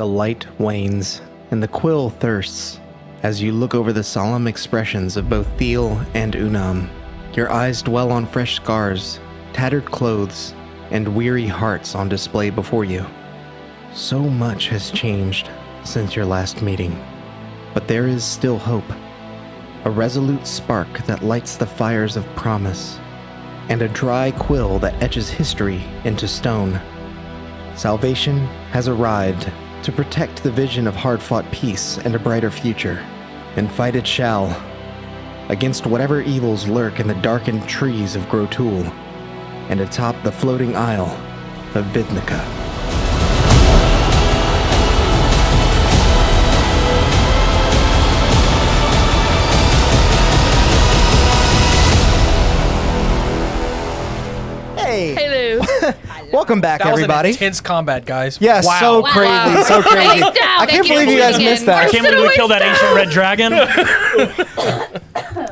The light wanes, and the Quill thirsts as you look over the solemn expressions of both Thiel and Unam. Your eyes dwell on fresh scars, tattered clothes, and weary hearts on display before you. So much has changed since your last meeting, but there is still hope. A resolute spark that lights the fires of promise, and a dry quill that etches history into stone. Salvation has arrived to protect the vision of hard-fought peace and a brighter future, and fight it shall, against whatever evils lurk in the darkened trees of Grotul, and atop the floating isle of Vidnica. Hey! Hello. Welcome back, That was everybody. an intense combat, guys. Yeah, wow. so crazy, so crazy. I can't believe you guys missed that. I can't believe we killed that ancient red dragon.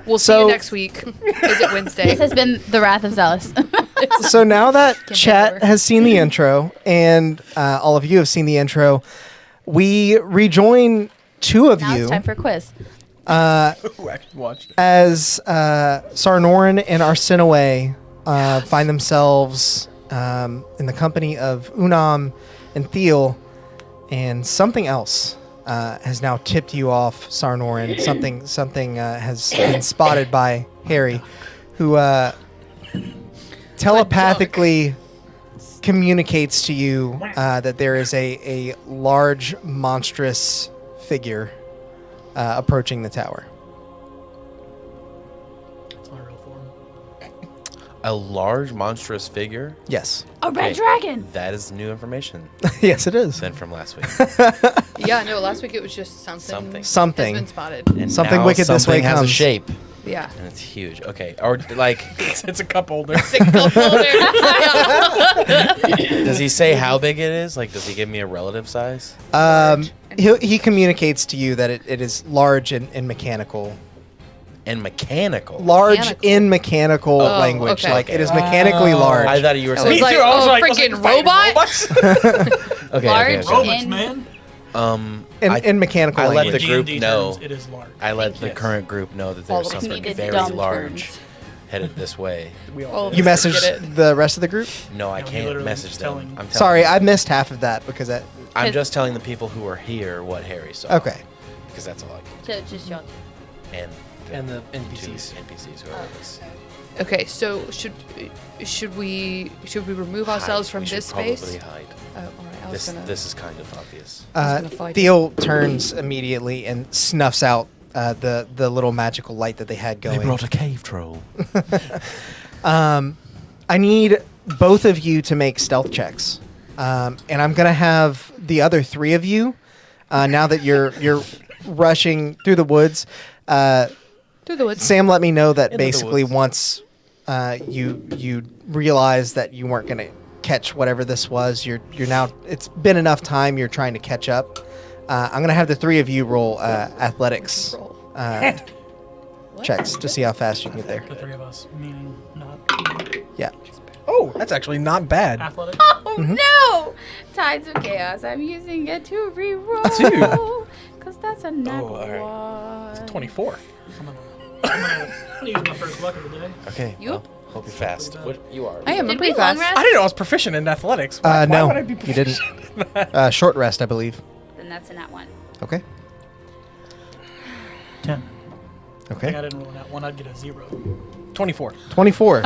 We'll see you next week. Is it Wednesday? This has been the Wrath of Zheles. So now that Give me chat over. has seen the intro, and all of you have seen the intro, we rejoin two of Now you it's time for a quiz. Who actually watched it? as Sarnorin and Arsinoe find themselves in the company of Unam and Thiel, and something else has now tipped you off, Sarnorin. Something has been spotted by Harry, who telepathically communicates to you that there is a large, monstrous figure approaching the tower. That's my real form. A large, monstrous figure? Yes. A red dragon! That is new information Yes, it is. than from last week. Yeah, no, last week it was just something. Something. Has been spotted. And Something now wicked this way something has comes. a shape, Yeah. and it's huge. Okay, or like, It's a cup holder. does he say how big it is? Like, does he give me a relative size? He communicates to you that it is large and mechanical. And mechanical. Large Mechanical. in mechanical Oh, language. okay. Like, it is mechanically large. I thought you were I saying. was like, freaking robot? Okay, large okay. Robots, in- man. in mechanical I let language. the group D&D know. terms, it is large. I let the Yes. current group know that All there's of us something needed very dumb large terms. headed this way. We all All of You us get messaged it. the rest of the group? No, I Yeah, we can't literally message just them. telling- I'm telling Sorry, them. I missed half of that because that. I'm just telling the people who are here what Harry saw. Okay. Because that's all I can. So it's just y'all. And the two NPCs. NPCs who are with us. Okay, so should we remove ourselves Hide. from We should this probably space? hide. Oh, all right. I was gonna. This is kind of obvious. was gonna fight Theo turns immediately and snuffs out the little magical light that they had going. a cave troll. I need both of you to make stealth checks, and I'm gonna have the other three of you. Now that you're rushing through the woods, Through the woods. Sam let me know that Into the basically woods. once you realized that you weren't gonna catch whatever this was, you're now. It's been enough time. You're trying to catch up. I'm gonna have the three of you roll athletics Roll. checks to see how fast you can get there. The three of us, meaning not Yeah. Oh, that's actually not bad. athletic. Oh no! Tides of Chaos. I'm using it to reroll. Two. Because that's a nat Oh, all one. 24. I'm gonna use my first luck of the day. Okay. You? Well, hope you're fast. What you are? I am. Did I'm we pretty long fast. rest? I didn't know I was proficient in athletics. Why No, would I be you didn't. proficient? Short rest, I believe. Then that's a nat one. Okay. 10. I think I Okay. didn't roll that one. I'd get a 0. 24. 24.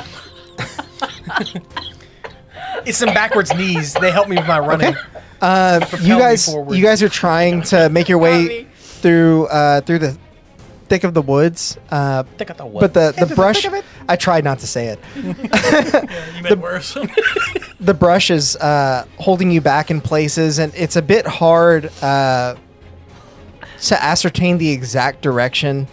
It's some backwards knees. They help me with my running. You me guys, forward. you guys are trying to make your way through the thick of the woods. Think I thought what? But the the brush. thick of it? I tried not to say it. Yeah, you made worse. The brush is holding you back in places, and it's a bit hard to ascertain the exact direction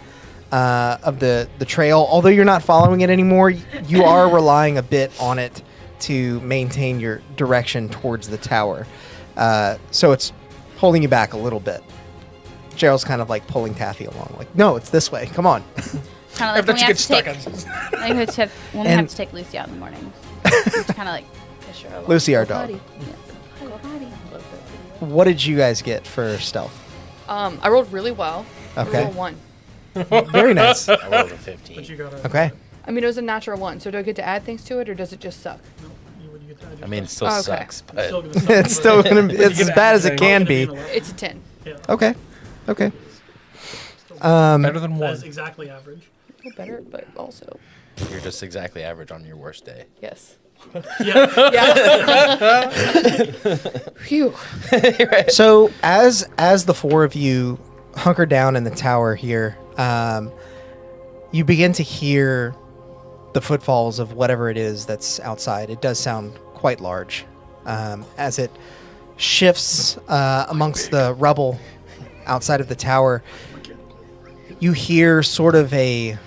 of the trail. Although you're not following it anymore, you are relying a bit on it to maintain your direction towards the tower. So it's holding you back a little bit. Cheryl's kind of like pulling Taffy along, like, no, it's this way. Come on. Kind of like If when that we you have get to stuck take, on. like when we And- have to take Lucy out in the morning. Kind of like push her along. Lucy, our dog. Yes. Hello, buddy. what did you guys get for stealth? I rolled really well. Okay. I rolled a 1. Very nice. I rolled a 15. But you gotta. Okay. I mean, it was a natural 1, so do I get to add things to it, or does it just suck? No, you get to add your I mean, it still Okay. sucks, stuff. but Still gonna suck, It's still gonna be, it's as bad as it can be. It's a 10. Yeah. Okay. Okay. Better than That is one. exactly average. A little better, but also, you're just exactly average on your worst day. yes. Yeah. Yeah. Phew. So as the four of you hunker down in the tower here, you begin to hear the footfalls of whatever it is that's outside. It does sound quite large as it shifts amongst the rubble outside of the tower. You hear sort of a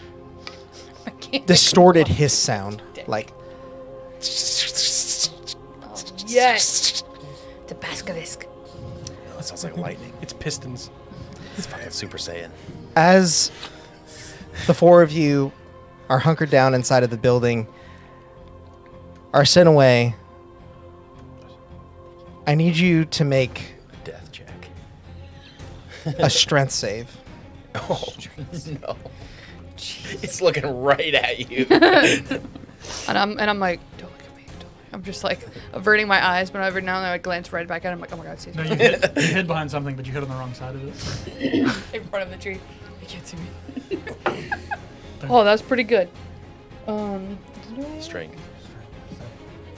distorted hiss sound, like Yes. Tabascalisk. That sounds like lightning. It's pistons. It's fucking Super Saiyan. as the four of you are hunkered down inside of the building. Arsinoe, I need you to make Death check. a strength save. Oh, no. It's looking right at you. And I'm like, don't look at me. Don't look. I'm just like averting my eyes, but every now and then I glance right back at him. I'm like, oh my god, see No, you hid behind something, but you hid on the wrong side of it. in front of the tree. They can't see me. Oh, that's pretty good. Strength.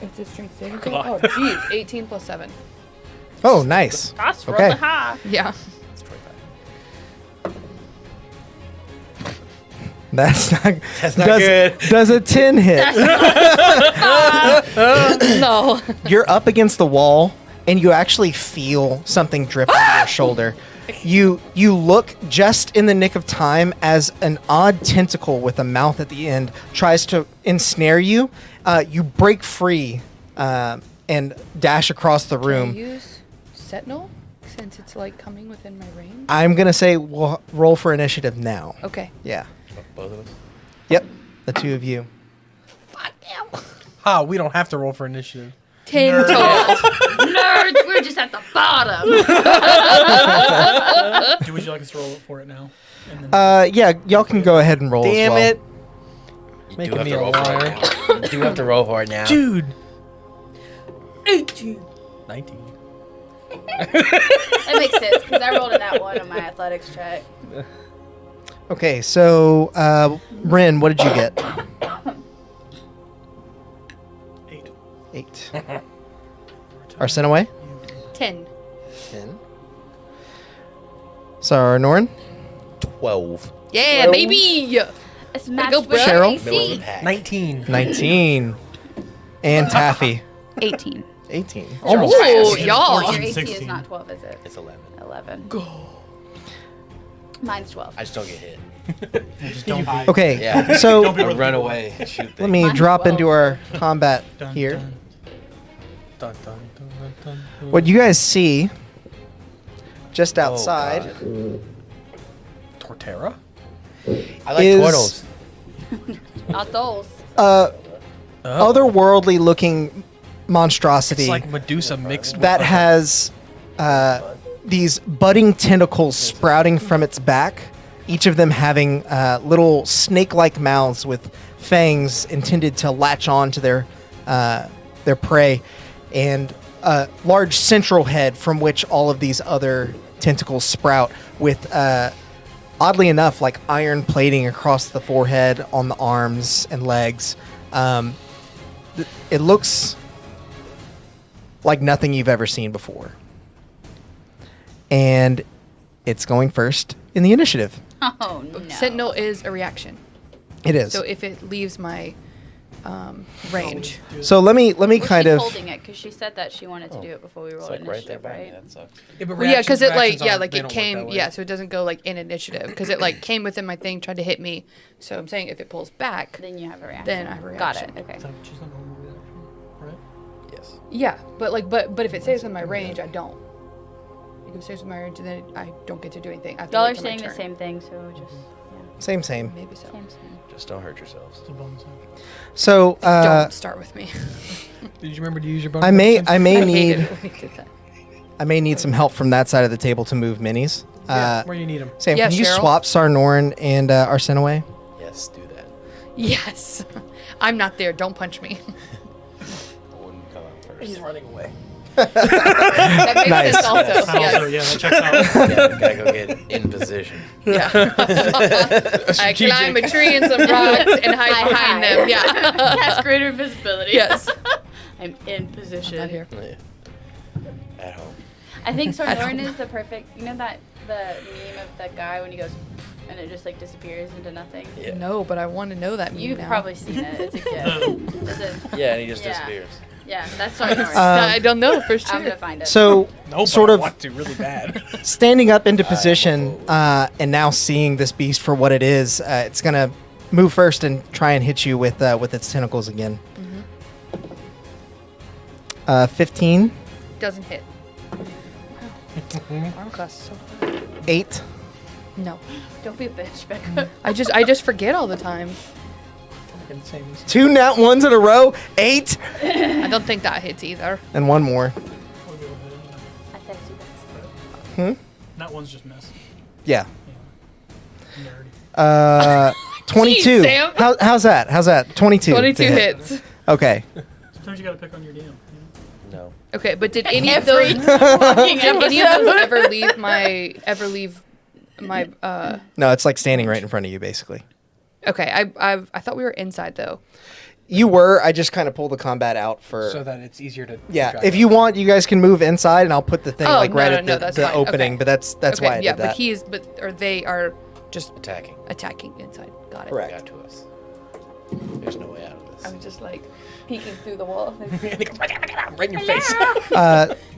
It's a strength saving thing? Oh, jeez. 18 plus 7. Oh, nice. That's Okay. really high. Yeah. It's 25. That's not not good. Does a 10 hit? No. You're up against the wall and you actually feel something drip on your shoulder. You look just in the nick of time as an odd tentacle with a mouth at the end tries to ensnare you. You break free and dash across the Can I room. use Sentinel since it's like coming within my range? I'm going to say we'll roll for initiative now. Okay. Yeah. Both of us? Yep. The two of you. Fuck them. Ha, we don't have to roll for initiative. 10 total. Nerds, we're just at the bottom. Would you like us to roll for it now? And then Yeah, y'all can go ahead and roll Damn as well. it. You Making do have me to a roll for liar. it now. You do have to roll for it now. Dude. 18. 19. That makes sense because I rolled in that one on my athletics check. Okay, so Rin, what did you get? 8. 8. Arsinoe? 10. 10. Sarnorin? 12. Yeah, baby. It's go, matched with Cheryl? AC. Middle of the pack. 19. 19. And Taffy? 18. 18. Almost. Almost. Ooh, y'all. Your AC is 16. not 12, is it? It's 11. 11. Go. Mine's 12. I just don't get hit. Just don't hide. Okay, Yeah. so Don't be I with run people. away and shoot things. let me Mine's drop 12. into our combat Dun, here. dun. Dun, dun, dun, dun, dun. What you guys see just Oh, outside God. Torterra? I like is- turtles. Not those. otherworldly looking monstrosity It's like Medusa mixed with that like has these budding tentacles sprouting from its back, each of them having little snake-like mouths with fangs intended to latch on to their prey, and a large central head from which all of these other tentacles sprout with, oddly enough, like iron plating across the forehead, on the arms and legs. It looks like nothing you've ever seen before. And it's going first in the initiative. Oh, no. Sentinel is a reaction. It is. So if it leaves my range. So let me Well, kind she's of holding it because she said that she wanted to do it before we It's rolled like right there initiative, by me. right? That sucks. Well, yeah, because it like reactions like they it don't work came that way. yeah, so it doesn't go like in initiative because it like came within my thing, tried to hit me. So I'm saying if it pulls back, Then you have a reaction. Then I have a Got it. reaction. Okay. So she's not normal reaction, right? Yes. yeah, but like but if it stays in my range, I don't. Like, if it stays in my range, then I don't get to do anything. I have to Y'all wait are till my saying the turn. same thing, so just same. Maybe so. same. Just don't hurt yourselves. It's a bonus action. So Don't start with me. Did you remember to use your bonus I may action? I may need when he did that. I may need some help from that side of the table to move minis. Where you need them. Sam, Yeah, can you Cheryl? swap Sarnorin and Arsinoe? Yes, do that. Yes. I'm not there. Don't punch me. I wouldn't come out first. He's running away. That makes Nice. sense also. Also, yeah, Yes. that checks out. Yeah, gotta go get in position. Yeah. I climb a tree and some rocks and hide behind them. Yeah. Cast greater visibility. Yes. I'm in position. Not here. Yeah. At home. I think Sarnorin is the perfect. You know that the meme of that guy when he goes and it just like disappears into nothing. Yeah. No, but I want to know that meme You've now. probably seen it. It's a gift. It's a, Yeah, and he just Yeah. disappears. yeah, that's Sarnorin. I don't know for sure. I'm gonna find it. So, No, sort but I of want to really bad. standing up into position and now seeing this beast for what it is, it's going to move first and try and hit you with its tentacles again. 15, Doesn't hit. Arm class so hard. 8, No. Don't be a bitch, Becca. I just forget all the time. Fucking same as- 2 nat ones in a row, 8, I don't think that hits either. and 1 more. We'll go ahead. I text you guys. That one's just mess. Yeah. Nerd. 22. Jeez, Sam. How's that? How's that? 22. 22 to hit. hits. Sometimes Okay. you gotta pick on your DM. You know? No. Okay, but did any of those Every fucking did any of those episode. ever leave my No, it's like standing right in front of you, basically. Okay, I thought we were inside though. You were. I just kind of pulled the combat out for. So that it's easier to. yeah. drag If it. you want, you guys can move inside, and I'll put the thing Oh, like no, right no, at no, the, that's the fine. opening. Okay. But that's Okay, why I yeah, did that. but they are just Attacking. attacking inside. Got it. Correct. Got to us. There's no way out of I this. was just like peeking through the wall. right in your face.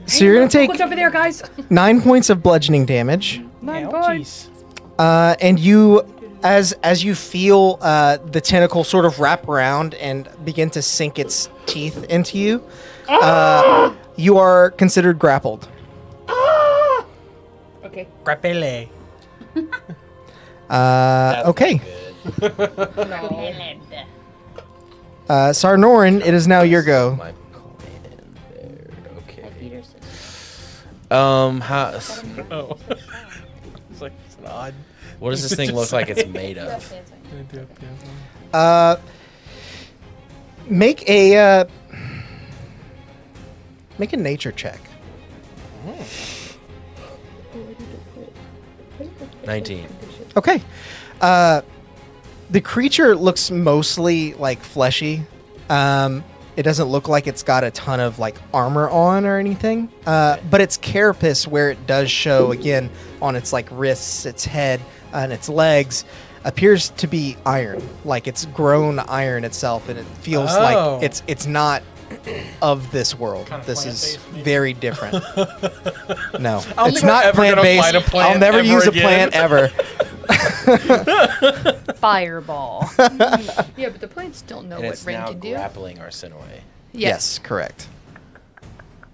So you're gonna take What's over there, guys? 9 points of bludgeoning damage, Ouchies. and you, as you feel the tentacle sort of wrap around and begin to sink its teeth into you, you are considered grappled. Okay. Grappele. That's Okay. not good. Sarnorin, it is now your go. My plan there. Okay. Peterson. How? Oh. It's like it's an odd. What does this thing look like it's made of? Make a nature check. 19. Okay. The creature looks mostly like fleshy. It doesn't look like it's got a ton of like armor on or anything. But its carapace, where it does show again on its like wrists, its head, and its legs, appears to be iron. Like it's grown iron itself, and it feels Oh. like it's not of this world. Kinda This is plant-based, maybe? very different. No, I'm it's never not ever gonna plant-based. plant a plant I'll never ever use a again. plant ever. Fireball. Yeah, but the plants don't know And what it's rain now can do. grappling Arsinoe. Yes, correct.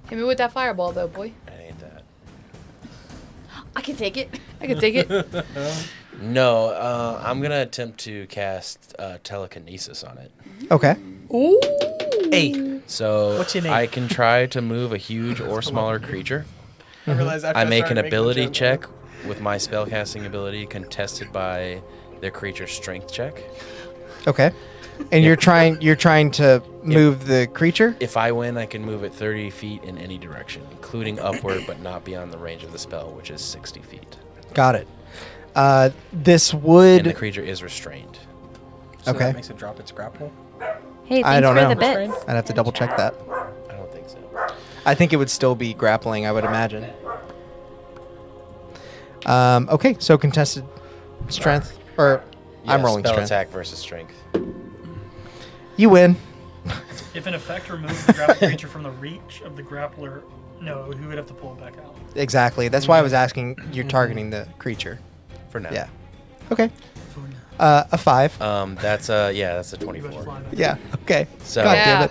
Hit me with that fireball, though, boy. That ain't that. I can take it. I can take it. No, I'm gonna attempt to cast telekinesis on it. Okay. Ooh. Hey, So What's your name? I can try to move a huge or smaller creature. I realized after I make an started making the ability joke, check with my spellcasting ability contested by their creature's strength check. Okay. And you're trying to move the creature? If I win, I can move it 30 feet in any direction, including upward, but not beyond the range of the spell, which is 60 feet. Got it. This And the would creature is restrained. So Okay. That makes it drop its grapple. Hey, I don't know. the bits. I'd have to double check that. I don't think so. I think it would still be grappling, I would imagine. Okay, so contested strength or I'm rolling spell strength. attack versus strength. You win. If an effect removes the grappled creature from the reach of the grappler, no, he would have to pull it back out. Exactly. That's why I was asking you're targeting the creature. For now. Yeah. Okay. A 5. That's a You would 24. fly back. Yeah. Okay. So God Yeah. damn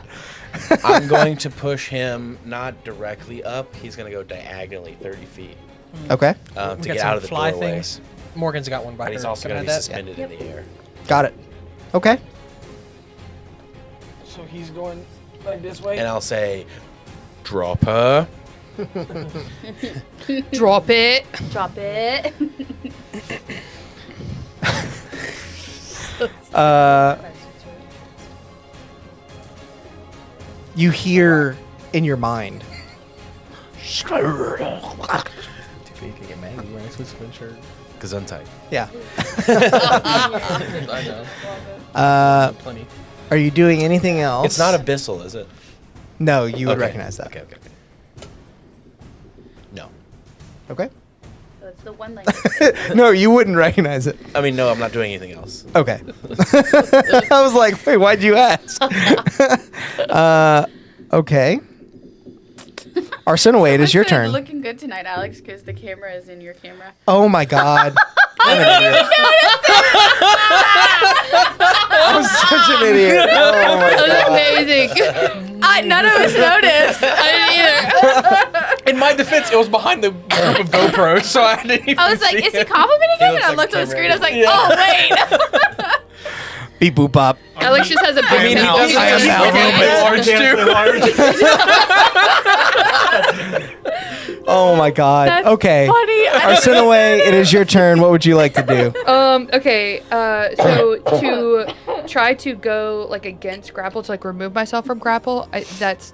it. I'm going to push him not directly up. He's going to go diagonally 30 feet Okay. We to got get some out of the fly doorway. things. Morgan's got one by But he's her. also Can I going to be have that? suspended in the air. Got it. Okay. So he's going like this way. And I'll say, drop her. Drop it. Drop it. You hear in your mind. Gesundheit. Yeah. I know. Plenty. Are you doing anything else? It's not abyssal, is it? No, you would Okay. recognize that. Okay. No. Okay. That's the one language. No, you wouldn't recognize it. I mean, no, I'm not doing anything else. Okay. I was like, wait, why'd you ask? Okay. Arsinoe, it is your Listen, turn. Looking good tonight, Alex, because the camera is in your camera. Oh my god. I'm an idiot. I'm such an idiot. Oh my That god. was amazing. None of us noticed. I didn't either. In my defense, it was behind the group of GoPros, so I didn't even I was like, see is he it. complimenting him? And looks I like looked at the camera screen. I was like, editor. oh, wait. Beep boop bop. Alex just has a big I mean, mouth. I am now a little bit large, too. Oh my god. That's Okay. funny. Arsinoe, it is your turn. What would you like to do? Okay, so to try to go like against grapple, to like remove myself from grapple,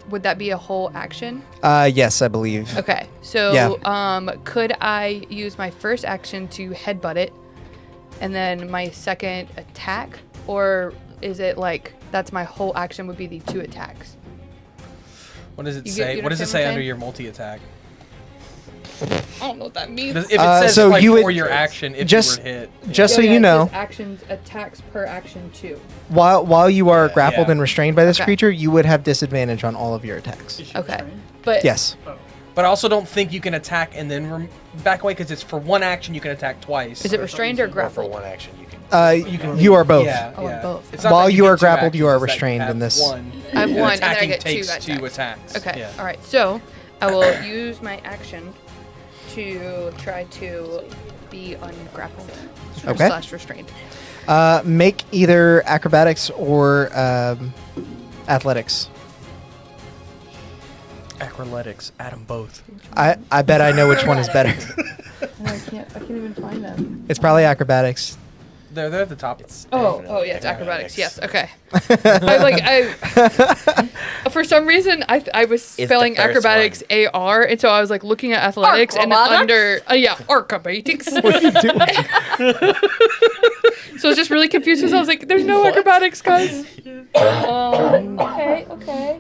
would that be a whole action? Yes, I believe. Okay, so Yeah. could I use my first action to headbutt it, and then my second attack, or is it like that's my whole action would be the 2 attacks? What does it You say? get- What does it understand say what I'm under saying? your multi-attack? I don't know what that means. If it says so like you would- for your action, if just- you were hit. Just so Yeah, you it know, says actions attacks per action 2. while you are Yeah, grappled yeah. and restrained by this Okay. creature, you would have disadvantage on all of your attacks. Okay, but Yes. But I also don't think you can attack and then back away because it's for one action you can attack twice. is it restrained or Or for grappled? one action, you can. You are both. Yeah, Oh, yeah. both. It's not While that you get are 2 grappled, you are actions, it's that restrained have in this. One, I have and one, and then I attacking get 2 takes attacks. 2 attacks. Okay. Yeah. All right. So I will use my action to try to be ungrappled. Okay. Slash restrained. Make either acrobatics or athletics. Acroletics, add them both. I bet I know which one is better. I can't even find them. It's probably acrobatics. They're at the top. Oh yeah, it's acrobatics. Yes. Okay. I for some reason I was the spelling first acrobatics AR, and so I was like looking at athletics and under acrobatics. What are you doing? So I was just really confused because I was like, "There's no acrobatics, guys." Okay.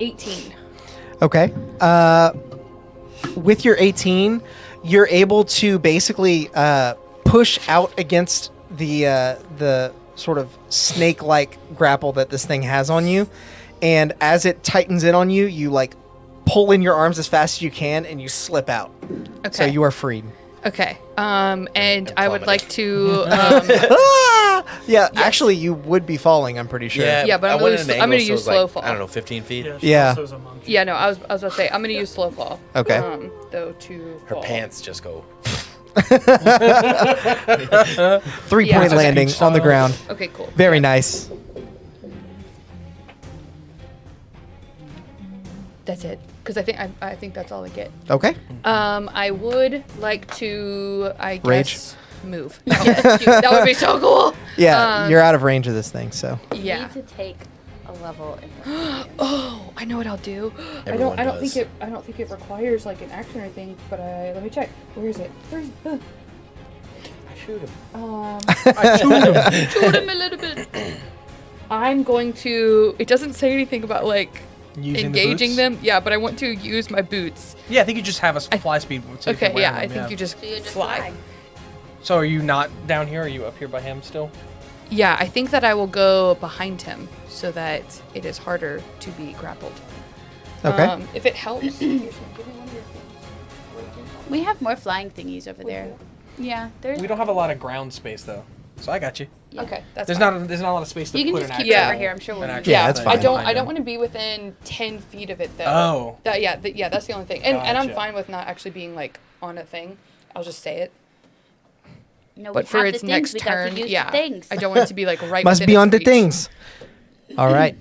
18. Okay. With your 18, you're able to basically push out against the sort of snake-like grapple that this thing has on you, and as it tightens in on you, you like pull in your arms as fast as you can, and you slip out. Okay. So you are freed. Okay. And I would plummeting. like to. Yeah, actually, you would be falling. I'm pretty sure. Yeah, but I I'm went gonna at an use- I'm gonna angle, so it use was like, slow fall. I don't know, 15 feet. Yeah. Also is a monkey. Yeah, no, I was about to say I'm gonna use slow fall. Okay. Though to Her fall. pants just go. 3-point Yeah. landing on the ground. Okay, cool. Very nice. That's it. Because I think that's all I get. Okay. I would like to, I Rage? guess, move. That would be so cool. Yeah, you're out of range of this thing, so. You Yeah. need to take a level in Oh, I know what I'll do. Everyone I don't does. think it requires like an action or anything. But let me check. Where is it? Where's Shoot him. shoot him a little bit. I'm going to. It doesn't say anything about like Using the engaging boots? them. Yeah, but I want to use my boots. Yeah, I think you just have a fly speed. So you can Okay, wear yeah, them, I think you just So you just fly. fly. So are you not down here? Are you up here by him still? Yeah, I think that I will go behind him so that it is harder to be grappled. Okay. If it helps. We have more flying thingies over there. Yeah, there's. We don't have a lot of ground space though, so I got you. Okay, that's There's fine. not a lot of space to You can put just an keep actual- it over here. I'm sure we'll. an use actual Yeah, it. that's thing fine. I don't behind him. want to be within 10 feet of it though. Oh. Yeah, that's the only thing. And I'm Gotcha. fine with not actually being like on a thing. I'll just say it. No, we But for have its the next things, we got to turn, use the yeah. things. I don't want it to be like right Must within be its on the reach. things. All right.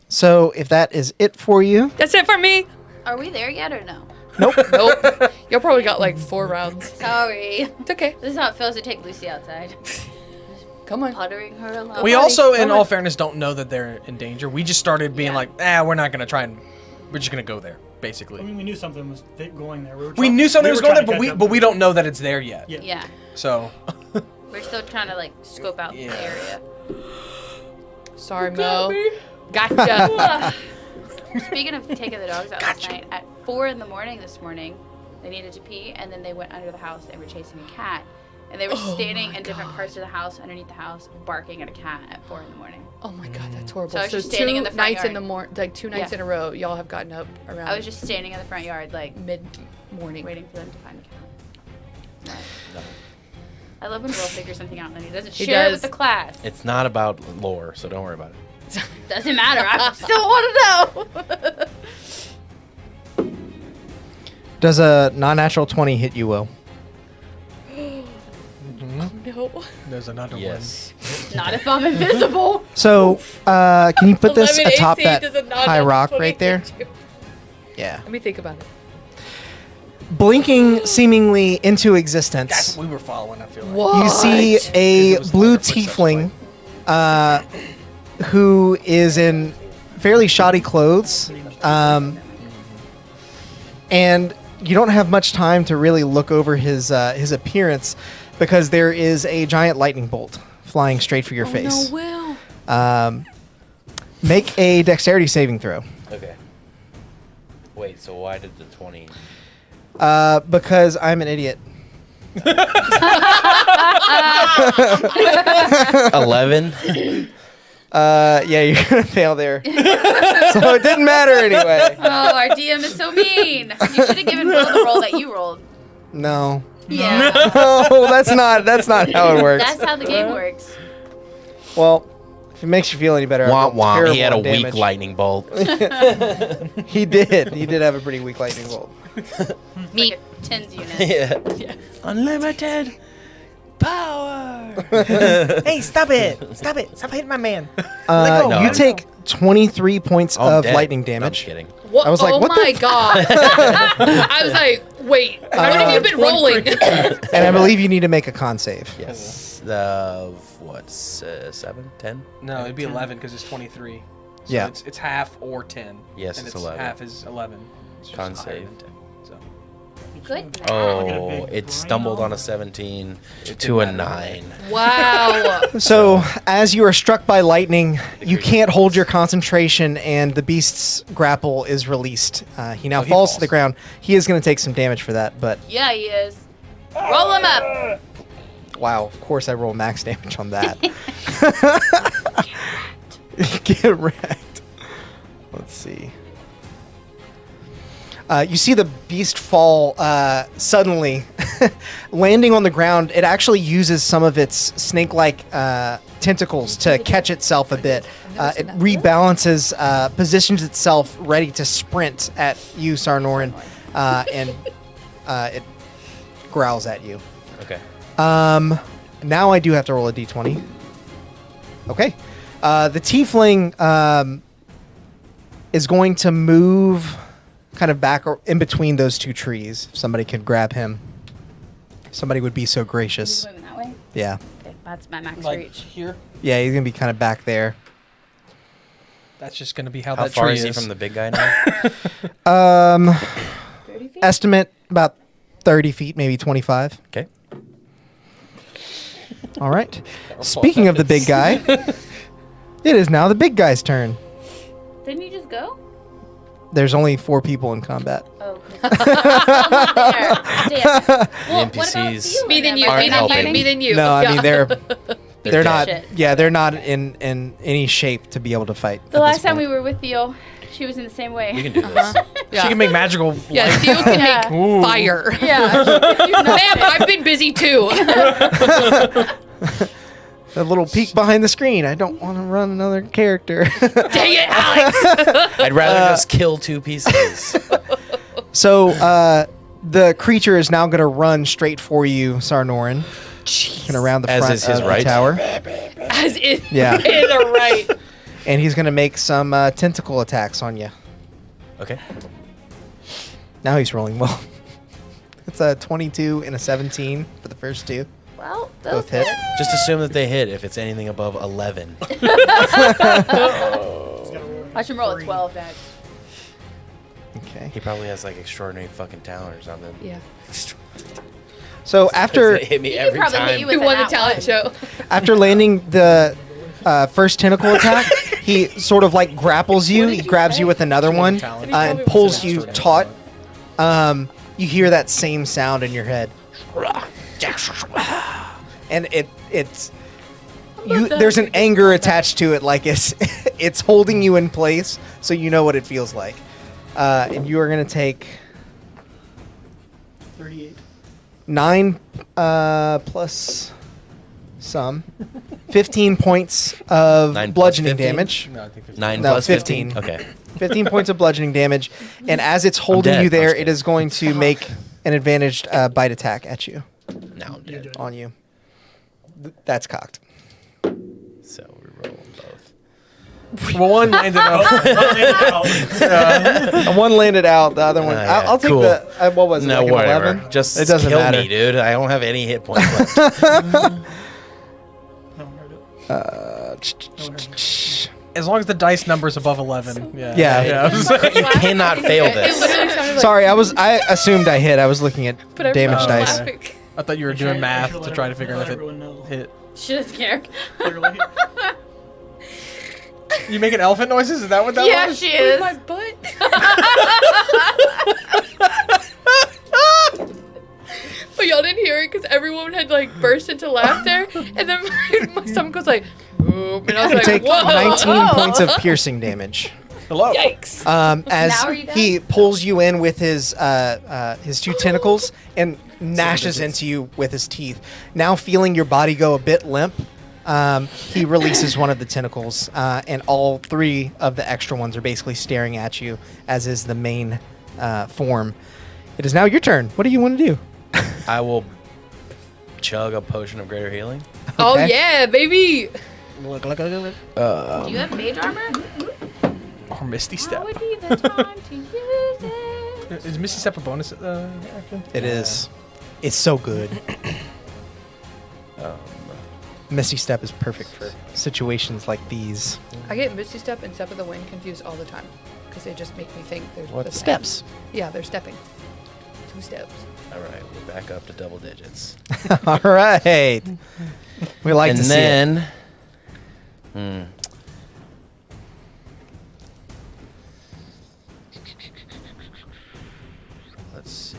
So if that is it for you, That's it for me. Are we there yet or no? Nope. Nope. You probably got like 4 rounds. Sorry. It's okay. This is how it feels to take Lucy outside. Come on. Puttering her along. We also, in all fairness, don't know that they're in danger. We just started being like, we're not going to try and... We're just going to go there, basically. I mean, we knew something was going there. We knew something was going there, trying to but we don't know that it's there yet. Yeah. So... We're still trying to, like, scope out the area. Sorry, Mo. Gotcha. Speaking of taking the dogs out last night, at 4 in the morning this morning, they needed to pee, and then they went under the house and were chasing a cat. And they were standing in different parts of the house, underneath the house, barking at a cat at 4 in the morning. Oh my god, that's horrible. So I was just standing in the front nights yard. in the morning, like 2 nights in a row, y'all have gotten up around. I was just standing in the front yard, like, mid-morning. waiting for them to find the cat. I love when Will figures something out and then he doesn't He share it does. with the class. It's not about lore, so don't worry about it. Doesn't matter. I still want to know. Does a non-natural 20 hit you, Will? No. There's another Yes. Not if I'm invisible. So, can you put this 11 atop AC that does a non-natural high rock 20 right there? hit you. Yeah. Let me think about it. Blinking seemingly into existence. That's what we were following, I feel like. What? You see Because a it was blue like a footsteps tiefling who is in fairly shoddy clothes. And you don't have much time to really look over his appearance because there is a giant lightning bolt flying straight for your face. No, Will. Make a dexterity saving throw. Okay. Wait, so why did the 20... Because I'm an idiot. 11? Yeah, you're gonna fail there. So it didn't matter anyway. Oh, our DM is so mean. You should have given Will the roll that you rolled. No. Yeah. No, that's not how it works. That's how the game works. Well, if it makes you feel any better, Womp I rolled womp. terrible He had a on weak damage. lightning bolt. He did. He did have a pretty weak lightning bolt. Me. Like a tens unit. Yeah. Unlimited power. Hey, stop it! Stop it! Stop hitting my man! No, You I'm- take 23 points Oh, I'm of dead. lightning No, I'm damage. just kidding. What? I was like, oh what the my god. I was like, wait, how many have you been rolling? And I believe you need to make a con save. Yes. What? 7? 10? No, it'd be 11 because it's 23. So Yeah. It's half or 10. Yes, and it's 11. Half is 11. It's just Con higher save. than 10. So. Good. Oh, it stumbled on a 17 to a 9. Wow. So, as you are struck by lightning, you can't hold your concentration, and the beast's grapple is released. He now he falls to falls. the ground. He is going to take some damage for that, but Yeah, he is. Roll him up. wow, of course I roll max damage on that. Get wrecked. Let's see. You see the beast fall suddenly, landing on the ground. It actually uses some of its snake-like tentacles to catch itself a bit. It rebalances, positions itself ready to sprint at you, Sarnorin, and it growls at you. Okay. Now I do have to roll a d20. Okay. The tiefling is going to move kind of back or in between those two trees. If somebody could grab him. If somebody would be so gracious. Moving that way. Yeah. Okay, that's my max Like reach. here? Yeah, he's going to be kind of back there. That's just going to be how How that far tree is he is. from the big guy now? 30 feet? Estimate about 30 feet, maybe 25. Okay. All right. Speaking of the big guy, it is now the big guy's turn. Didn't you just go? There's only 4 people in combat. Oh. There. Damn. Well, what about NPCs you? Me than you. Aren't Me than you. helping. Me than you. No, I Yeah. mean they're They're not. dead. Yeah, they're not in any shape to be able to fight. The last time we were with Theo, she was in the same way. We can do this. Yeah. She can make magical Yeah, light. Theo can Yeah. make Ooh. fire. Yeah. Ma'am, I've been busy too. A little peek behind the screen. I don't want to run another character. Dang it, Alex. I'd rather just kill 2 pieces. So the creature is now going to run straight for you, Sarnorin. Going to round the As front is his of right. the tower. As in, Yeah. in the right. And he's going to make some tentacle attacks on you. Okay. Now he's rolling well. It's a 22 and a 17 for the first two. Well, Both hit. Just assume that they hit if it's anything above 11. He's gotta roll I should roll a three. 12 next. Okay. He probably has like extraordinary fucking talent or something. Yeah. So after They hit me He could every probably hit time. you We with won the that talent one. show. after landing the first tentacle attack, he sort of like grapples you. He grabs you with another one and pulls you taut. You hear that same sound in your head, and it's you. There's an anger attached to it, like it's it's holding you in place, so you know what it feels like. And you are gonna take 38. 9 plus some 15 points of 9 plus bludgeoning 15? damage. No, I think 9 No, plus 15? 15. Okay. 15 points of bludgeoning damage, and as it's holding dead. you there, I'm it is going to make an advantaged bite attack at you, Now I'm dead. on you. That's cocked. So we're rolling both. Well, one landed up. One landed out, the other one. Yeah, I'll take cool. the. What was it? No, like an whatever. 11? Just It doesn't kill matter. me, dude. I don't have any hit points left. No one heard it. No one heard it. As long as the dice number's above 11. Yeah. Yeah. You cannot fail It this. literally sounded like. Sorry, I assumed I hit. I was looking at But I damage remember dice. laughing. I thought you were I doing should math let to try to figure out if everyone it know. hit. Shit, scared. Clearly. You making elephant noises? Is that what that Yeah, was? she With is. my butt. But y'all didn't hear it because everyone had like burst into laughter, and then my stomach was like, "Oop," and I was You like, take "Whoa!" 19 points of piercing damage. Hello. Yikes! As Now are you done? he pulls you in with his two tentacles and gnashes into you with his teeth. Now feeling your body go a bit limp, he releases one of the tentacles, and all three of the extra ones are basically staring at you, as is the main form. It is now your turn. What do you want to do? I will chug a potion of greater healing. Oh Okay. yeah, baby! Do you have mage armor? Or Misty Now Step. would be the time to use it. Is Misty Step a bonus action? It is. It's so good. Misty Step is perfect for situations like these. I get Misty Step and Step of the Wind confused all the time because they just make me think there's What the same. steps? Yeah, they're stepping. 2 steps. All right, we're back up to double digits. All right. We like and to see it. then, let's see.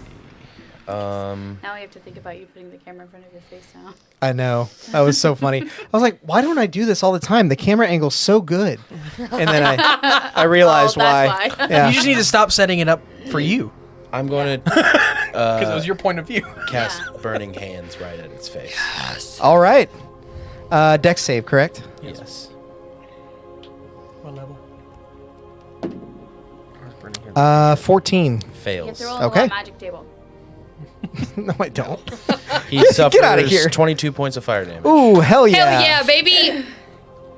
Now we have to think about you putting the camera in front of your face now. I know. That was so funny. I was like, why don't I do this all the time? The camera angle's so good. And then I realized Oh, that's why. why. Yeah. You just need to stop setting it up for you. I'm going to Because it was your point of view. cast Yeah. Burning Hands right at its face. All right. Dex save, correct? Yes. What level? 14. You have Fails. to roll on Okay. the magic table. No, I don't. He suffers Get outta here. 22 points of fire damage. Ooh, hell yeah. Hell yeah, baby!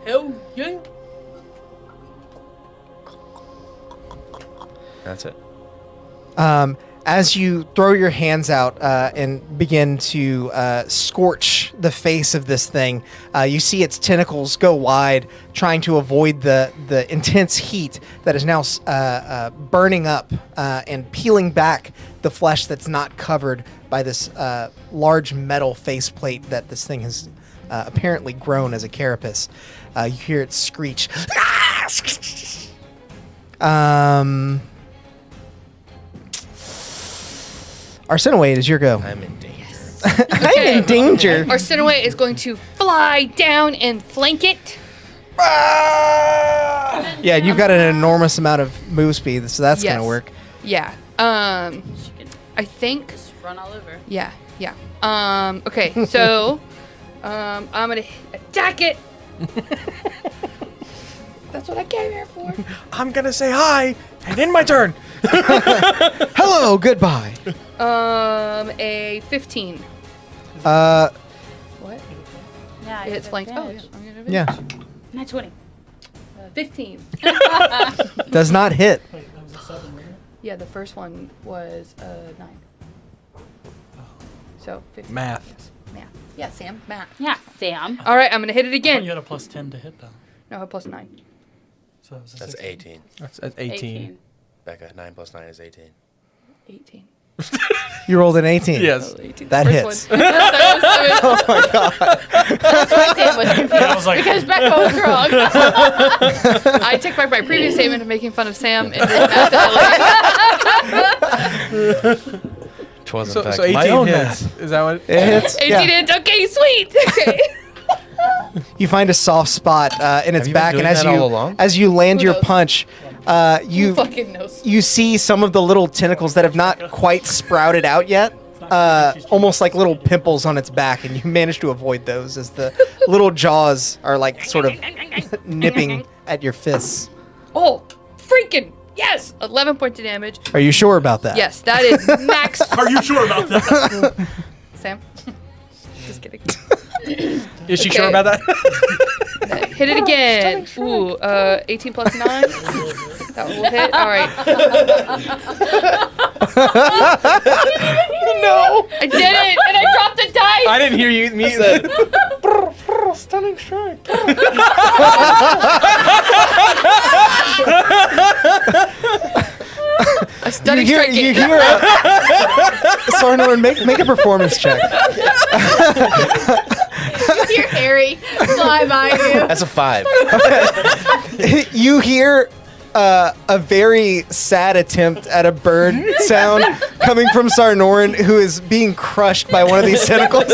Hell yeah. That's it. As you throw your hands out and begin to scorch the face of this thing, you see its tentacles go wide, trying to avoid the intense heat that is now burning up and peeling back the flesh that's not covered by this large metal faceplate that this thing has apparently grown as a carapace. You hear it screech. Arsinoe, it is your go. I'm in danger. I'm in danger. Arsinoe is going to fly down and flank it. Yeah, you've got an enormous amount of move speed, so that's Yes. gonna work. Yeah. She could I think. just run all over. Yeah. Yeah. Okay. So, I'm gonna attack it. That's what I came here for. I'm going to say hi and end my turn. Hello, goodbye. A 15. Uh, What? Yeah, you It's have flanked. Oh, advantage. yeah. I'm gonna advantage. yeah, Not 20. 15. does not hit. Wait, that was a 7, wasn't it? Yeah, the first one was 9. So 15. Math. Yes. Math. Yeah, Sam. Math. Yeah, Sam. All right, I'm gonna hit it Oh, you again. had a plus 10 to hit though. No, I have plus 9. So it was a That's 16. 18. That's 18. Becca, 9 plus 9 is 18. 18. You rolled an 18. Yes. 18. That First hits. one. Oh my god. That's why Sam was confused. I was like, Because Becca was wrong. I take back my previous statement of making fun of Sam and did math ability. 12 in So fact 18 my own hits. math. Is that what? It hits. 18 Yeah. hits. Okay, sweet. Okay. You find a soft spot in its you been back, and doing as that you all along? as you land Who your knows? punch, Who you fucking knows? you see some of the little tentacles that have not quite sprouted out yet, almost like little pimples on its back, and you manage to avoid those as the little jaws are like sort of nipping at your fists. Oh, freaking yes! 11 points of damage. Are you sure about that? Yes, that is max. are you sure about that? Sam. Just kidding. Is she Okay. sure about that? Hit it again. Ooh, 18 plus 9. That will hit. All right. No. I did it, and I dropped the dice. I didn't hear you. Me either. Stunning strike. A stunning You hear, strike. you hear Sarnorin, make a performance check. You're Harry. Fly by you. That's a 5. You hear a very sad attempt at a bird sound coming from Sarnorin, who is being crushed by one of these tentacles.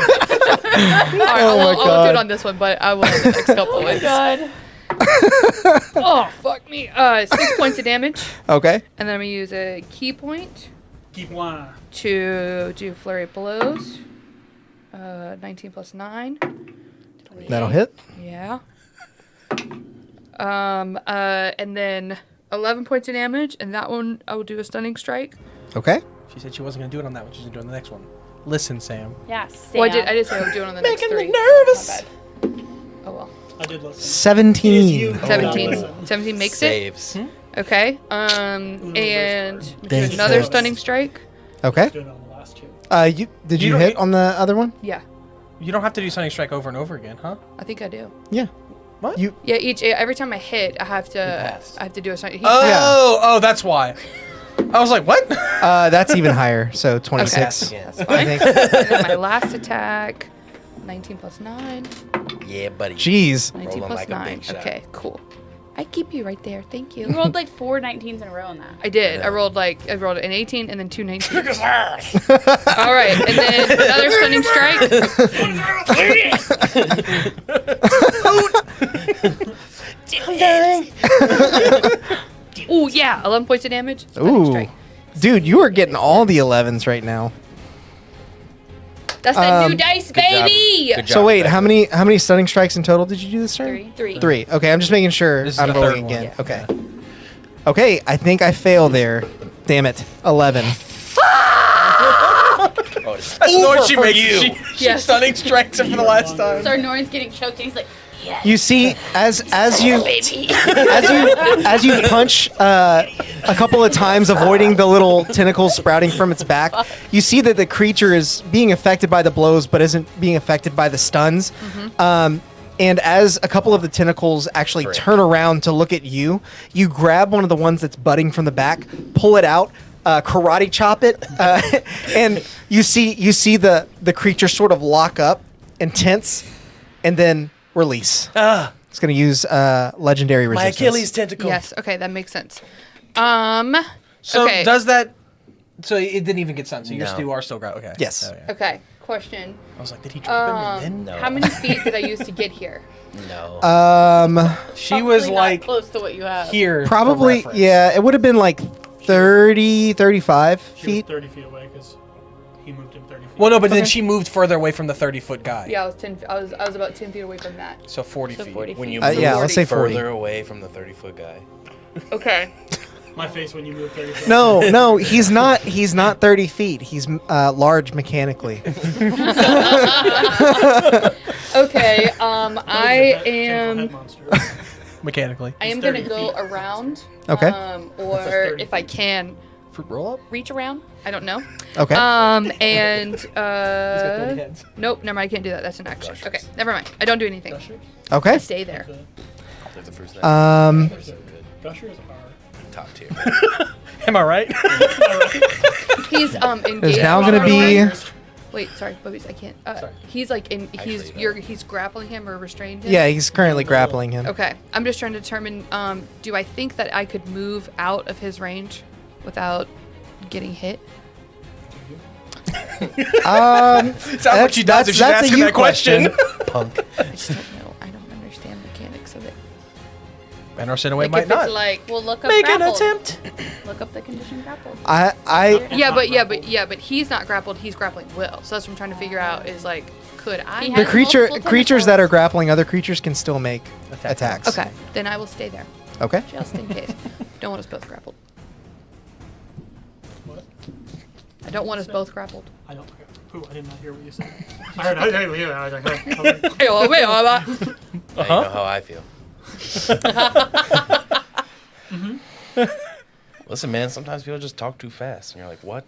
All right, Oh my I'll do God. it on this one, but I will in the next couple ones. God. Oh, fuck me. 6 points of damage, Okay. and then I'm going to use a key point Keep one. to do flurry of blows. 19 plus 9. That'll hit. Yeah. And then 11 points of damage, and that one I will do a stunning strike. Okay. She said she wasn't gonna do it on that one. She's gonna do it on the next one. Listen, Sam. Yeah, Sam. Well, I did say I would do it on the next Making me 3. nervous. My bad. Oh well. I did listen. 17. 17. 17 makes it. Saves. Okay. And do Thank another you. stunning strike. Okay. Doing it on the last two. Did You you don't- hit on the other one? Yeah, You don't have to do stunning strike over and over again, huh? I think I do. Yeah. What? You Yeah, every time I hit, I have to passed. do a stunning. Oh, that's why. I was like, what? that's even higher. So 26. Again. That's I fine. think. And then my last attack, 19 plus 9. Yeah, buddy. Jeez. 19 Rolling plus like a 9. big shot. Okay, cool. I keep you right there. Thank You you. rolled like 4 19s in a row on that. I did. I rolled an 18 and then 2 19s. All right, and then another stunning strike. Ooh, yeah, 11 points of damage. Stunning Ooh. strike. Dude, you are getting all the 11s right now. That's that new dice, Good job. baby. Good So job, wait, Becca. how many stunning strikes in total did you do this turn? 3. 3. Okay, I'm just making sure This is I'm the rolling third one. again. Okay. Okay, I think I fail there. Damn it. 11. Oh, it's That's the noise she for makes. you. She Yes. stunning strikes it for the last time. Sarnorin's getting choked and he's like, You see, as you punch a couple of times, avoiding the little tentacles sprouting from its back, you see that the creature is being affected by the blows, but isn't being affected by the stuns. And as a couple of the tentacles actually Frick. turn around to look at you, you grab one of the ones that's budding from the back, pull it out, karate chop it, and you see the creature sort of lock up and tense, and then release. It's going to use legendary My resistance. Achilles tentacle. Yes, okay, that makes sense. So okay. does that? So it didn't even get stunned. So your No. two are still ground. Okay. Yes. Oh, yeah. Okay, question. I was like, did he drop him and then? No. How many feet did I use to get here? No. She was "Probably not like close to what you have." here. for Probably, reference. yeah, it would have been like 30, 35 She was feet. 30 feet away because he moved him 30 feet. Well, no, but then she moved further away from the 30-foot guy. Yeah, I was about 10 feet away from that. So 40 So feet. 40 when feet. you Yeah, move let's say 40. further away from the 30-foot guy. Okay. My face when you moved 30 feet. No, he's not 30 feet. He's large mechanically. Okay. Head am. monster. Mechanically. I am He's gonna 30 go feet. around. Okay. Or 30 if I can, Fruit roll up? reach around. I don't know. Okay. And heads. nope, never mind. I can't do that. That's an action. Okay, never mind. I don't do anything. Gusher? Okay. I stay there. They're the fruits Um, They're so good. Gushers are. Top tier. Am I right? He's engaged. There's now gonna be. Wait, sorry, Bubbies. I can't. Sorry. He's like in. Actually, He's grappling him or restrained him. Yeah, he's currently grappling him. Okay, I'm just trying to determine. Do I think that I could move out of his range without getting hit? Sounds like she does if she's that's a asking you that question. Punk. I just don't know. I don't understand mechanics of it. And Arsinoe Like might if not. it's like. Well, look up Make an grappled. attempt. Look up the condition grappled. But he's not grappled. He's grappling Will. So that's what I'm trying to figure out. Is like, could I? He The has creature multiple creatures that are tentacles. grappling other creatures can still make attacks. Okay, then I will stay there Okay. just in case. Don't want us both grappled. What? I don't want us both grappled. I don't. Who? I did not hear what you said. I heard. I was like, Now you know how I feel. Listen, man, sometimes people just talk too fast. And you're like, what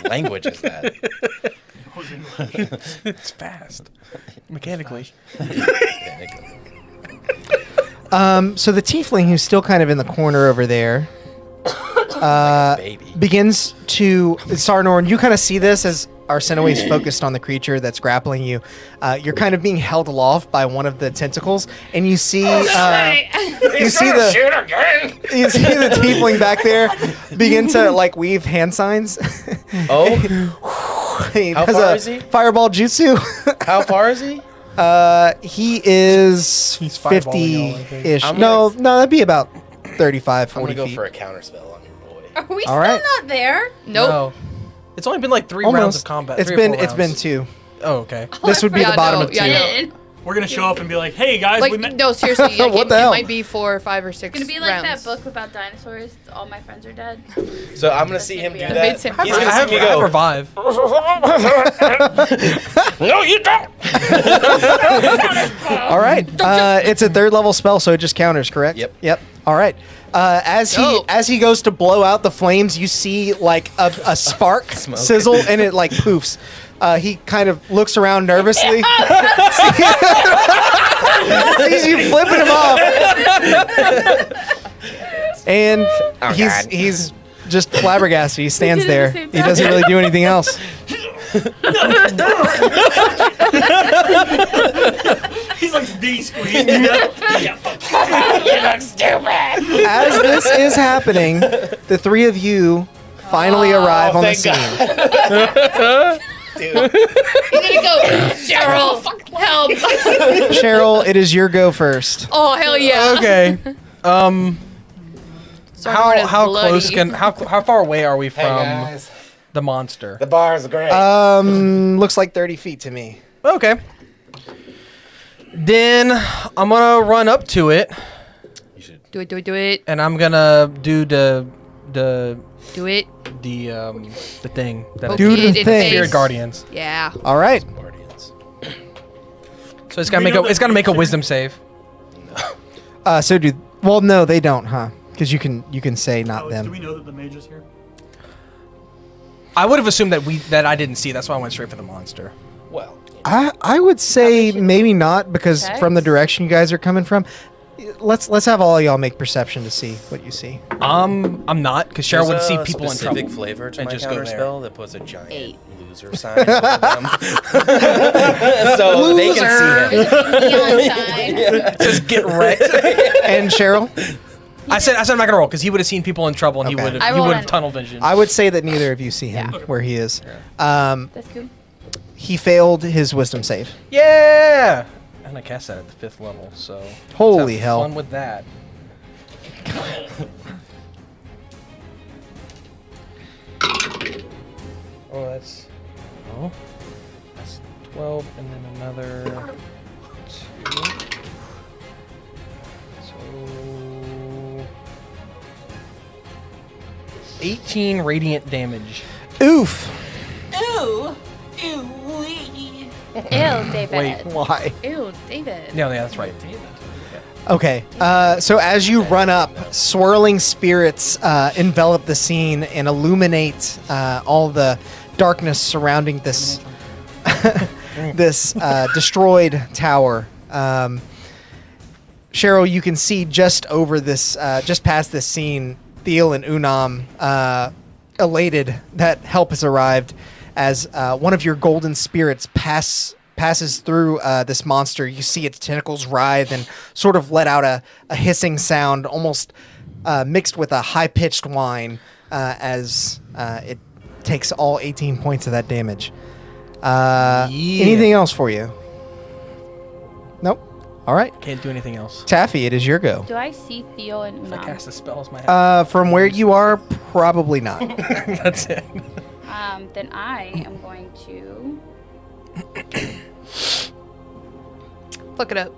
language is that? It's fast. Mechanically. So the tiefling who's still kind of in the corner over there Baby. begins to Sarnorin. You kind of see this as Arsinoe is focused on the creature that's grappling you. You're kind of being held aloft by one of the tentacles, and you see you see the tiefling back there begin to like weave hand signs. Oh, He How does far a is he? fireball jutsu. how far is he? He is He's fireballing y'all, I think. 50-ish. I'm No, that'd be about 35, I'm 40 gonna go feet. for a counter spell on your boy. Are we All still right. not there? Nope. No. It's only been like 3 rounds of combat. It's 3 or been 4 it's been rounds. 2. Oh, okay. This would be Yeah, the bottom no, of 2. yeah, no. we're gonna show up and be like, "Hey guys, we Like met." no, seriously. Like, What the it hell? might be 4 or 5 or 6 It's gonna be like rounds. that book about dinosaurs. All my friends are dead. So I'm gonna see him do The that. mid-sim- He's I gonna I see me have go. revive. No, you don't. All right. It's a 3rd level spell, so it just counters, correct? Yep. All right. As he goes to blow out the flames, you see like a spark Smoke. sizzle, and it like poofs. He kind of looks around nervously. Sees you flipping him off, and he's just flabbergasted. He stands did it there. at the same He time. doesn't really do anything else. He's like D squeezed. Yeah. As this is happening, the 3 of you finally arrive on the thank scene. He's gonna go, Cheryl, help! Cheryl, it is your go first. Oh hell yeah! Okay. Sarnorin is How bloody. close can how far away are we Hey from guys, the monster? the bar is great. Looks like 30 feet to me. Okay. Then I'm gonna run up to it, you should. Do it, and I'm gonna do the do it. thing that Poke Do it the in thing. face. Spirit Guardians. Yeah. All right. Guardians. So it's gotta make a wisdom save. Well, no, they don't, huh? Because you can say not Alex, do them. we know that the mage is here? I would have assumed that I didn't see. That's why I went straight for the monster. Well, I would say maybe not, because Okay. from the direction you guys are coming from. Let's have all y'all make perception to see what you see. I'm not, because Cheryl would there's see a people in specific trouble. flavor to and my just go counter there. spell that puts a giant 8. loser sign over them. So they can see him. Just get wrecked. And Cheryl, I said I'm not gonna roll because he would have seen people in trouble and Okay. he would I have rolled an- tunnel vision. I would say that neither of you see him Yeah. where he is. That's cool. He failed his wisdom save. Yeah. And I cast that at the 5th level, so Holy let's have hell. Fun with that. That's 12 and then another 2. So 18 radiant damage. Oof. Ooh. Ooh. Ew, David. Why? Ew, David. No, yeah, that's right. Okay, so as you run up, swirling spirits envelop the scene and illuminate all the darkness surrounding this this destroyed tower. Cheryl, you can see just over this, just past this scene, Thiel and Unam, elated that help has arrived, as one of your golden spirits passes through this monster. You see its tentacles writhe and sort of let out a hissing sound, almost mixed with a high-pitched whine, as it takes all 18 points of that damage. Anything else for you? Nope. All right. Can't do anything else. Taffy, it is your go. Do I see Theo and If I Unam? cast the spells, my head. From where you are, probably not. That's it. Then I am going to. Look it up.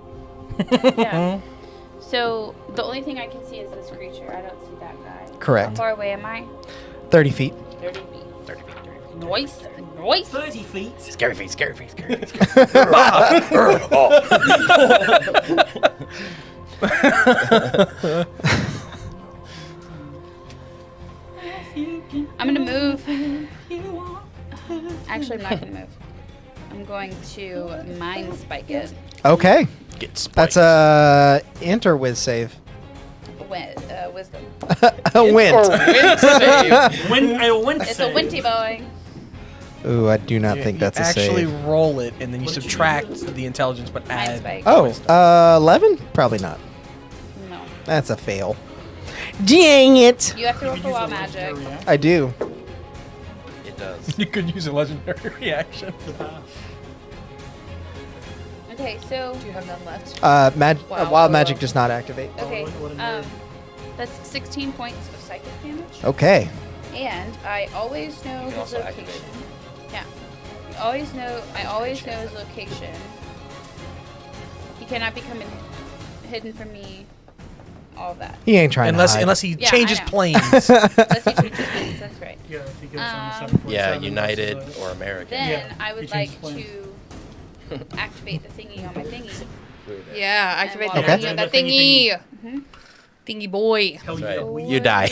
Yeah. So the only thing I can see is this creature. I don't see that guy. Correct. How far away am I? 30 feet. 30 feet. 30 feet, 30 feet. Noise. Noise. 30 feet. Scary feet, scary feet, scary feet. I'm gonna move. Actually, I'm not gonna move. I'm going to mind spike it. Okay. Get spiked. That's a int or whiz save. Wisdom. A wint. It's a winty boy. Ooh, I do not think that's a Actually save. roll it, and then you What did you subtract the intelligence, but Mind add. spike. Oh, 11? Probably not. No. That's a fail. Dang it. You have to roll You for use a wild magic. legendary reaction I do. It does. You could use a legendary reaction. to pass. Okay, so Do you have none left? Wild Wow. magic does not activate. okay, what a nerd. that's 16 points of psychic damage, Okay. and I always know You can his also location. activate. Yeah, I always know his location. He cannot be coming hidden from me. All of that. He ain't trying to hide. Unless he Yeah, changes I know. planes. Unless he changes things, that's right. Yeah, if he goes on the Um, 747. Yeah, that's United the- or American. Then Yeah, I he would changed like planes. to activate the thingy on my thingy. Yeah, activate And the Okay. thingy on that Thingy, thingy. Thingy boy. Tell That's you right. go. You die.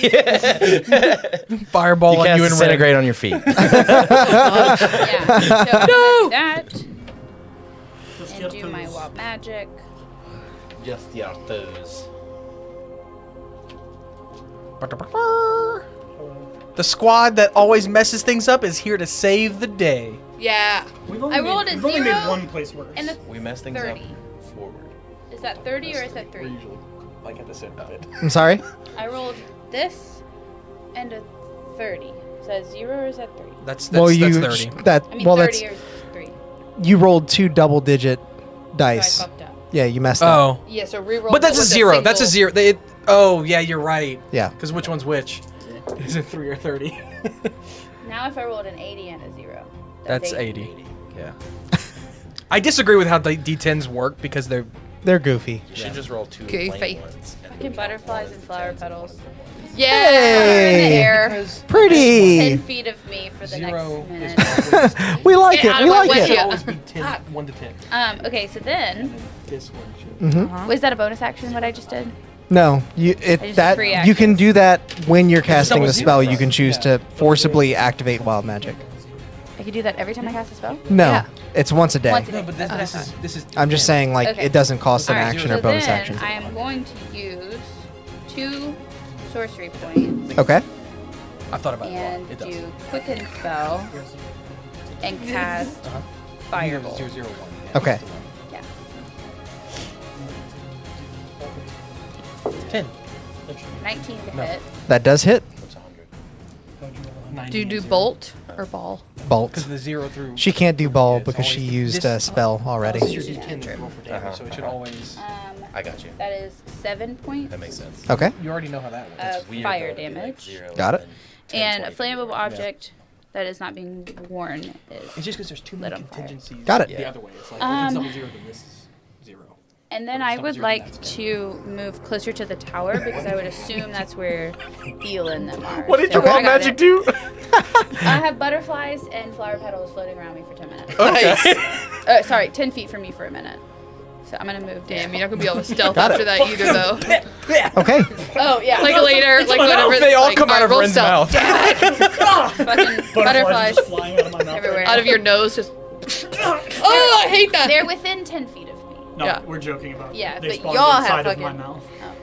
Fireball you on cast you and disintegrate on your feet. Yeah. So I'm gonna do that Just and get do my those. wild magic. Just your toes. The squad that always messes things up is here to save the day. Yeah. We've only I rolled made, a we've only made 0 one place worse. and a We mess things 30. up forward. Is that 30 or is that 3? usually like at the center of it. I'm sorry? I rolled this and a 30. Is that 0 or is that 3? That's Well, that's you 30. I mean, 30 or 3. you rolled 2 double-digit So dice. I fucked up. Yeah, you messed up. Oh, Yeah, so reroll. but that's a with zero. That's a single- zero. Oh, yeah, you're right. Yeah. Because which one's which? Is it 3 or 30? Now if I rolled an 80 and a 0. That's 80. Yeah. I disagree with how the D10s work because they're. They're goofy. You should just roll 2 Goofy. plain ones. and Fucking then butterflies roll and flower the petals. tens. Yeah. Hey. In the air. Because Pretty. 10 feet of me for the zero next is minute. We like Get out it. of We my like way. it. should Yeah. always be 10, 1 to 10. Okay, so then, This one should. Mm-hmm. was that a bonus action what I just did? No, you just that free you can actions. do that when you're casting was the spell. zero. You can choose Yeah. to forcibly activate wild magic. I could do that every time I cast a spell? No, Yeah. it's once a day. Once a No, but this is. I'm just saying, like, Okay. it doesn't cost an Alright, action so or bonus then action. I am going to use 2 sorcery points Okay. I thought about and it. It does. do quicken spell and cast Uh-huh. fireball. 0, 0, 1. Okay. Yeah. 10. 19 to No. hit. That does hit. What's 100? How'd you roll? Do you do bolt or ball? Bolt. Because the 0 through. She can't do ball Yeah, it's because she always- used this- a spell already. This is your D10 that you roll for damage, Uh-huh, so it should uh-huh. always. I got you. That is 7 points. That makes sense. Okay. You already know how that works. Uh, It's weird, fire though, to be like damage. 0 Got it. and 10, And a 20, flammable 30. object that is not being worn is. It's just because there's too Lit many on fire. contingencies. Got it. The other way. It's like, if Um, it's double 0, then this is 0. And then I would like to move closer to the tower because I would assume that's where Theo and them are. What did So your wild I got magic it. do? I have butterflies and flower petals floating around me for 10 minutes. Nice. Sorry, 10 feet from me for a minute. So I'm gonna move. Damn, down. you're not gonna be able to stealth Got after it. that either, though. Okay. Oh yeah. Like later, like whatever. They all like, come out of roll Ren's stealth. mouth. Fucking Butterflies butterflies just flying out of my mouth. everywhere. Out of your nose, just. Oh, I hate that. They're within 10 feet of me. No, Yeah. we're joking about. Yeah, they but spawned y'all have inside of fucking- my mouth. Oh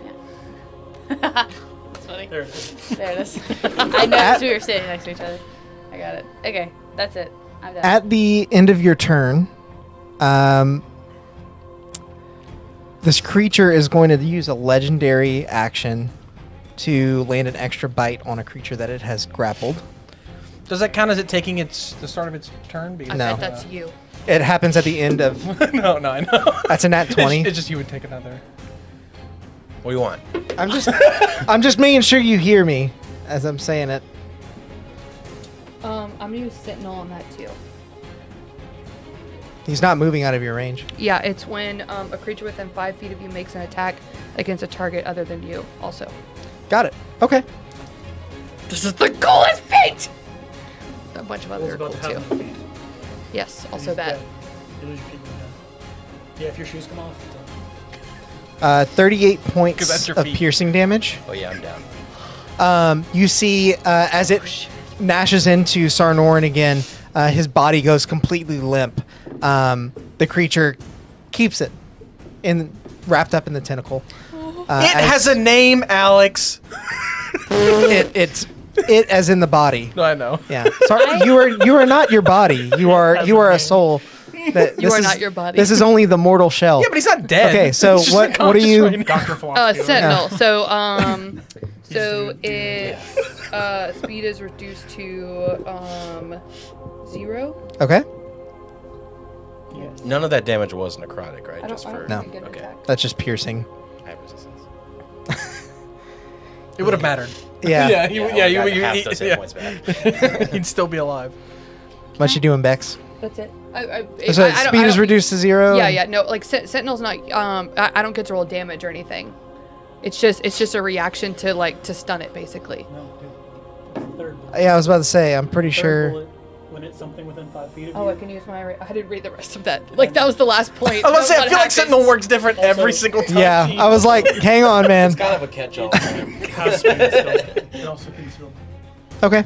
yeah. That's funny. There it is. There it is. I noticed we were sitting next to each other. I got it. Okay, that's it. I'm done. At the end of your turn, this creature is going to use a legendary action to land an extra bite on a creature that it has grappled. Does that count as it taking the start of its turn? Because, I No. bet that's you. It happens at the end of. no, I know. That's a nat 20. It's just you would take another. What do you want? I'm just making sure you hear me as I'm saying it. I'm gonna use Sentinel on that too. He's not moving out of your range. Yeah, it's when a creature within 5 feet of you makes an attack against a target other than you. Also, Got it. Okay. this is the coolest feat. A bunch of I was other about cool to have too. my feet. Yes, also He's that. dead. You lose your feet when you're dead. Yeah, if your shoes come off, it's done. 38 'Cause points that's your of feet. piercing damage. Oh yeah, I'm down. You see, as it gnashes into Sarnorin again, his body goes completely limp. The creature keeps it wrapped up in the tentacle. It has a name, Alex. It's it as in the body. No, I know. Yeah. Sorry, you are not your body. You are a soul. You are not your body. This is only the mortal shell. Yeah, but he's not dead. Okay, so He's just what are unconscious you- right now. Dr. Philosophy. Sentinel. So so doing its speed is reduced to 0. Okay. Yes. None of that damage was necrotic, right? I Just don't for No. think I get okay. attacked. That's just piercing. I have resistance. It would have mattered. Yeah. Yeah, you, Yeah, yeah, I you, got half you, those hit yeah. points back. He'd still be alive. What you doing, Bex? That's it. So speed is reduced to 0. Yeah, yeah. No, like Sentinel's not. I don't get to roll damage or anything. It's just a reaction to stun it basically. No, dude. It's the third bullet. Yeah, I was about to say. I'm pretty Third sure. bullet, when it's something within 5 feet of Oh, you. I can use my. I didn't read the rest of that. Like that was the last point. I was of gonna say, I what feel like happens. Sentinel works different Also- every single time. Yeah, I was like, hang on, man. It's kind of a catch-all. It has speed still. It also can still. Okay.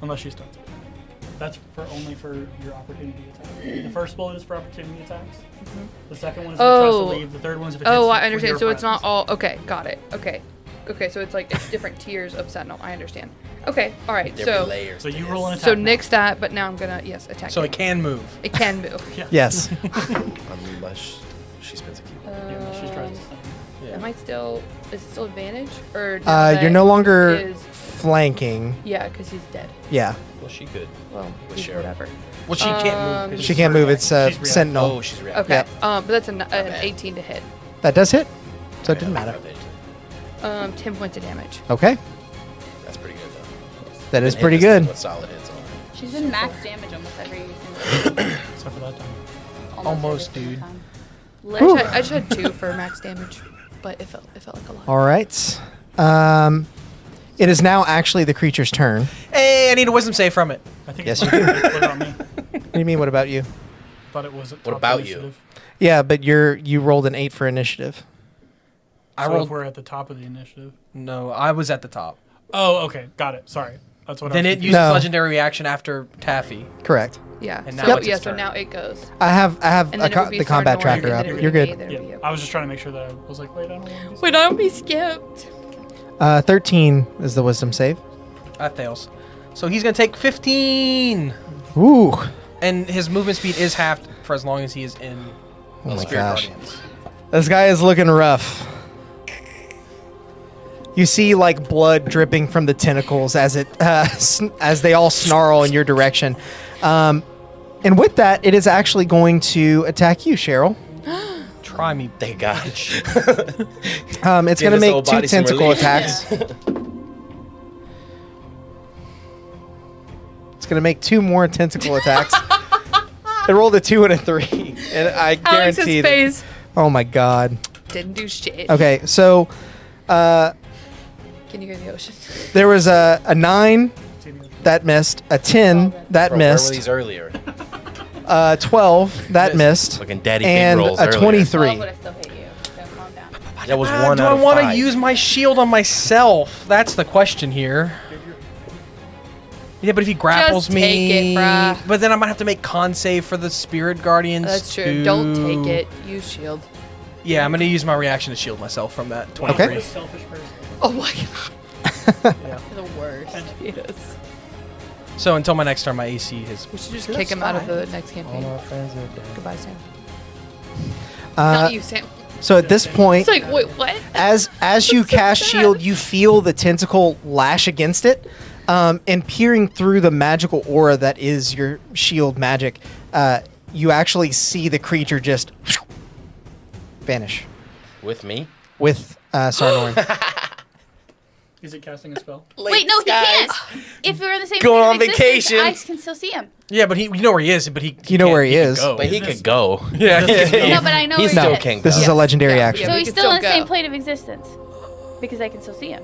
Unless she's stunned. That's only for your opportunity attack. The first bullet is for opportunity attacks. The second one is if it tries Oh. to leave. The third one is if it Oh, hits I with understand. your So it's not friends. all. Okay, got it. Okay, so it's different tiers of Sentinel. I understand. Okay, all right. There be So layers. So to you this. roll an attack. so now. nix that, but now I'm gonna attack. So it can move. It can move. Yes. Unless she spends a key. Yeah, she tries to stun. Yeah. Am I still? Is it still advantage or? now You're that no longer Is, flanking. yeah, because he's dead. Yeah. Well, she could. Well, With he's Cheryl. whatever. Well, she can't move. 'cause She she's can't move. reacting. It's She's reacting. Sentinel. Oh, she's reacting. Okay. Yep. But that's an bad. 18 to hit. That does hit. So it didn't matter. 10 points of damage. Okay. That's pretty good though. That is Hit pretty this thing good. With solid hits on it. She's been max damage almost every single Except for that time. Almost, every dude. time. I just had 2 for max damage, but it felt like a lot. All right. It is now actually the creature's turn. Hey, I need a wisdom save from it. I think Yes, it's you do. what about me? What do you mean? What about you? Thought it was at What top about you? initiative. Yeah, but you rolled an 8 for initiative. I So rolled. if we're at the top of the initiative. No, I was at the top. Oh, okay, got it. Sorry, that's what. Then I was it confused. used its No. legendary reaction after Taffy. Correct. Yeah. And so now it's yeah, its so turn. now it goes. I have And then it would be the combat Sarnorin, tracker and up. then it would You're be me, good. then it would be Yeah, you. I was just trying to make sure that I was like, wait, I don't want to be. Wait, I don't be skipped. 13 is the wisdom save. That fails. So he's gonna take 15, Ooh. and his movement speed is halved for as long as he is in Oh my Spirit gosh. Guardians. This guy is looking rough. You see like blood dripping from the tentacles as it as they all snarl in your direction. And with that, it is actually going to attack you, Cheryl. Try me. Thank God. It's Give going to this make old 2 body some tentacle relief. attacks. It's going to make 2 more tentacle attacks. It rolled a 2 and a 3, and I Alex's guarantee that. face Oh my god. didn't do shit. Okay, so Can you hear the ocean? there was a 9 that missed, a 10 that Bro, where were missed, these earlier? 12, that missed. Fucking daddy And big rolls a earlier. 23. 12 would have still hit you. So calm down. That was Ah, one do out I of want to 5. use my shield on myself? That's the question here. Yeah, but if he grapples Just me, take it, bruh. but then I might have to make con save for the spirit guardians. That's true. too. Don't take it. Use shield. Yeah, I'm gonna use my reaction to shield myself from that 23. Okay. You're a selfish person. Oh my god. Yeah. The worst. Yes. So until my next turn, my AC is. We should just kick him out of the next campaign. friends are dead. Goodbye, Sam. Uh, Not you, Sam. so at this point, It's like, wait, what? as you cast shield, you feel the tentacle lash against it, and peering through the magical aura that is your shield magic, you actually see the creature just vanish With me? with Sarnorin. Is it casting a spell? Wait, no, he can't. If we're in the same Going plane on of existence, vacation. I can still see him. Yeah, but you know where he is, but he You know can't- where he can is. go. But he Is this- could go. Yeah, he can No, but I know He where still he is. can go. This is a legendary Yeah, action. So we he's can still in the still same go. plane of existence because I can still see him.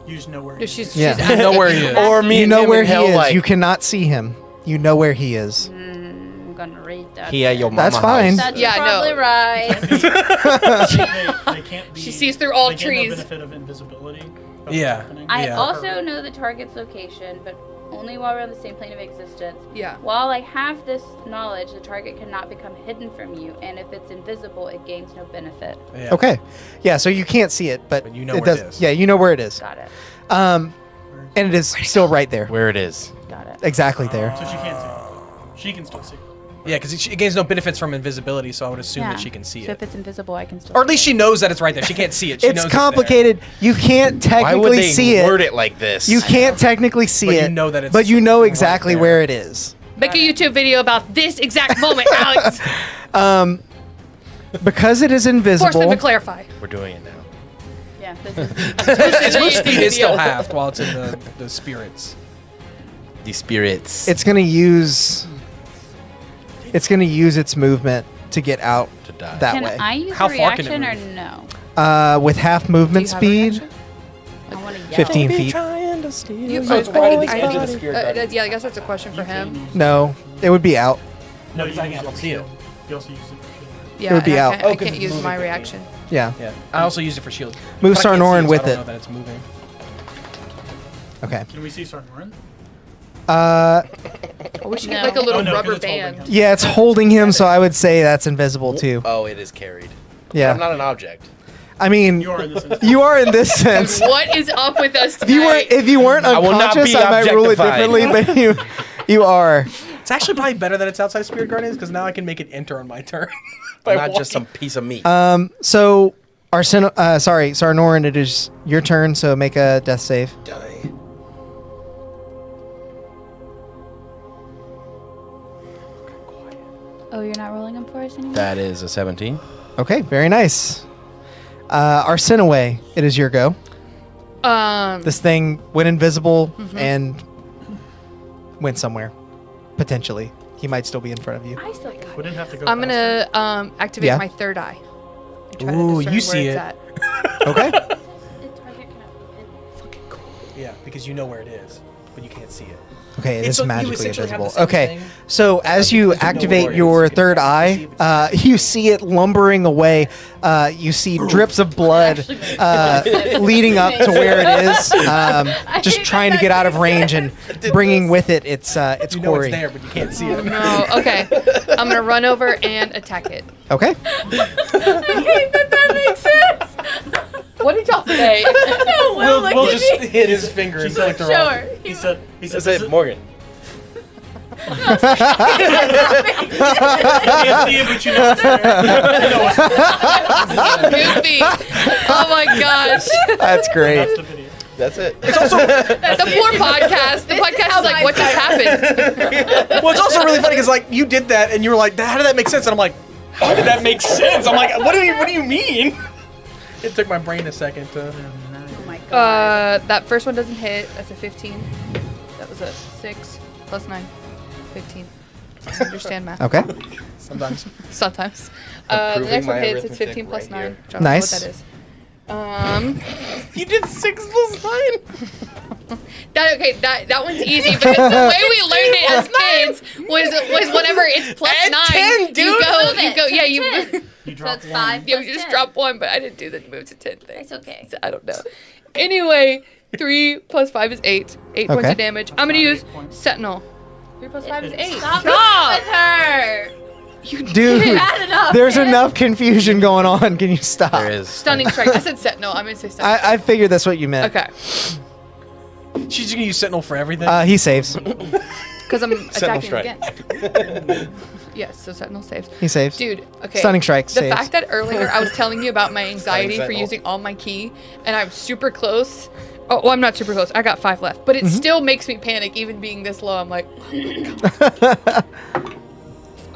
You just know where. No, it is. she's Yeah. she's You know where he is. Or me You and know him where in he hell, is. like, You cannot see him. You know where he is. I'm gonna read that. he at your mama That's fine. house. That's Yeah, probably no. right. They can't be. She sees through all they get no trees. benefit of invisibility. of what's Yeah. happening. I Yeah. also know the target's location, but only while we're on the same plane of existence. Yeah. While I have this knowledge, the target cannot become hidden from you, and if it's invisible, it gains no benefit. Yeah. Okay. Yeah, so you can't see it, but But you know it where does. it is. Yeah, you know where it is. Got it. And it is still right there. Where it is. Got it. Exactly there. So she can't see it. She can still see it. Yeah, because it gains no benefits from invisibility, so I would assume Yeah. that she can see So it. if it's invisible, I can still. Or at see least it. she knows that it's right there. She can't see it. She knows It's it's there. complicated. You can't Why would technically they see word it. it like this? You can't technically see But you it. know that it's but you know right exactly there. where it is. Make a YouTube video about this exact moment, Alex. Because it is Force them invisible. to clarify. We're doing it now. Yeah. This is. Its move speed is still Video. halved while it's in the spirits. The spirits. It's gonna use. It's gonna use its movement to get out to die. that Can way. I use How a far can it reaction or no? With half movement Do you have a speed, I want to yell. 15 feet. Trying to steal You, your I boy. think, yeah, I guess that's a question for him. No, it would be out. No, because I can't see it. You also use it for shield. Yeah, would be and out. I can't, Oh, I 'cause can't it's use moving. my reaction. Yeah. Yeah, I also use it for shield. Move But I can't see Sarnorin so with I don't it. know that it's moving. Okay. Can we see Sarnorin? We should No. get like a little Oh, no, 'cause rubber it's holding band. him. Yeah, it's holding him, so I would say that's invisible too. Oh, it is carried. Yeah. I'm not an object. I mean, You are in this instance. you are in this sense. What is up with us If you weren't, tonight? if you weren't I will not unconscious, be I might rule it objectified. differently. But you are. It's actually probably better that it's outside of Spirit Guardians because now I can make it enter on my turn. I'm by not just some walking. piece of meat. So, Sarnorin, it is your turn. So make a death save. Die. Oh, you're not rolling them for us anymore? That is a 17. Okay, very nice. Arsinoe, it is your go. This thing went invisible and went somewhere. Potentially, he might still be in front of you. I still got We it. didn't have to go. I'm faster. gonna activate Yeah. my third eye. And try to Ooh, discern you where see it's it. at. Okay. The target cannot be hidden. Yeah, because you know where it is, but you can't see it. Okay, it It's is so- you magically essentially have invisible. the same Okay, thing. so as you Because you know activate where it your is, you third can eye, see it. you see it lumbering away. You see drips of blood leading up to where it is, just hate trying to that get out of makes range and bringing with it its You know quarry. it's there, but you can't see it. No, okay. I'm gonna run over and attack it. Okay, I hate that makes sense. What did y'all say? We'll just hit his finger and flick her off. Sure. He said. That's it, Morgan. You can't see it, but you know it's there. Goofy. Oh my gosh. that's great. That's the video. That's it. The poor podcast. The podcast is like, what just happened? Well, it's also really funny because like you did that and you were like, how did that make sense? And I'm like, how did that make sense? I'm like, what do you mean? It took my brain a second to. Oh my god. That first one doesn't hit. That's a 15. That was a 6 plus 9. 15. I understand math. Okay, Sometimes. Sometimes. The Improving next one my hits. It's arithmetic 15 plus right 9. here. Don't Nice. know what that is. You did 6 plus 9. That one's easy because the way we learned it as kids was whenever it's plus 9, 10, dude. you go, You drop that's one. 5 you plus just 10. drop 1, but I didn't do the move to 10 thing. It's okay. So I don't know. Anyway, 3 plus 5 is 8. 8 points Okay. of damage. I'm gonna use 8 points. Sentinel. 3 plus 5 is 8. Stop with her. Dude, Bad enough. there's man. enough confusion going on. Can you stop? There is. Stunning strike. I said Sentinel. I'm gonna say Stunning I figured that's what you meant. strike. Okay. She's gonna use Sentinel for everything. He saves. Because I'm Sentinel attacking strike. again. Yes, so Sentinel saves. He saves. Dude, okay. Stunning strike The saves. fact that earlier I was telling you about my anxiety for Sentinel. using all my key, and I'm super close. Oh, well, I'm not super close. I got 5 left, but it still makes me panic, even being this low. I'm like, oh my God.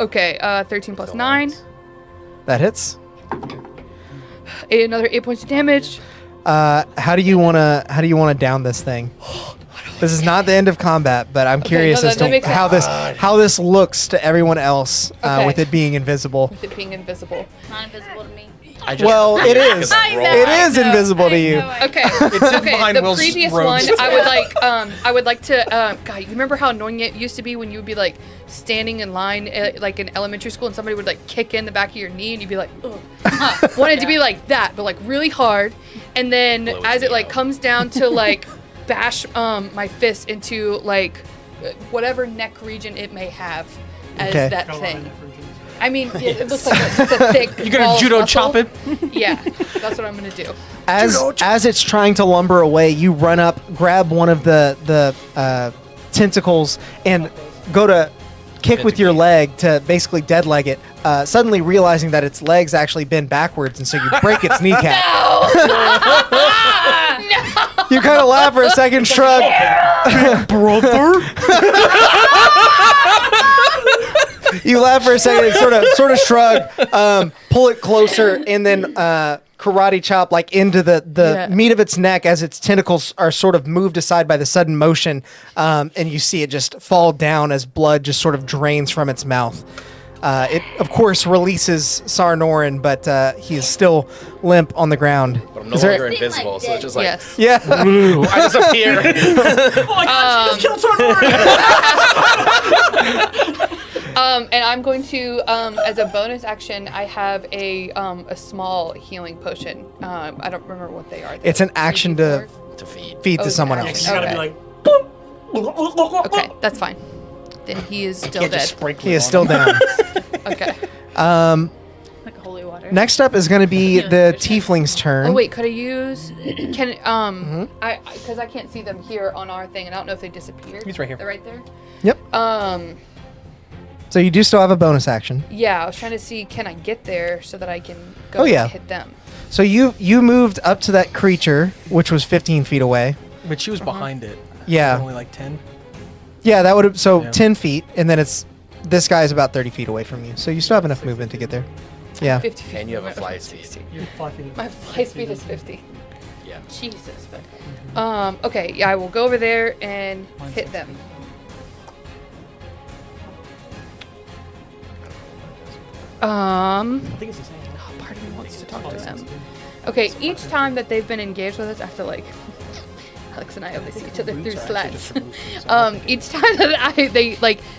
Okay, 13 plus 9. That hits. Another 8 points of damage. How do you wanna down this thing? This is not the end of combat, but I'm curious no, as that to makes how this looks to everyone else Okay. with it being invisible. With it being invisible. Not invisible to me. I just Well, it is. I know, It I is know, invisible to I you. know, I Okay. in behind The Will's previous robes. one, I would like to. God, you remember how annoying it used to be when you would be like standing in line, like in elementary school, and somebody would like kick in the back of your knee, and you'd be like, ugh. Wanted to be like that, but like really hard. And then Blows as it me like out. comes down to like bash my fist into like whatever neck region it may have as Okay. that Got a lot of thing. net regions. I mean, it looks like just a thick. You gonna ball judo muscle. chop it? Yeah, that's what I'm gonna do. As it's trying to lumber away, you run up, grab one of the tentacles, and go to kick with your leg to basically dead leg it. Suddenly realizing that its legs actually bend backwards, and so you break its kneecap. You kind of laugh for a second, shrug. Brother. You laugh for a second, sort of shrug, pull it closer, and then karate chop like into the Yeah. meat of its neck as its tentacles are sort of moved aside by the sudden motion, and you see it just fall down as blood just sort of drains from its mouth. It of course releases Sarnorin, but he is still limp on the ground. But I'm no Is there- longer invisible, so it's just like Yes. Yeah. I disappear. Oh my God, she just killed Sarnorin! And I'm going to, as a bonus action, I have a small healing potion. I don't remember what they are. They're It's an like action 3d4? to to feed. feed Oh, to someone yeah, Yeah, else. 'cause you gotta Okay. be like, Okay, that's fine. Then he is still Can't dead. just sprinkle He it is on still him. down. Okay. Like holy water. Next up is going to be Healing the potion. tiefling's turn. Oh wait, could I use? Can I because I can't see them here on our thing, and I don't know if they disappeared. He's right here. They're right there. Yep. So you do still have a bonus action. Yeah, I was trying to see, can I get there so that I can go Oh, yeah. and hit them? So you moved up to that creature, which was 15 feet away. But she was behind it. Yeah. Only like 10. Yeah, that would have so Yeah. 10 feet, and then this guy is about 30 feet away from you. So you still have enough movement to get there. Yeah. 50 feet. And you have a My- fly speed. you're 5 feet. My fly speed is 50. Yeah. Jesus, but okay, yeah, I will go over there and hit them. I think it's the same. Part of me wants to talk to them. Okay, each time that they've been engaged with us, after like Alex and I only see each other through slats. Each time that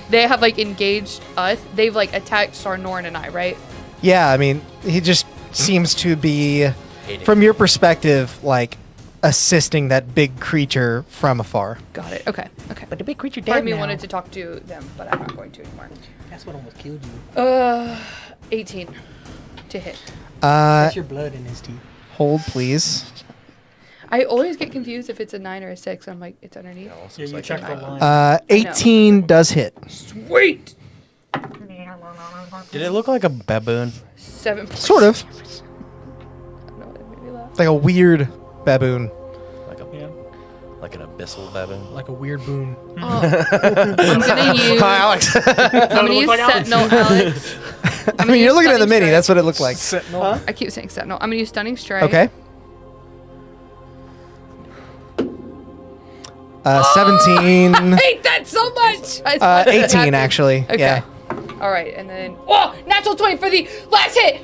they have like engaged us, they've like attacked Sarnorin and I, right? Yeah, I mean, he just seems to be, Hating. from your perspective, like assisting that big creature from afar. Got it. Okay. Okay. But the big creature Part dead of me now. wanted to talk to them, but I'm not going to anymore. That's what almost killed you. 18 to hit. That's your blood in his teeth. Hold, please. I always get confused if it's a 9 or a 6. I'm like, it's underneath. It almost Yeah, looks you like check a the nine. line. 18 does hit. Sweet. Did it look like a baboon? 7 points. Sort of. I don't know what it made me laugh. Like a weird baboon. Like a Yeah. like an abyssal baboon? Like a weird boon. I'm gonna use. Alex. I'm gonna look use like Alex. Sentinel, Alex. I mean, you're looking at the mini. That's what it looked like. Sentinel. I keep saying Sentinel. I'm gonna use Stunning Strike. Okay. 17. I hate that so much. 18 actually. Okay. Yeah. All right, and then natural 20 for the last hit.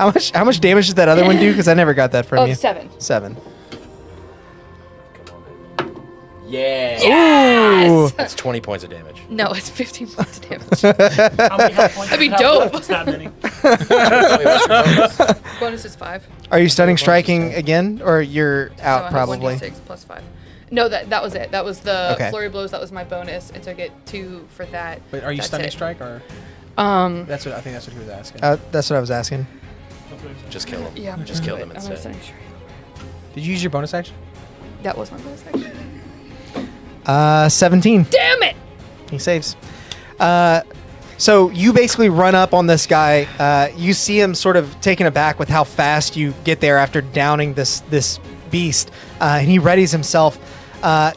Oh, How much damage did that other one do? Because I never got that from you. 7. 7. Yeah. Ooh. That's 20 points of damage. No, it's 15 points of damage. How many health points That'd be do you have dope. left? It's that many. Wait, what's your bonus? Bonus is 5. Are you stunning striking again, or you're So I out have probably? 1d6 plus 5. No, that was it. That was the Okay. flurry blows. That was my bonus, and so I get 2 for that. Wait, are you That's stunning it. strike or? That's I think that's what he was asking. That's what I was asking. Just kill him. Yeah, I'm Just gonna kill do them it. I'm gonna instead. stunning strike. Did you use your bonus action? That was my bonus action. 17. Damn it! He saves. So you basically run up on this guy. You see him sort of taken aback with how fast you get there after downing this beast, and he readies himself.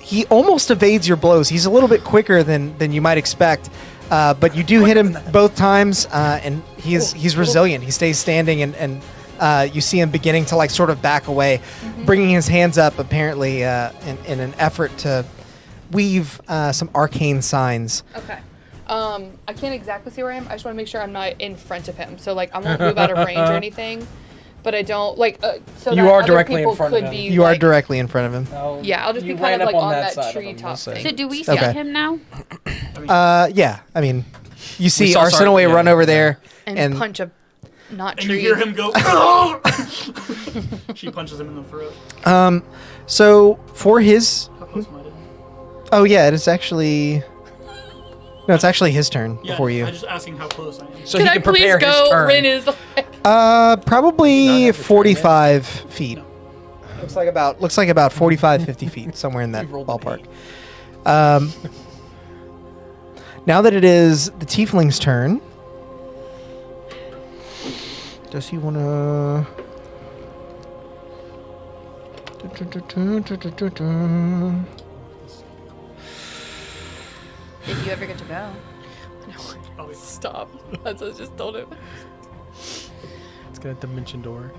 He almost evades your blows. He's a little bit quicker than you might expect, but you do hit him both times, and he's resilient. He stays standing, and you see him beginning to like sort of back away, bringing his hands up apparently in an effort to weave some arcane signs. Okay. I can't exactly see where I am. I just want to make sure I'm not in front of him. So like I won't move out of range or anything. But I don't like. So You that are other directly in people front of could him. be, You are like- directly in front of him. Yeah, I'll just be You kind ran of up like on on that that side of him, treetop we'll say. thing. So do we see Okay. him now? Yeah, I mean, you see saw Arsinoe yeah. run over there, and punch a not And tree. you hear him go. She punches him in the throat. So for his, How close am I to? oh yeah, it is actually. No, it's actually his turn Yeah, before you. I'm just asking how close I am. So Can he I can please prepare his go? turn. Rin is like, Probably Not have to turn 45 feet. Looks like about 45, 50 feet, somewhere in that You rolled an ballpark. Now that it is the tiefling's turn, does he want to? If you ever get to go. stop. That's what I just told him. Let's get a dimension door.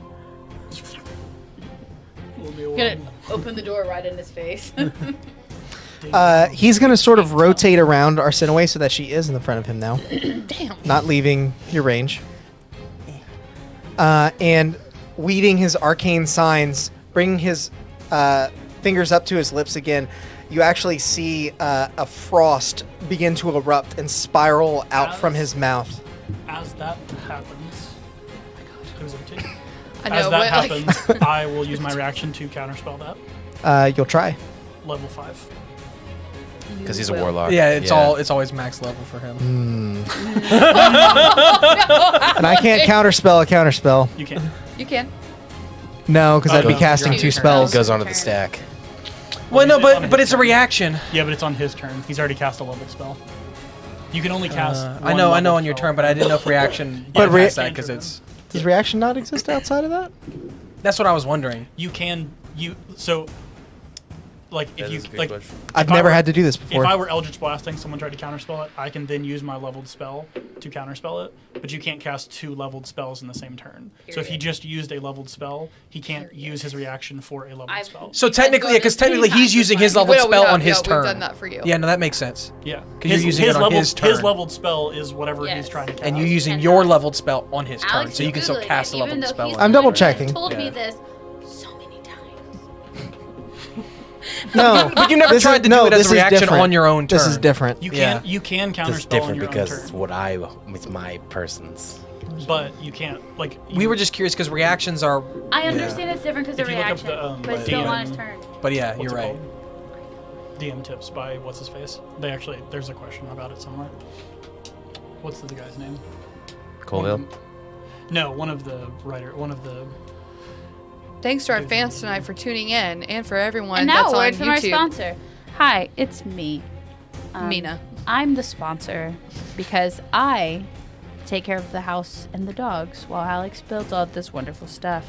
Will be I'm gonna open the door right in his face. He's going to sort of rotate around Arsinoe so that she is in the front of him now, Damn. not leaving your range. And weaving his arcane signs, bringing his fingers up to his lips again, you actually see a frost begin to erupt and spiral out from his mouth. As that happens, it was over to you. I know, As that but like, happens, I will use my reaction to counterspell that. You'll try. Level 5. Because he's a will. warlock. Yeah, it's always max level for him. And I can't counterspell a counterspell. You can. you can. No, because I'd be no, casting you're two on spells. It goes onto the stack. Well, no, On his but it's a turn. reaction. Yeah, but it's on his turn. He's already cast a level spell. You can only cast. I know on your turn, but I didn't know if reaction. But bypassed rea- that because it's. Does reaction not exist outside of that? That's what I was wondering. You can so. Like if you like. I've if I never were- had to do this before. If I were Eldritch Blasting, someone tried to counterspell it, I can then use my leveled spell to counterspell it. But you can't cast 2 leveled spells in the same turn. So if he just used a leveled spell, he can't use his reaction for a leveled I've- spell. So technically, done because this many technically he's times using with his my- leveled Well, we spell have- on his yeah, turn. We've done that for you. Yeah, no, that makes sense. Yeah, 'Cause you're using it on leveled, his turn. His leveled spell is whatever he's Yes. trying to cast. And you using And your Alex- leveled spell on his turn, Alex so you can still Googling cast it, a even leveled though spell. he's on the I'm it. double one that checking. Told me Yeah. this so many times. No, But you never this tried is- to no, do it as this a is reaction different. on your own turn. This is different. You Yeah. can It's counterspell on different your because own it's turn, what it's my person's. but you can't like. We were just curious because reactions are. I understand it's different because of If you look up reaction, the, but it's still DM on his turn. But yeah, what's you're it right. called? DM tips by what's his face. They actually there's a question about it somewhere. What's the guy's name? Colville? No, one of the. Thanks to our fans tonight for tuning in and for everyone And now that's a on word from our YouTube. sponsor. Hi, it's me. Mina. I'm the sponsor because I take care of the house and the dogs while Alex builds all this wonderful stuff.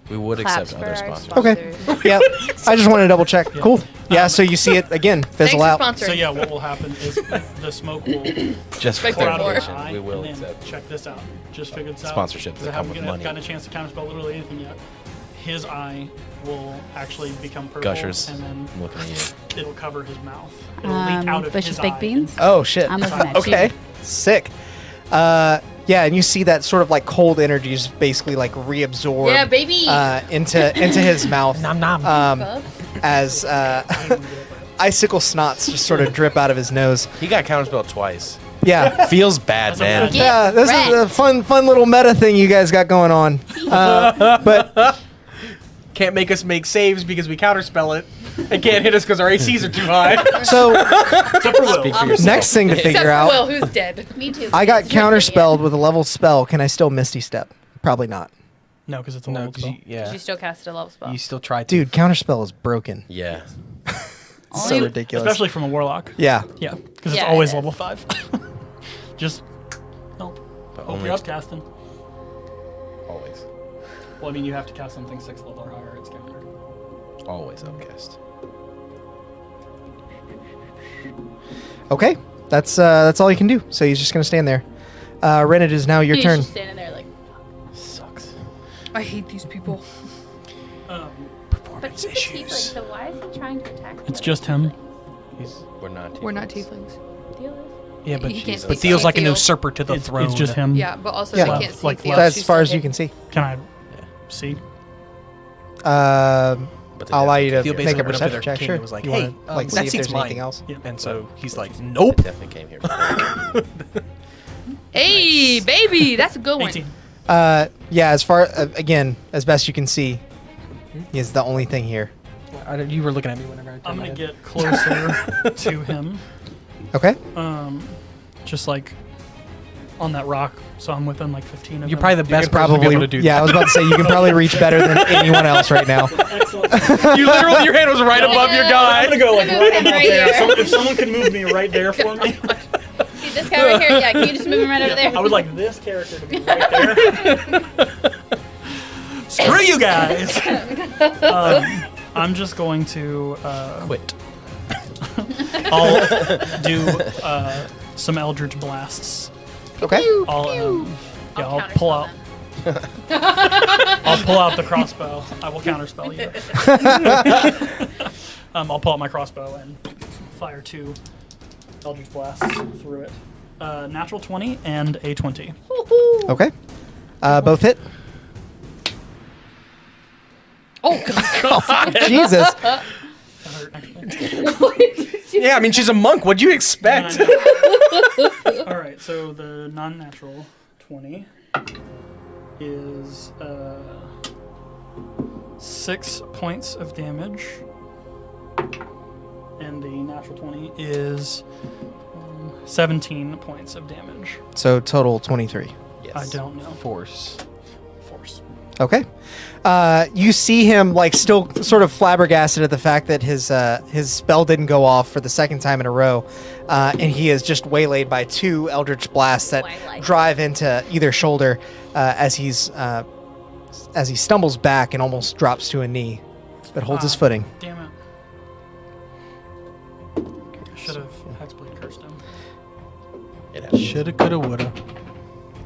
We would Claps accept for other our sponsors. Okay. sponsors. Yeah, I just wanted to double check. Cool. Yeah, so you see it again Thanks fizzle for out. sponsoring. So yeah, what will happen is the smoke will Just for Expect pour out of his clarification, eye, we will and then accept. check this out. Just figured this out. Sponsorships Because that I haven't come with money. gotten a chance to counterspell literally anything yet. His eye will actually become purple, Gushers. and then I'm looking at you. it'll cover his mouth. It'll leak out of Bishop's his baked eye. beans. Oh shit. I'm looking at Okay. you. Sick. Yeah, and you see that sort of like cold energy just basically like reabsorb Yeah, baby. into his mouth. Nom nom. Bub. as icicle snots just sort of drip out of his nose. He got counterspelled twice. Yeah. Feels bad, man. Yeah, this is a fun little meta thing you guys got going on. But Can't make us make saves because we counterspell it. And can't hit us because our ACs are too high. so Except for Will. Speak for yourself. next thing to Except figure for out, Will, who's dead. Me too. I got It's really counterspelled good. with a level spell. Can I still Misty Step? Probably not. No, because it's a No, level because spell. You still cast a level spell. you still try to. Dude, counterspell is broken. Yeah. So Only- ridiculous. Especially from a warlock. Yeah. Yeah, because Yeah, it's always it is. level 5. Just But hope only you're upcasting. always. Well, I mean, you have to cast something 6 level or higher. It's counter. Always upcast. Okay. That's all you can do. So he's just gonna stand there. Ren, it is now your He's turn. just standing there like. Sucks. I hate these people. But he's a tiefling, so why is he trying to attack? It's just him. We're not. We're not tieflings. tieflings. Deal Yeah, but, He can't but speak Theo's to like an Theo. usurper to the It's, throne. it's just him. Yeah, but also Yeah. they Left, can't see like, Theo. That's as She's far still as you hidden. can see. Can I see? I'll But allow you to Theo make basically a went up to their perception check. king Sure. and was like, You hey, wanna, like, see that if seat's there's mine. anything else. Yeah. And so he's like, I nope. definitely came here. Hey, baby, that's a good one. 18. Yeah. As far again, as best you can see, he is the only thing here. You were looking at me whenever I turned I'm my gonna head. get closer to him. Okay. Just like on that rock, so I'm within like 15 of You're him. probably the best person to be Probably. able to do Yeah, I that. was about to say you can probably reach better than anyone else right now. Excellent. You literally, your hand was right above your guy. I'm gonna go like Move right him about right there. here. So if someone could move me right there for me, See this guy right here? Yeah, can you just move him right over there? I would like this character to be right there. Screw you guys. I'm just going to Quit. I'll do some Eldritch Blasts. Okay. I'll pull out. I'll pull out the crossbow. I will counterspell you. I'll pull out my crossbow and fire 2 Eldritch Blasts through it. Natural 20 and a 20. Okay. Both hit. Oh, God. Jesus. That hurt, actually. Yeah, I mean, she's a monk. What'd you expect? All right, so the non-natural 20 is 6 points of damage, and the natural 20 is 17 points of damage. So total 23. Yes. I don't know. Force. Okay. You see him like still sort of flabbergasted at the fact that his spell didn't go off for the second time in a row, and he is just waylaid by 2 Eldritch Blasts that Twilight. drive into either shoulder as he stumbles back and almost drops to a knee, but holds his footing. Damn it. I should have Hexblade cursed him. It happened. Shoulda, coulda, woulda.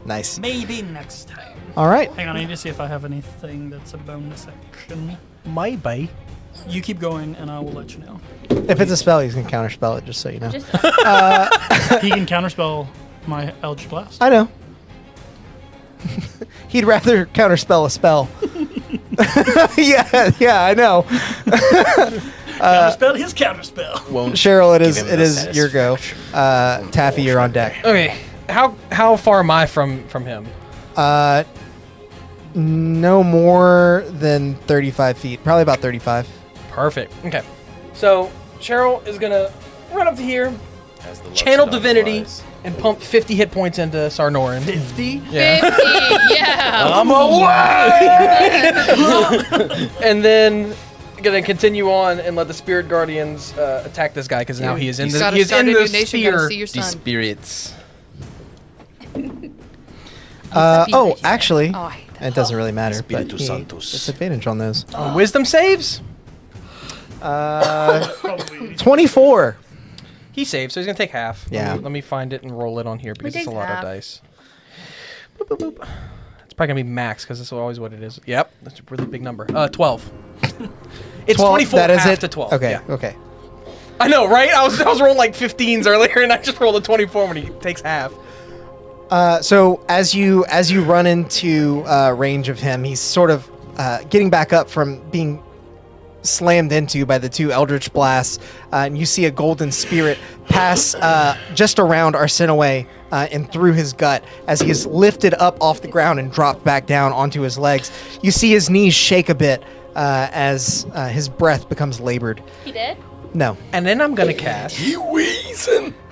Nice. Maybe next time. All right. Hang on, I need to see if I have anything that's a bonus action. Maybe. You keep going, and I will let you know. If it's a spell, he's gonna counterspell it, just so you know. Just He can counterspell my Eldritch Blast. I know. He'd rather counterspell a spell. yeah, I know. Counterspell his counterspell. Won't Cheryl, give him it the is your go. Taffy, you're on deck. Okay. How far am I from him? No more than 35 feet. Probably about 35. Perfect. Okay. So Cheryl is gonna run up to here, As the channel Loxodon divinity, flies. and pump 50 hit points into Sarnorin. 50? Yeah. 50, yeah. I'm away! And then gonna continue on and let the spirit guardians attack this guy because now he is in You the gotta he is start in a the new nation, gotta sphere. see your These son. spirits. Actually, Oh, I hate that. it doesn't really matter. But Spiritus Sanctus. it's advantage on those. Wisdom saves. 24. He saves, so he's gonna take half. Yeah. Let me find it and roll it on here because it's a takes lot half? of dice. Boop, boop, boop. It's probably gonna be max because that's always what it is. Yep, that's a really big number. 12. It's 12, 24 that is half it? to 12. Okay, Yeah. okay. I know, right? I was rolling like 15s earlier, and I just rolled a 24 when he takes half. So as you run into range of him, he's sort of getting back up from being slammed into by the two Eldritch Blasts, and you see a golden spirit pass just around Arsinoe and through his gut as he is lifted up off the ground and dropped back down onto his legs. You see his knees shake a bit as his breath becomes labored. He did? No. And then I'm gonna cast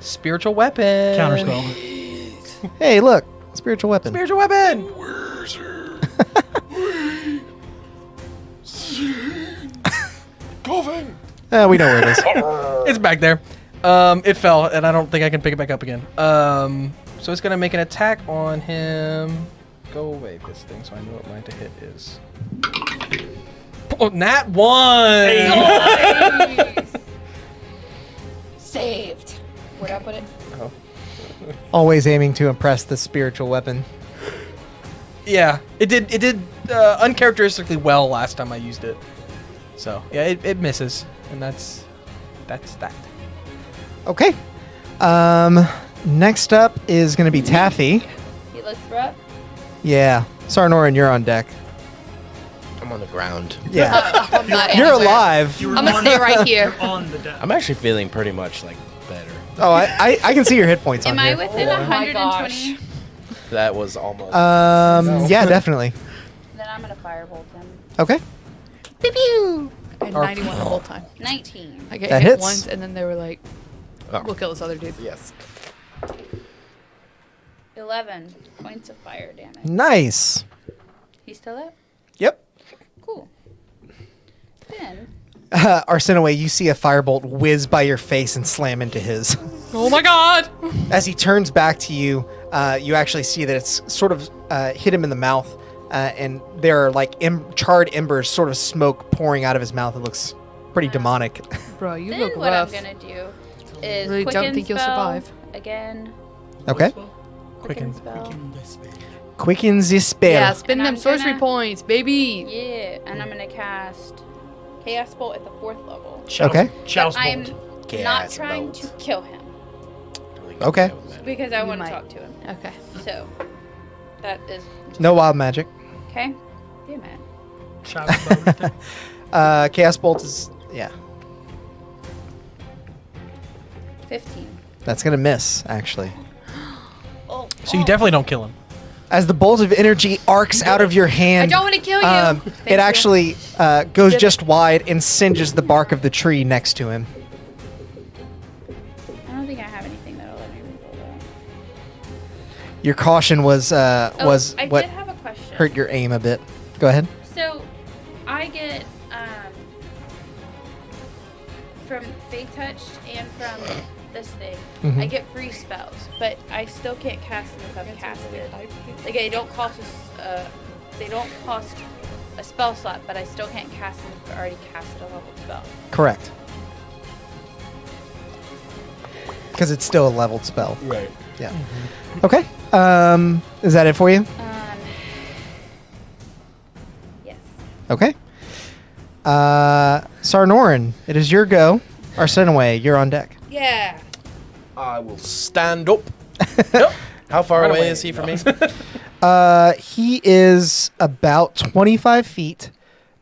spiritual weapon. Counterspell. Hey, look. Spiritual weapon. Spiritual weapon. We know where it is. It's back there. It fell, and I don't think I can pick it back up again. So it's gonna make an attack on him. Go away, this thing, so I know what mine to hit is. Oh, nat 1. Nice. Saved. Where'd I put it? Always aiming to impress the spiritual weapon. Yeah, it did uncharacteristically well last time I used it. So yeah, it misses, and that's that. Okay. Next up is going to be Taffy. He looks rough. Yeah. Sarnorin, you're on deck. I'm on the ground. Yeah. I'm not You're anywhere. alive. You were I'm gonna on- stay right here. You're on the deck. I'm actually feeling pretty much like better. Oh, I can see your hit points on Am I here. within Oh my 120? That was almost. Yeah, definitely. Then I'm gonna firebolt him. Okay. Pew pew. I had 91 the whole time. 19. I get That hit hits. once, and then they were like, Oh. "We'll kill this other dude." Yes. 11 points of fire damage. Nice. He's still up? Yep. Cool. Then Arsinoe, you see a firebolt whiz by your face and slam into his. Oh my god! As he turns back to you, you actually see that it's sort of hit him in the mouth, and there are like charred embers, sort of smoke pouring out of his mouth. It looks pretty demonic. Bro, you then look what rough. I'm gonna do is Really don't quicken think you'll spell survive. again. Okay. Quicken spell. Quickens the spell. Yeah, spend And them I'm sorcery gonna- points, baby. Yeah, and I'm gonna cast Chaos Bolt at the 4th level. Okay. Chouse But I'm bolt. not Chaos trying Bolt. to kill him Okay. because I You want to might. talk to him. Okay. So that is No wild magic. okay. Damn it. Chouse bolt. Chaos Bolt is, yeah. 15. That's going to miss, actually. Oh. So you definitely don't kill him. As the bolt of energy arcs out of your I hand, don't want to kill you. it actually goes just wide and singes the bark of the tree next to him. I don't think I have anything that'll let me reroll that. Your caution was I what did have a question. hurt your aim a bit. Go ahead. So, I get from Fate Touched and from this thing, I get free spells, but I still can't cast them if I've casted. Like they don't cost a spell slot, but I still can't cast them if I've already casted a leveled spell. Correct. Because it's still a leveled spell. Right. Yeah. Okay. Is that it for you? Yes. Okay. Sarnorin, it is your go. Arsinoe, you're on deck. Yeah. I will stand up. How far Run away away. is he from me? He is about 25 feet.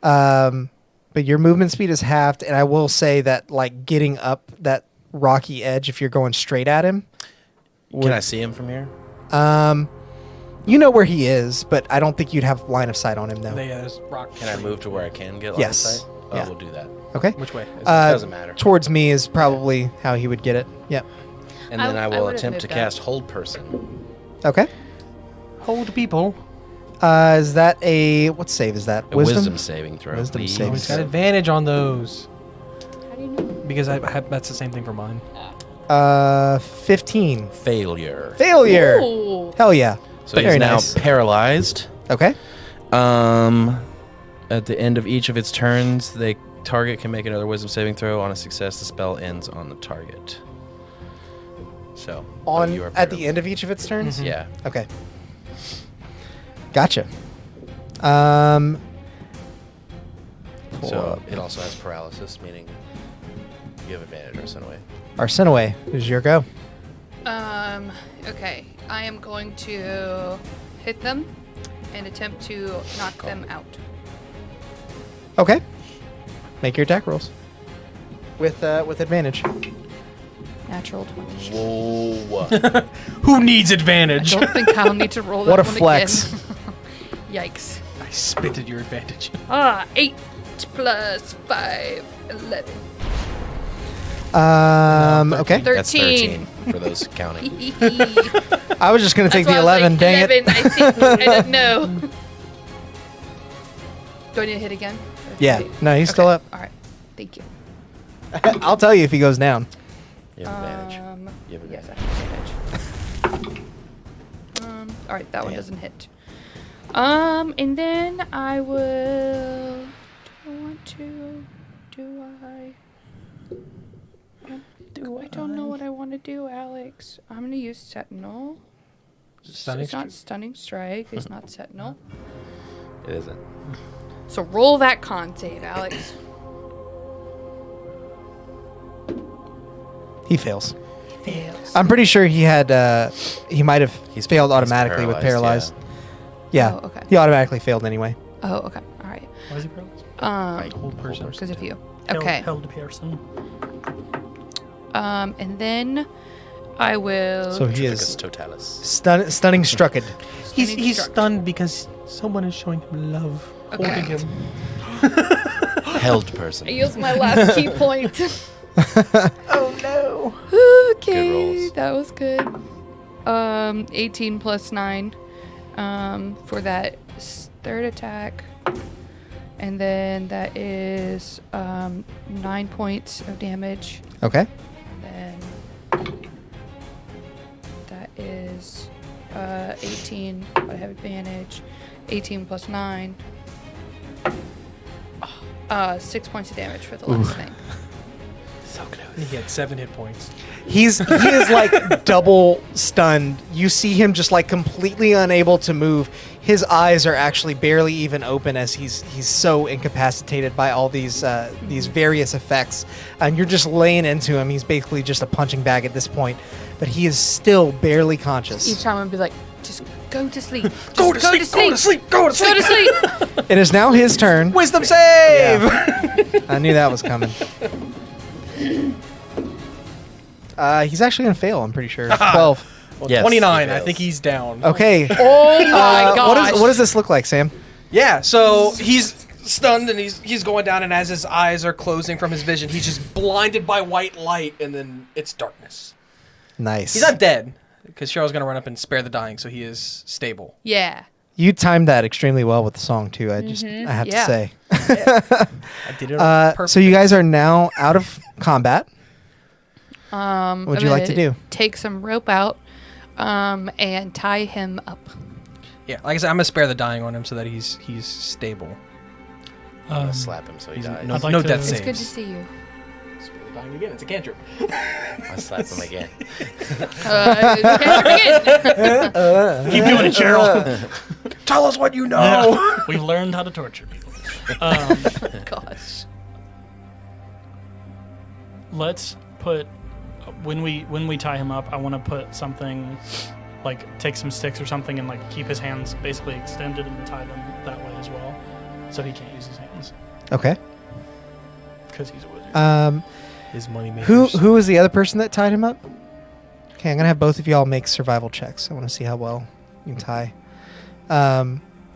But your movement speed is halved, and I will say that like getting up that rocky edge, if you're going straight at him, Can I see him from here? you know where he is, but I don't think you'd have line of sight on him though. There's rock. Can I move to where I can get line Yes. of sight? Oh, Yeah. we'll do that. Okay. Which way? It doesn't matter. Towards me is probably how he would get it. Yep. And I then I w- I will would've attempt to moved up. cast Hold Person. Okay. Hold people. Is that what save is that? A wisdom saving throw. Wisdom please. saving He's got advantage on those. How do you know? Because that's the same thing for mine. 15. Failure. Failure. Ooh. Hell yeah. So Very he's now nice. paralyzed. Okay. At the end of each of its turns, the target can make another wisdom saving throw. On a success, the spell ends on the target. So you are At the end of each of its turns? Yeah. Okay. Gotcha. Pull So up. it also has paralysis, meaning you have advantage or some way. Arsinoe, who's your go? Okay. I am going to hit them and attempt to knock them out. Okay. Make your attack rolls. With advantage. Natural 20. Whoa. Who needs I advantage? don't think I'll need to roll that What a one flex. again. Yikes. I spit at your advantage. 8 plus 5, 11. Okay. 13. That's 13 for those counting. I was just gonna take the 11. Dang it. 11, I think. I don't know. Do I need to hit again? Yeah. No, he's still up. All right. Thank you. I'll tell you if he goes down. You have advantage. You have Yes, I advantage. have advantage. All right, that one doesn't hit. And then I will. Do I want to? Do I? I don't know what I want to do, Alex. I'm gonna use Sentinel. Stunning It's not Stunning Strike. It's not Sentinel. It isn't. So roll that con save, Alex. He fails. Fails. I'm pretty sure he had. He might have failed he's automatically with paralyzed. paralyzed, Yeah. Oh, okay. He automatically failed anyway. Oh, okay. All right. Why is he paralyzed? Whole person. Because of you. Held- Okay. Held person. And then I will. So he Trifficus is totalis. stunning strucked. He's struck. stunned because someone is showing him love. Okay. Holding him. Held person. I used my last key point. Oh no. Okay, Good rolls. that was good. 18 plus 9 for that third attack. And then that is 9 points of damage. Okay. Then that is 18, but I have advantage. 18 plus 9. 6 points of damage for the last thing. So close. He had 7 hit points. He is like double stunned. You see him just like completely unable to move. His eyes are actually barely even open as he's so incapacitated by all these various effects. And you're just laying into him. He's basically just a punching bag at this point, but he is still barely conscious. Each time I'd be like, just go to sleep. Just Go to sleep. Go to sleep. Go to sleep. Go to sleep. It is now his turn. Wisdom save. I knew that was coming. He's actually gonna fail. I'm pretty sure. 12. Well, Yes, 29. he I fails. think he's down. Okay. Oh my gosh. What does this look like, Sam? Yeah, so he's stunned and he's going down, and as his eyes are closing from his vision, he's just blinded by white light, and then it's darkness. Nice. He's not dead, because Cheryl's going to run up and spare the dying, so he is stable. Yeah. You timed that extremely well with the song too. I have Yeah. to say. I did it on purpose. So you guys are now out of combat. What would you like to do? Take some rope out, and tie him up. Yeah, like I said, I'm going to spare the dying on him so that he's stable. I'm gonna slap him so he He's dies. no, I'd like no to- death It's saves. It's good to see you. Spare the dying again. It's a cantrip. I slap him again. Keep doing it, Cheryl. Tell us what you know. We've learned how to torture people. Gosh. Let's put when we tie him up. I want to put something like take some sticks or something and like keep his hands basically extended and tie them that way as well, so he can't use his hands Okay. because he's a wizard. His money makers. Who was the other person that tied him up? Okay, I'm gonna have both of y'all make survival checks. I want to see how well you can tie.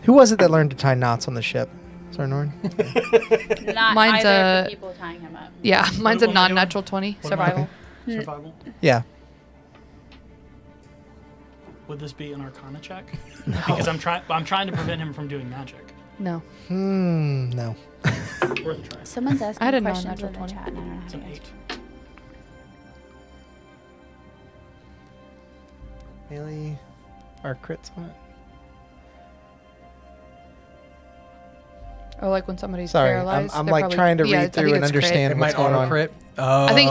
Who was it that learned to tie knots on the ship? Sarnorin? Not Mine's either of a- the people tying him up. Yeah, mine's a am I doing? non-natural 20 What am I survival. Survival. Yeah. Would this be an Arcana check? Because I'm trying to prevent him from doing magic. No. No. Worth a try. Someone's asking I had a questions non-natural in the 20. chat, and I don't know It's how an to 8. Haley, our crits on it. Oh, like when somebody's Sorry, paralyzed. I'm they're like probably- trying to yeah, I read think through and it's crit. understand It what's might going auto on. crit. Oh, I think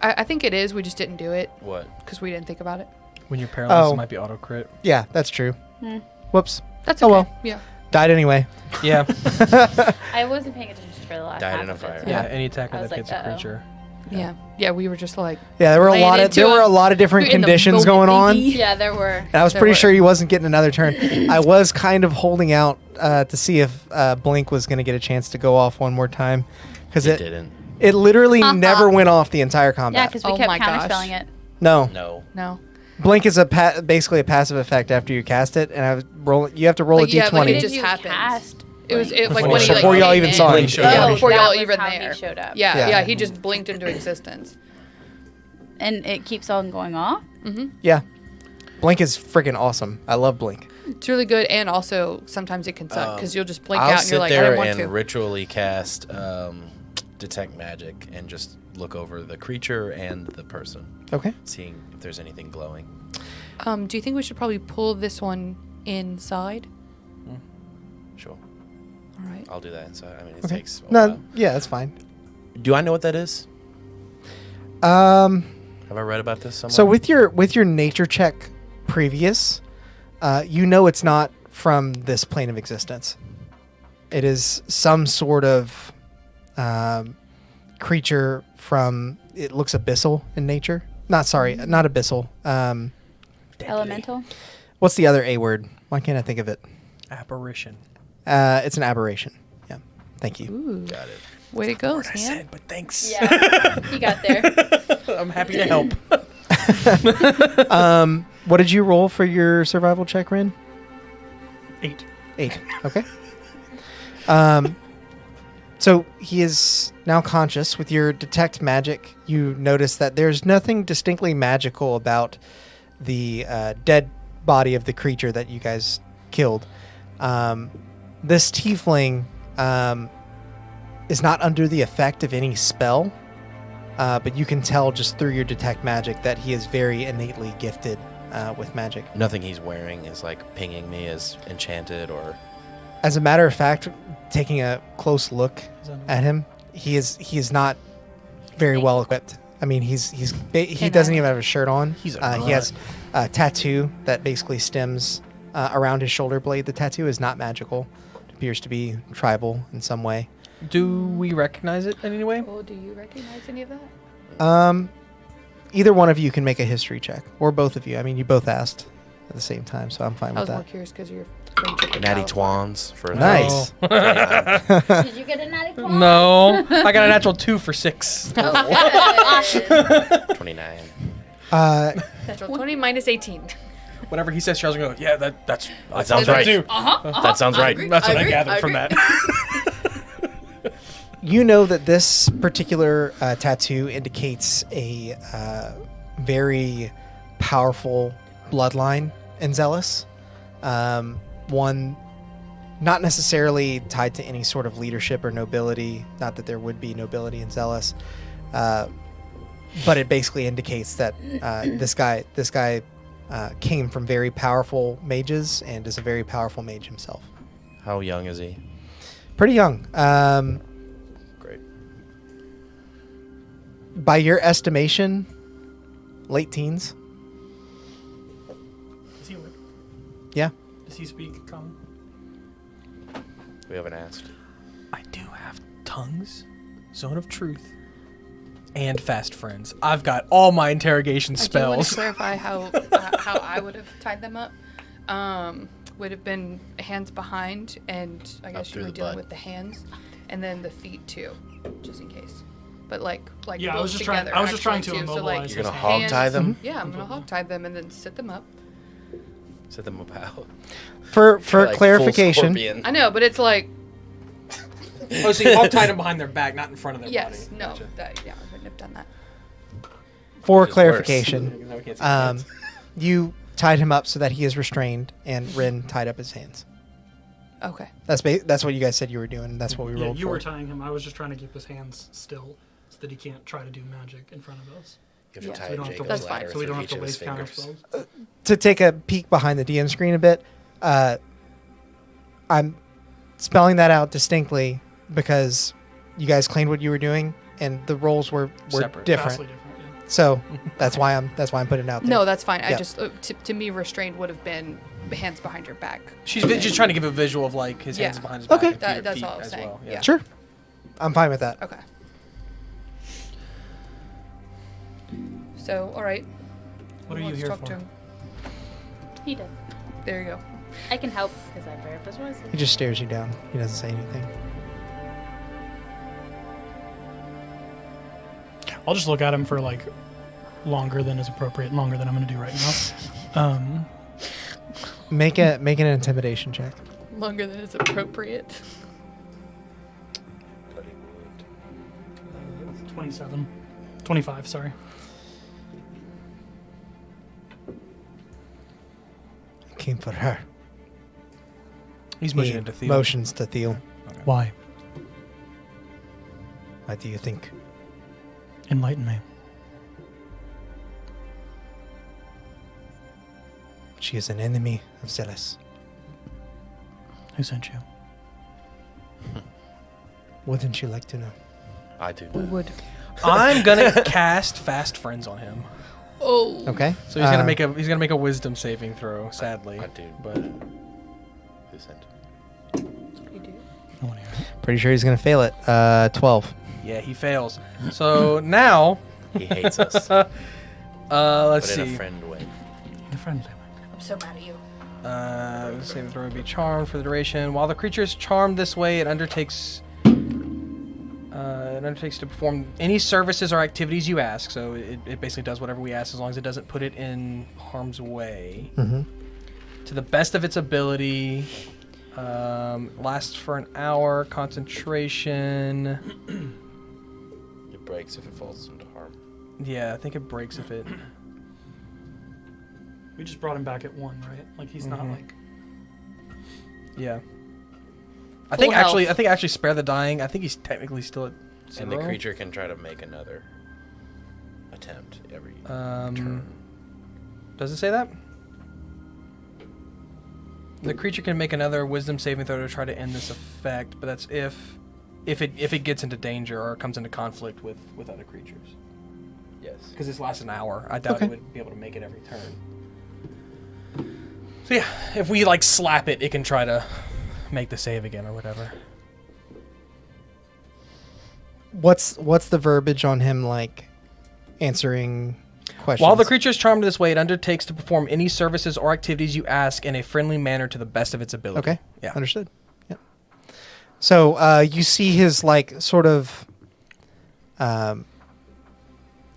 I think it is. We just didn't do it What? because we didn't think about it. When you're paralyzed, Oh. it might be auto crit. Yeah, that's true. Whoops. That's Oh, okay. well. Yeah. Died anyway. Yeah. I wasn't paying attention for the last Died half in a of it, fire. so- Yeah. Any attacker I was that like, hits a uh-oh. creature. Yeah. Yeah. We were just like. Yeah, there were a Laying lot of into there were him. a lot of different You're in the conditions moment, going on. baby. Yeah, there were. And I was There pretty were. sure he wasn't getting another turn. I was kind of holding out to see if Blink was going to get a chance to go off one more time, because It didn't. it literally never went off the entire Yeah, combat. because we Oh kept my gosh. counterspelling it. No, No. No. blink is basically a passive effect after you cast it, and I was rolling. You have to roll Like, a yeah, d20. like When it did just you happened. cast? It was Blink? like Before when he before like y'all came even in. saw it. Showed Yeah, up. before that y'all was even how he there. showed up. Yeah, Yeah. yeah, he just blinked into existence. And it keeps on going off. Yeah, blink is freaking awesome. I love blink. It's really good, and also sometimes it can suck because you'll just blink I'll out and you're sit like, I there didn't want and to. ritually cast detect magic and just look over the creature and the person, Okay. seeing if there's anything glowing. Do you think we should probably pull this one inside? Sure, All right. I'll do that. So I mean, it Okay. takes. A No, while. yeah, that's fine. Do I know what that is? Um, Have I read about this somewhere? so with your nature check previous, you know it's not from this plane of existence. It is some sort of creature from. It looks abyssal in nature. Not abyssal. Elemental. What's the other A word? Why can't I think of it? Apparition. It's an aberration. Yeah. Thank you. Ooh, got it. way to go, I Sam. said, but thanks. Yeah, you got there. I'm happy to help. What did you roll for your survival check, Rin? 8. 8. Okay. So he is now conscious. With your detect magic, you notice that there's nothing distinctly magical about the dead body of the creature that you guys killed. This tiefling is not under the effect of any spell, but you can tell just through your detect magic that he is very innately gifted with magic. Nothing he's wearing is like pinging me as enchanted or. As a matter of fact, taking a close look at him, he is not very well equipped. I mean, he doesn't even have a shirt on. He's a he has a tattoo that basically stems around his shoulder blade. The tattoo is not magical. It appears to be tribal in some way. Do we recognize it in any way? Oh, do you recognize any of that? Either one of you can make a history check, or both of you. I mean, you both asked at the same time, so I'm fine I with was more that. curious because you're friendship with Natty Talifar. twans for a Nice. 29. Did you get a natty one? No. I got a natural 2 for 6. 29. Natural 20 minus 18. Whatever he says, Cheryl's going to go, yeah, that sounds right. Too. That sounds right. That's what I gathered from that. You know that this particular tattoo indicates a very powerful bloodline in Zheles. One not necessarily tied to any sort of leadership or nobility. Not that there would be nobility in Zheles, but it basically indicates that this guy came from very powerful mages and is a very powerful mage himself. How young is he? Pretty young. Great. By your estimation, late teens. Is he awake? Yeah. Does he speak common? We haven't asked. I do have tongues, zone of truth, and fast friends. I've got all my interrogation I do want to spells. clarify how I would have tied them up. Would have been hands behind, and I guess you through were the dealing butt. with the hands, and then the feet too, just in case. But like Yeah, I both was just trying. together, I was just trying actually, to too. So, immobilize. like, You're gonna his hog hands. tie them? Yeah, I'm gonna hog tie them and then sit them up. Set them about. For Like full clarification, scorpion. I know, but it's like Oh, so you all tied them behind their back, not in front of their yes, body. no, Gotcha. I wouldn't have done that. for Which is clarification, Now we can't see their hands. you tied him up so that he is restrained, and Rin tied up his hands. Okay. That's what you guys said you were doing. That's what we Yeah, rolled you for. were tying him. I was just trying to keep his hands still, so that he can't try to do magic in front of us. You have to Yeah. tie So we a don't have to Jacob's That's fine. ladder So we don't through have each to of his waste counter fingers. spells. To take a peek behind the DM screen a bit, I'm spelling that out distinctly because you guys claimed what you were doing, and the roles were Separate. different. Vastly different. Yeah. So that's why I'm putting it out there. No, that's fine. I Yeah. just to me restrained would have been hands behind your back. She's just trying to give a visual of like his hands Yeah. behind his back. Okay. and That- feet- that's feet all I was as saying. well. Yeah. Sure, I'm fine with that. Okay. So, all right. What are you Let's here talk for? to him. He does. There you go. I can help because I'm very persuasive. He just stares you down. He doesn't say anything. I'll just look at him for like longer than is appropriate, longer than I'm going to do right now. Make an intimidation check. Longer than is appropriate. 27. 25, sorry. Came for her. He's He motioning to Theo. motions to Theo. Why? What do you think? Enlighten me. She is an enemy of Zheles. Who sent you? Wouldn't you like to know? I do. We would. I'm gonna cast Fast Friends on him. Oh. Okay. So he's gonna make a Wisdom saving throw. Sadly, I do. but Who sent it? You do. I want to hear it. Pretty sure he's gonna fail it. 12. yeah, he fails. So now, He hates us. let's but in see. a friend way. The friends. I'm so mad at you. Saving throw would be charmed for the duration. While the creature is charmed this way, it undertakes to perform any services or activities you ask. So it basically does whatever we ask as long as it doesn't put it in harm's way. Mm-hmm. To the best of its ability. Lasts for an hour. Concentration. It breaks if it falls into harm. Yeah, I think it breaks if it. We just brought him back at 1, right? Like he's not Mhm. like. Yeah. I Full think health. actually spare the dying. I think he's technically still at 0. And the creature can try to make another attempt every turn. Does it say that? The creature can make another Wisdom saving throw to try to end this effect, but that's if it gets into danger or comes into conflict with other creatures. Yes. Because this lasts an hour. I doubt Okay. it would be able to make it every turn. So yeah, if we like slap it, it can try to make the save again or whatever. What's the verbiage on him like answering questions? While the creature is charmed this way, it undertakes to perform any services or activities you ask in a friendly manner to the best of its ability. Okay. Yeah. Understood. Yep. So you see his like sort of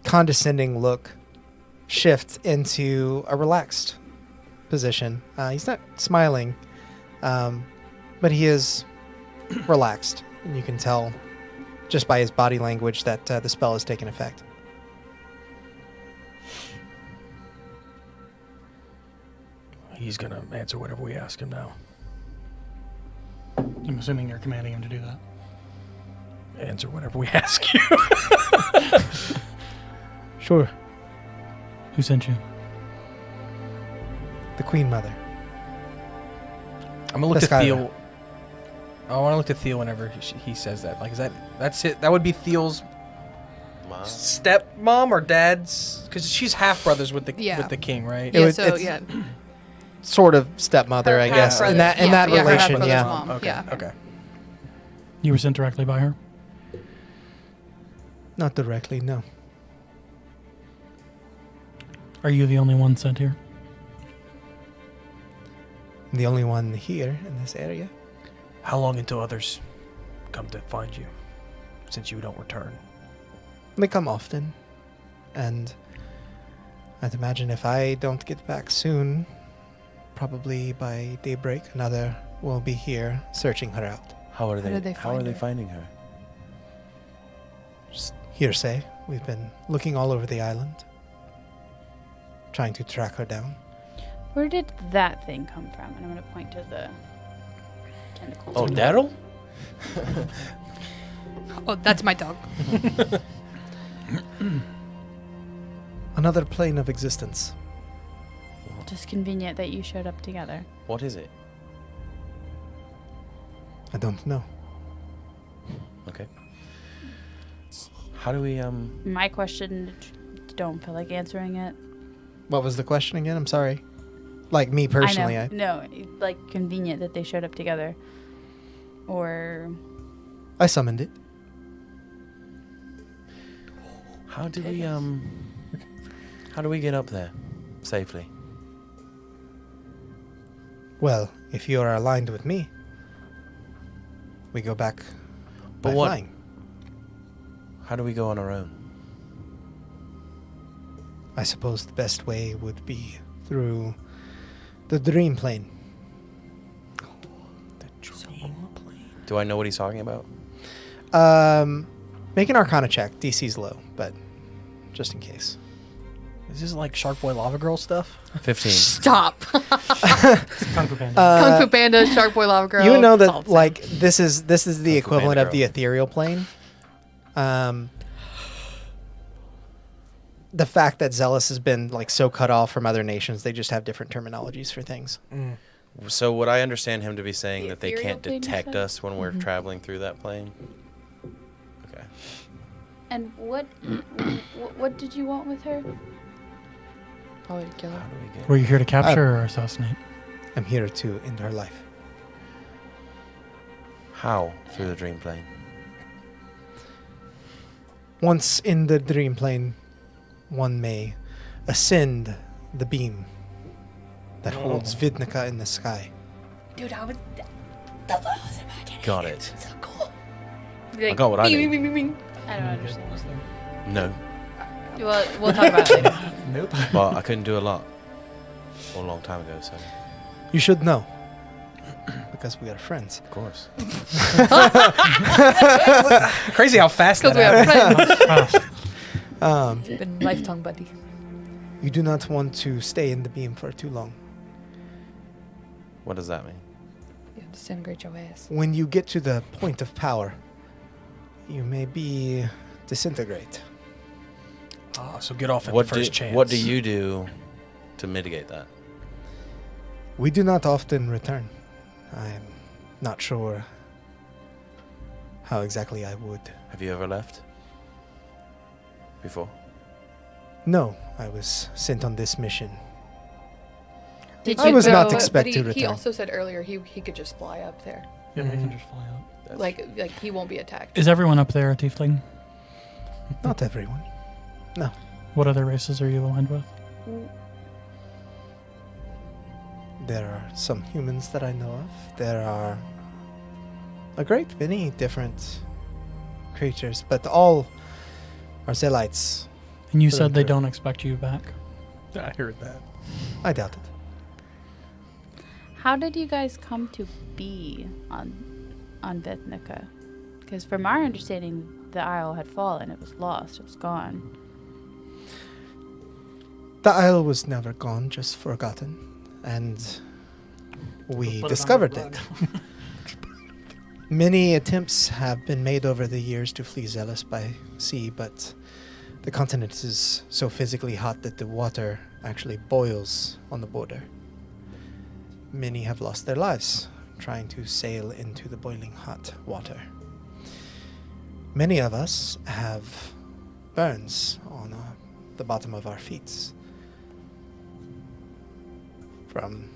condescending look shift into a relaxed position. He's not smiling, but he is relaxed, and you can tell just by his body language that the spell has taken effect. He's gonna answer whatever we ask him now. I'm assuming you're commanding him to do that. Answer whatever we ask you. Sure. Who sent you? The Queen Mother. I'm gonna look The to Skylar. Theo. I want to look to Theo whenever he says that. Like, that's it? That would be Theo's Mom? stepmom or dad's, because she's half brothers with the king, right? It Yeah, would- so it's- yeah. Sort of stepmother, Her I guess. half-brother. In that Yeah, her relation, half-brother's yeah. mom. Okay. Yeah. Okay. You were sent directly by her? Not directly, no. Are you the only one sent here? I'm the only one here in this area. How long until others come to find you, since you don't return? They come often, and I'd imagine if I don't get back soon, probably by daybreak, another will be here searching her out. How are did they How are find they her? finding her? Just hearsay. We've been looking all over the island, trying to track her down. Where did that thing come from? And I'm going to point to the tentacles. Oh, Daryl? Oh, that's my dog. Another plane of existence. Just convenient that you showed up together. What is it? I don't know. Okay. How do we My question, don't feel like answering it. What was the question again? I'm sorry. Like me personally, I know. No, like convenient that they showed up together. Or I summoned it. how do we get up there safely? Well, if you are aligned with me, we go back But by what- flying. How do we go on our own? I suppose the best way would be through the dream plane. Do I know what he's talking about? Make an Arcana check. DC's low, but just in case. Is this like Shark Boy Lava Girl stuff? 15. Stop. Kung Fu Panda. Kung Fu Panda, Shark Boy, Lava Girl. You know that Salsa. like this is the equivalent Panda of the ethereal plane. The fact that Zheles has been like so cut off from other nations, they just have different terminologies for things. So would I understand him to be saying The that they ethereal can't plane, you detect said? us when we're traveling through that plane? Okay. And what did you want with her? Probably to kill How her. do we get? Were you here to capture or assassinate? I'm here to end her life. How through the dream plane? Once in the dream plane, one may ascend the beam that holds Vidnica in the sky. Dude, that's what I was imagining. Got it. So cool. I got what I need. I don't understand. No. We'll talk about it later. Nope. Well, I couldn't do a lot. Or a long time ago, so You should know. Because we are friends. of course. Crazy how fast that Because we happened. are friends. Um, Been lifelong buddies. you do not want to stay in the beam for too long. What does that mean? Yeah, disintegrate your ass. When you get to the point of power, you may be disintegrate. So get off at What the first chance. What do you do to mitigate that? We do not often return. I'm not sure how exactly I would. Have you ever left? Before? No, I was sent on this mission. Did I was not but expect to He return. also said earlier he could just fly up there. Yeah, they can just fly out. Like he won't be attacked. Is everyone up there a tiefling? Not everyone. No. What other races are you aligned with? There are some humans that I know of. There are a great many different creatures, but all are Zelites. And you Through said and they through. don't expect you back. I heard that. I doubt it. How did you guys come to be on Vithnica? Because from our understanding, the Isle had fallen. It was lost. It was gone. The isle was never gone, just forgotten. And we Put it on discovered the it. blog. Many attempts have been made over the years to flee Zheles by sea, but the continent is so physically hot that the water actually boils on the border. Many have lost their lives trying to sail into the boiling hot water. Many of us have burns on the bottom of our feet from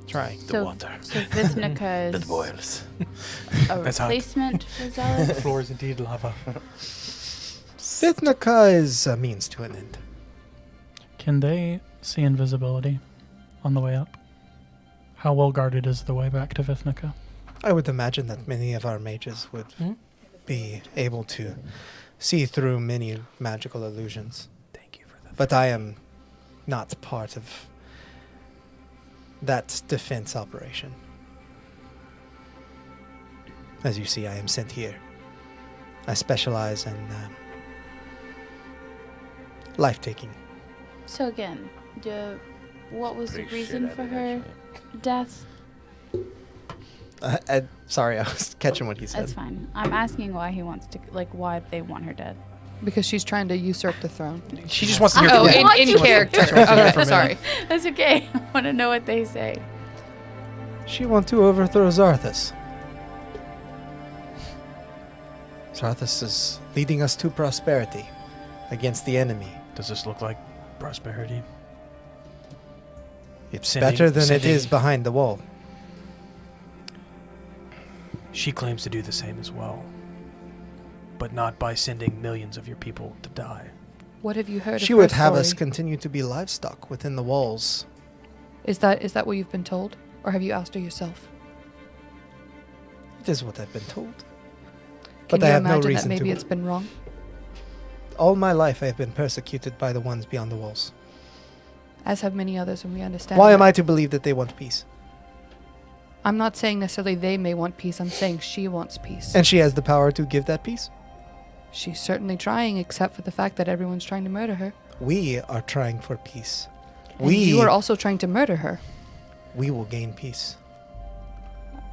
trying. So Vithnica is boils. a That's hot. replacement for The Zealous? floor is indeed lava. Vithnica is a means to an end. Can they see invisibility on the way up? How well guarded is the way back to Vithnica? I would imagine that many of our mages would be able to see through many magical illusions. Thank you for that. But I am not part of that defense operation. As you see, I am sent here. I specialize in life-taking. So again, what was the reason for her death? Sorry, I was catching what he said. That's fine. I'm asking why he wants to, why they want her dead. Because she's trying to usurp the throne. She just wants to hear Oh, from you. in character. Okay, sorry. That's okay. I want to know what they say. She wants to overthrow Zarthus. Zarthus is leading us to prosperity against the enemy. Does this look like prosperity? It's Sending- better than it sending- is behind the wall. She claims to do the same as well. But not by sending millions of your people to die. What have you heard She of her would have us story? continue to be livestock within the walls. Is that what you've been told? Or have you asked her yourself? It is what I've been told. Can But you I have no imagine reason that maybe to. it's been wrong? All my life I have been persecuted by the ones beyond the walls. As have many others, and we understand. Why that. am I to believe that they want peace? I'm not saying necessarily they may want peace. I'm saying she wants peace. And she has the power to give that peace? She's certainly trying, except for the fact that everyone's trying to murder her. We are trying for peace. And you are also trying to murder her. We will gain peace.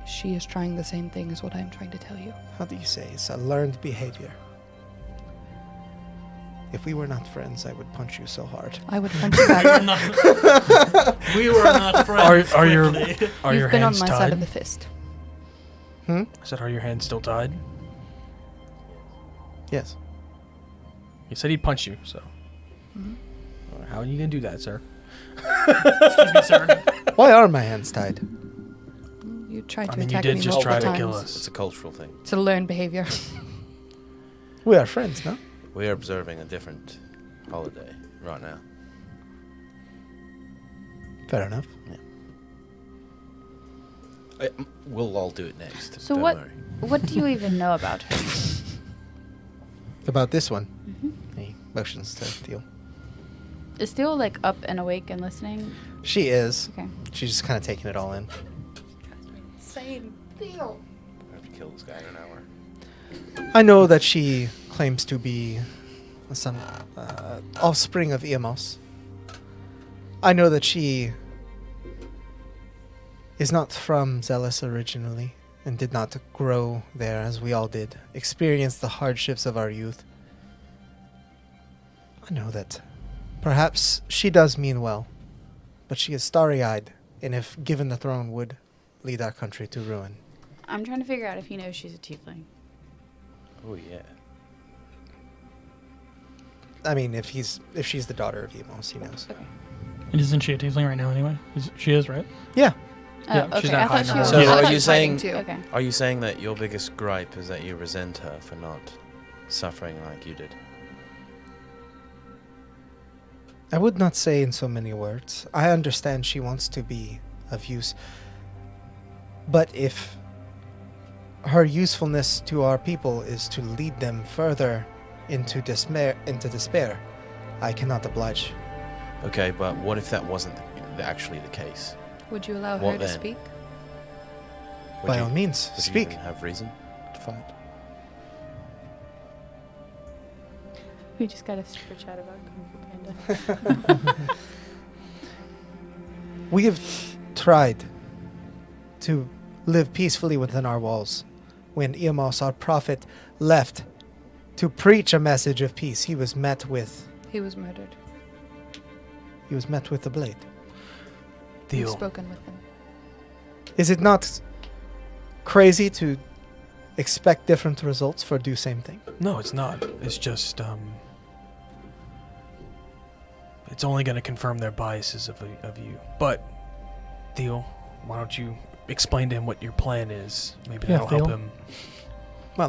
She is trying the same thing as what I'm trying to tell you. How do you say? It's a learned behavior. If we were not friends, I would punch you so hard. I would punch you back. We were not friends. Are your quickly. are your You've been on hands my tied? side of the fist. Hmm? I said, are your hands still tied? Yes. He said he'd punch you, so. How are you gonna do that, sir? Excuse me, sir. Why are my hands tied? You tried to I mean, you attack did me just multiple try to times. kill It's us. a cultural thing. It's a learned behavior. We are friends, no? We are observing a different holiday right now. Fair enough. We'll all do it next. So don't what? worry. What do you even know about her? About this one. He motions to Theo. Is Theo like up and awake and listening? She is. Okay. She's just kind of taking it all in. Same. Theo. I have to kill this guy in an hour. I know that she claims to be some offspring of Iamos. I know that she is not from Zheles originally and did not grow there as we all did, experience the hardships of our youth. I know that perhaps she does mean well, but she is starry-eyed, and if given the throne would lead our country to ruin. I'm trying to figure out if he knows she's a tiefling. Oh yeah. I mean, if she's the daughter of Iamos, he knows. And isn't she a tiefling right now anyway? She is, right? Yeah. Oh, Yeah, okay. she's I not thought hiding she her was. So Yeah. are I you thought she was saying? fighting too. Okay. Are you saying that your biggest gripe is that you resent her for not suffering like you did? I would not say in so many words. I understand she wants to be of use. But if her usefulness to our people is to lead them further into despair, I cannot oblige. Okay, but what if that wasn't actually the case? Would you allow What her to then? speak? Would By you- all means, would you speak. even have reason to fight? We just got a super chat about Kung Fu Panda. We have tried to live peacefully within our walls. When Iamos, our prophet, left to preach a message of peace, he was met with He was murdered. the blade. You've Theo. spoken with him. Is it not crazy to expect different results for do same thing? No, it's not. It's just, it's only going to confirm their biases of you. But, Theo, why don't you explain to him what your plan is? Maybe Yeah, that'll help Theo. him.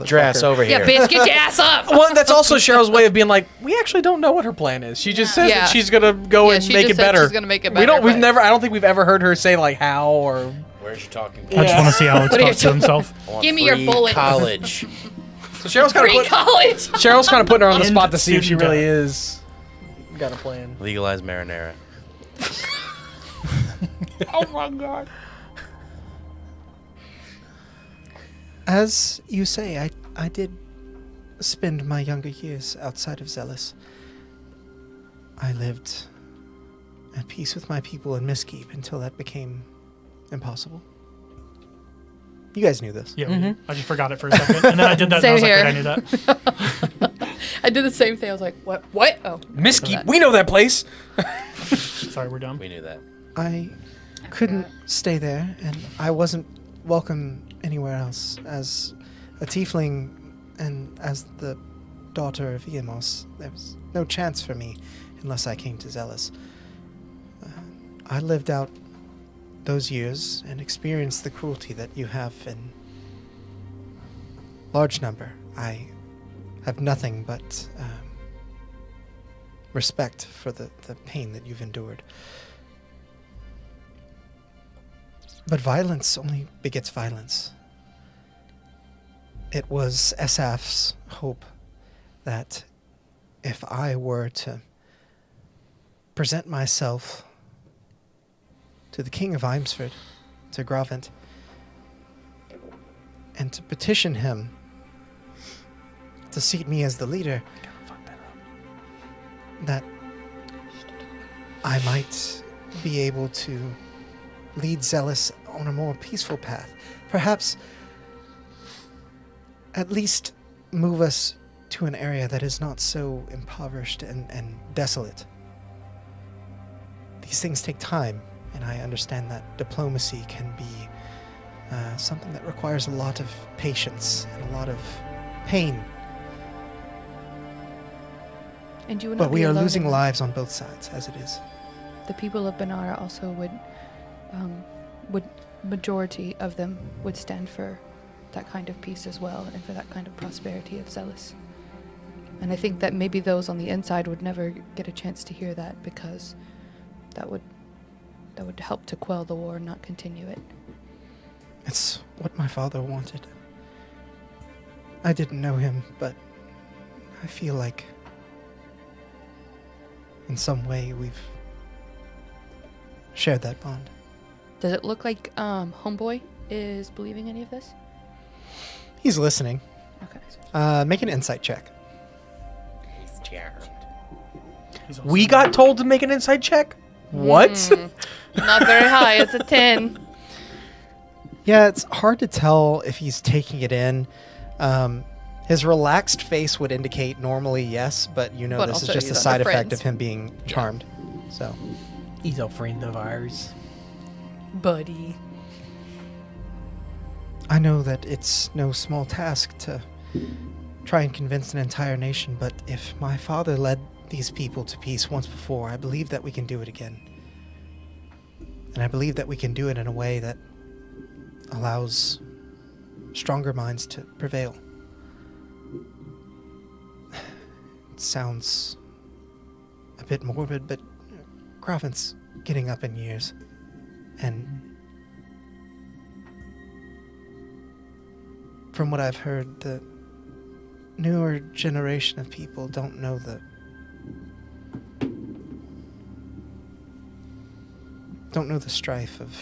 Dress over here. Yeah, bitch, get your ass up! Well, that's also Cheryl's way of being like, we actually don't know what her plan is. She just says Yeah. that she's going to go Yeah, and she make just it said better. she's gonna make it We don't, better, we've but- never, I don't think we've ever heard her say, like, how or... Where's she talking? I just want to see Alex What are you talk to himself. I want Give me your free bullet. College. So Cheryl's kind Free of college! Cheryl's kind of putting her on the And spot to see if she student really debt. is got a plan. Legalize marinara. Oh my god. As you say, I did spend my younger years outside of Zheles. I lived at peace with my people in Musicbed until that became impossible. You guys knew this. Yeah, I just forgot it for a second, and then I did that, and I was Same like, wait, here. I knew that. I did the same thing. I was like, what? What? Oh. Miski, we know that place. Sorry, we're done. We knew that. I couldn't stay there, and I wasn't welcome anywhere else. As a tiefling and as the daughter of Iamos, there was no chance for me unless I came to Zheles. I lived out those years and experienced the cruelty that you have in large number. I have nothing but respect for the pain that you've endured. But violence only begets violence. It was Esaf's hope that if I were to present myself to the King of Eimsford, to Gravent, and to petition him to seat me as the leader, that I might be able to lead Zheles on a more peaceful path. Perhaps at least move us to an area that is not so impoverished and desolate. These things take time, and I understand that diplomacy can be something that requires a lot of patience and a lot of pain. And you would But not we be are alone losing in that. lives on both sides, as it is. The people of Banara also would majority of them would stand for that kind of peace as well, and for that kind of prosperity of Zheles. And I think that maybe those on the inside would never get a chance to hear that, because that would help to quell the war, not continue it. It's what my father wanted. I didn't know him, but I feel like in some way we've shared that bond. Does it look like Homeboy is believing any of this? He's listening. Okay. Make an insight check. He's also We got told to make an inside check? What? Not very high. It's a 10. Yeah, it's hard to tell if he's taking it in. His relaxed face would indicate normally yes, but you know But this is also just a he's side under effect friends. of him being charmed. So He's a friend of ours. Buddy. I know that it's no small task to try and convince an entire nation, but if my father led these people to peace once before, I believe that we can do it again. And I believe that we can do it in a way that allows stronger minds to prevail. It sounds a bit morbid, but Gravent's getting up in years. And from what I've heard, the newer generation of people don't know the strife of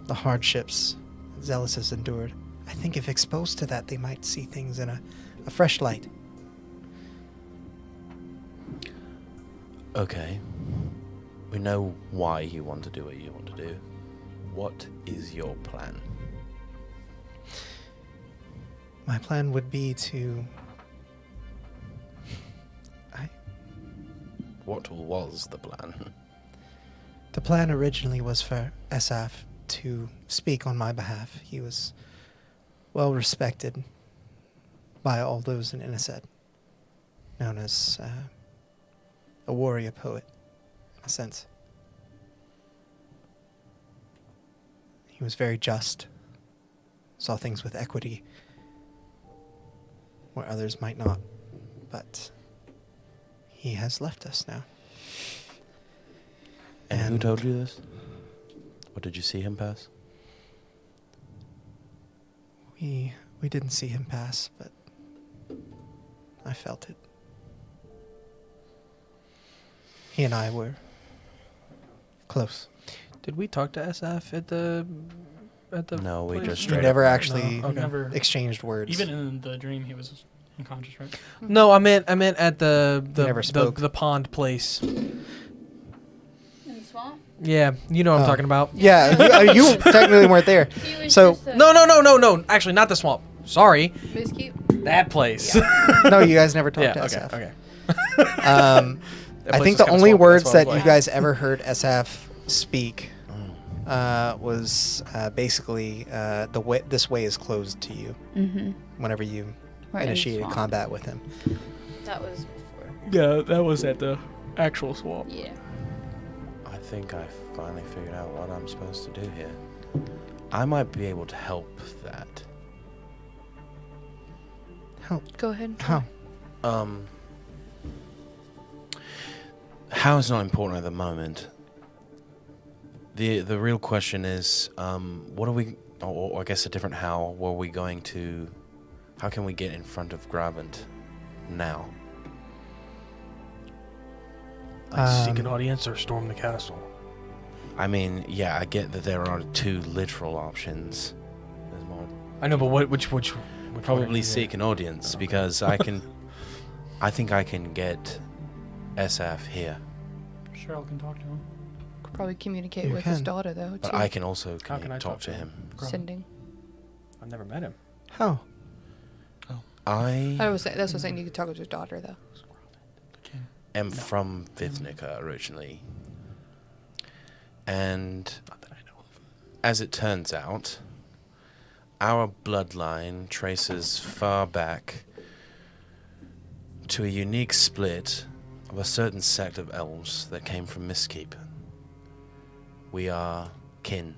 the hardships Zheles has endured. I think if exposed to that, they might see things in a fresh light. Okay. We know why you want to do what you want to do. What is your plan? My plan would be to... What was the plan? The plan originally was for Esaf to speak on my behalf. He was well respected by all those in Inniset, known as a warrior poet, in a sense. He was very just, saw things with equity where others might not, but he has left us now. And who told you this? Or did you see him pass? We didn't see him pass, but I felt it. He and I were close. Did we talk to SF at the No, we place? just We straight never up- actually No, okay. Never. exchanged words. Even in the dream, he was unconscious, right? No, I meant at the never spoke. the pond place. In the swamp? Yeah, you know what I'm Oh. talking about. Yeah, you technically weren't there. He was So- just a No. Actually, not the swamp. Sorry, moose cute. that place. No, you guys never talked Yeah. to Okay. SF. Okay. I That place think is the kinda only swampy, words that's why I that was you like- guys ever heard SF speak was basically this way is closed to you Mm-hmm. whenever you Right, in the initiated swamp. combat with him. That was before. Yeah, that was at the actual swamp. Yeah. I think I finally figured out what I'm supposed to do here. I might be able to help that. How? Go ahead. How? How is not important at the moment. The real question is, what are we, or I guess a different how can we get in front of Gravent now? Seek an audience or storm the castle. I mean, yeah, I get that there are 2 literal options. There's more. I know, but which one are Probably you- seek an audience because I think I can get SF here, Cheryl can talk to him. Could probably communicate You with his can. daughter though. but too. I can also How can I talk to him. Sending. I've never met him. How? I That's what I was saying. You could talk with his daughter though. am from Vithnica originally. And Not that I know of. as it turns out, our bloodline traces far back to a unique split of a certain sect of elves that came from Mistkeep. We are kin.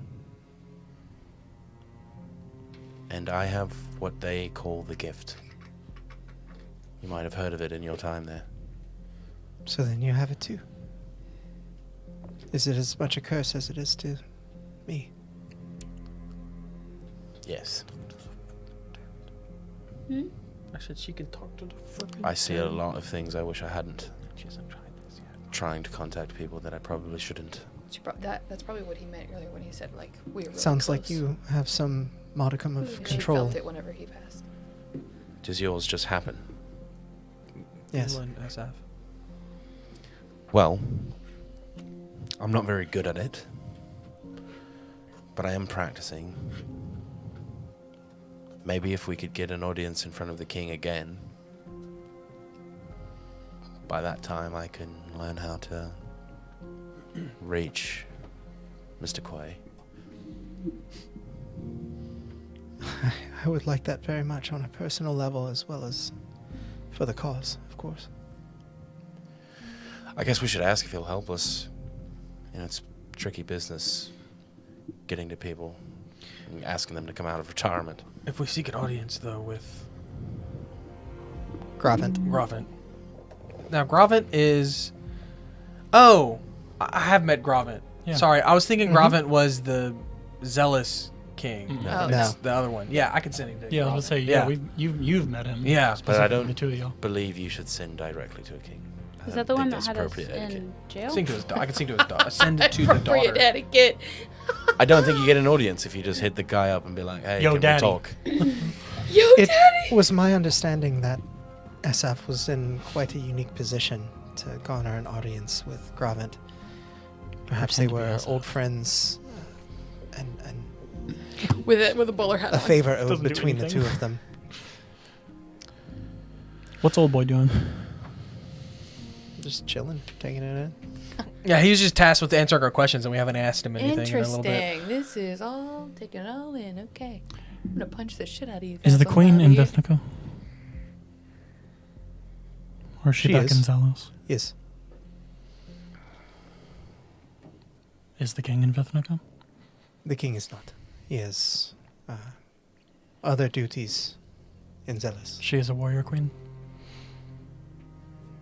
And I have what they call the gift. You might have heard of it in your time there. So then you have it too. Is it as much a curse as it is to me? Yes. I said she can talk to the fucking. I see a lot of things I wish I hadn't. She hasn't tried this yet. Trying to contact people that I probably shouldn't. That's probably what he meant earlier when he said like we were. Really Sounds like close. you have some modicum of She control. felt it whenever he passed. Does yours just happen? Yes. England, SF. Well, I'm not very good at it, but I am practicing. Maybe if we could get an audience in front of the king again, by that time I can learn how to reach Mr. Quay. I would like that very much on a personal level as well as for the cause, of course. I guess we should ask if he'll help us. You know, it's tricky business getting to people and asking them to come out of retirement. If we seek an audience, though, with Gravant. Gravant. Now, Gravant is... Oh! I have met Gravant. Yeah. Sorry, I was thinking Mhm. Gravant was the Zealous king. No. Oh. That's No. the other one. Yeah, I could send him to Yeah, I was gonna say, Gravant. you've met him. Yeah. But I Specifically don't the 2 of y'all. believe you should send directly to a king. I Is don't that the think one that that's had us appropriate etiquette. in jail? Sing to his I can sing to his daughter. Send it to the Appropriate daughter. etiquette. I don't think you get an audience if you just hit the guy up and be like, hey, Yo, can daddy. we talk? Yo, It daddy. was my understanding that SF was in quite a unique position to garner an audience with Gravant. Perhaps they Pretend to be were SF. old friends, and With a bowler hat. a on. favor owed Doesn't do between the anything. two of them. What's old boy doing? Just chilling, taking it in. Yeah, he was just tasked with answering our questions, and we haven't asked him anything in a little bit. Interesting. This is all taking it all in. Okay. I'm gonna punch the shit out of you. Is the guys. queen in I'm outta Vithnica? Or is she She back is. in Zheles? Yes, Is the king in Vithnica? the king is not. He has other duties in Zheles. She is a warrior queen.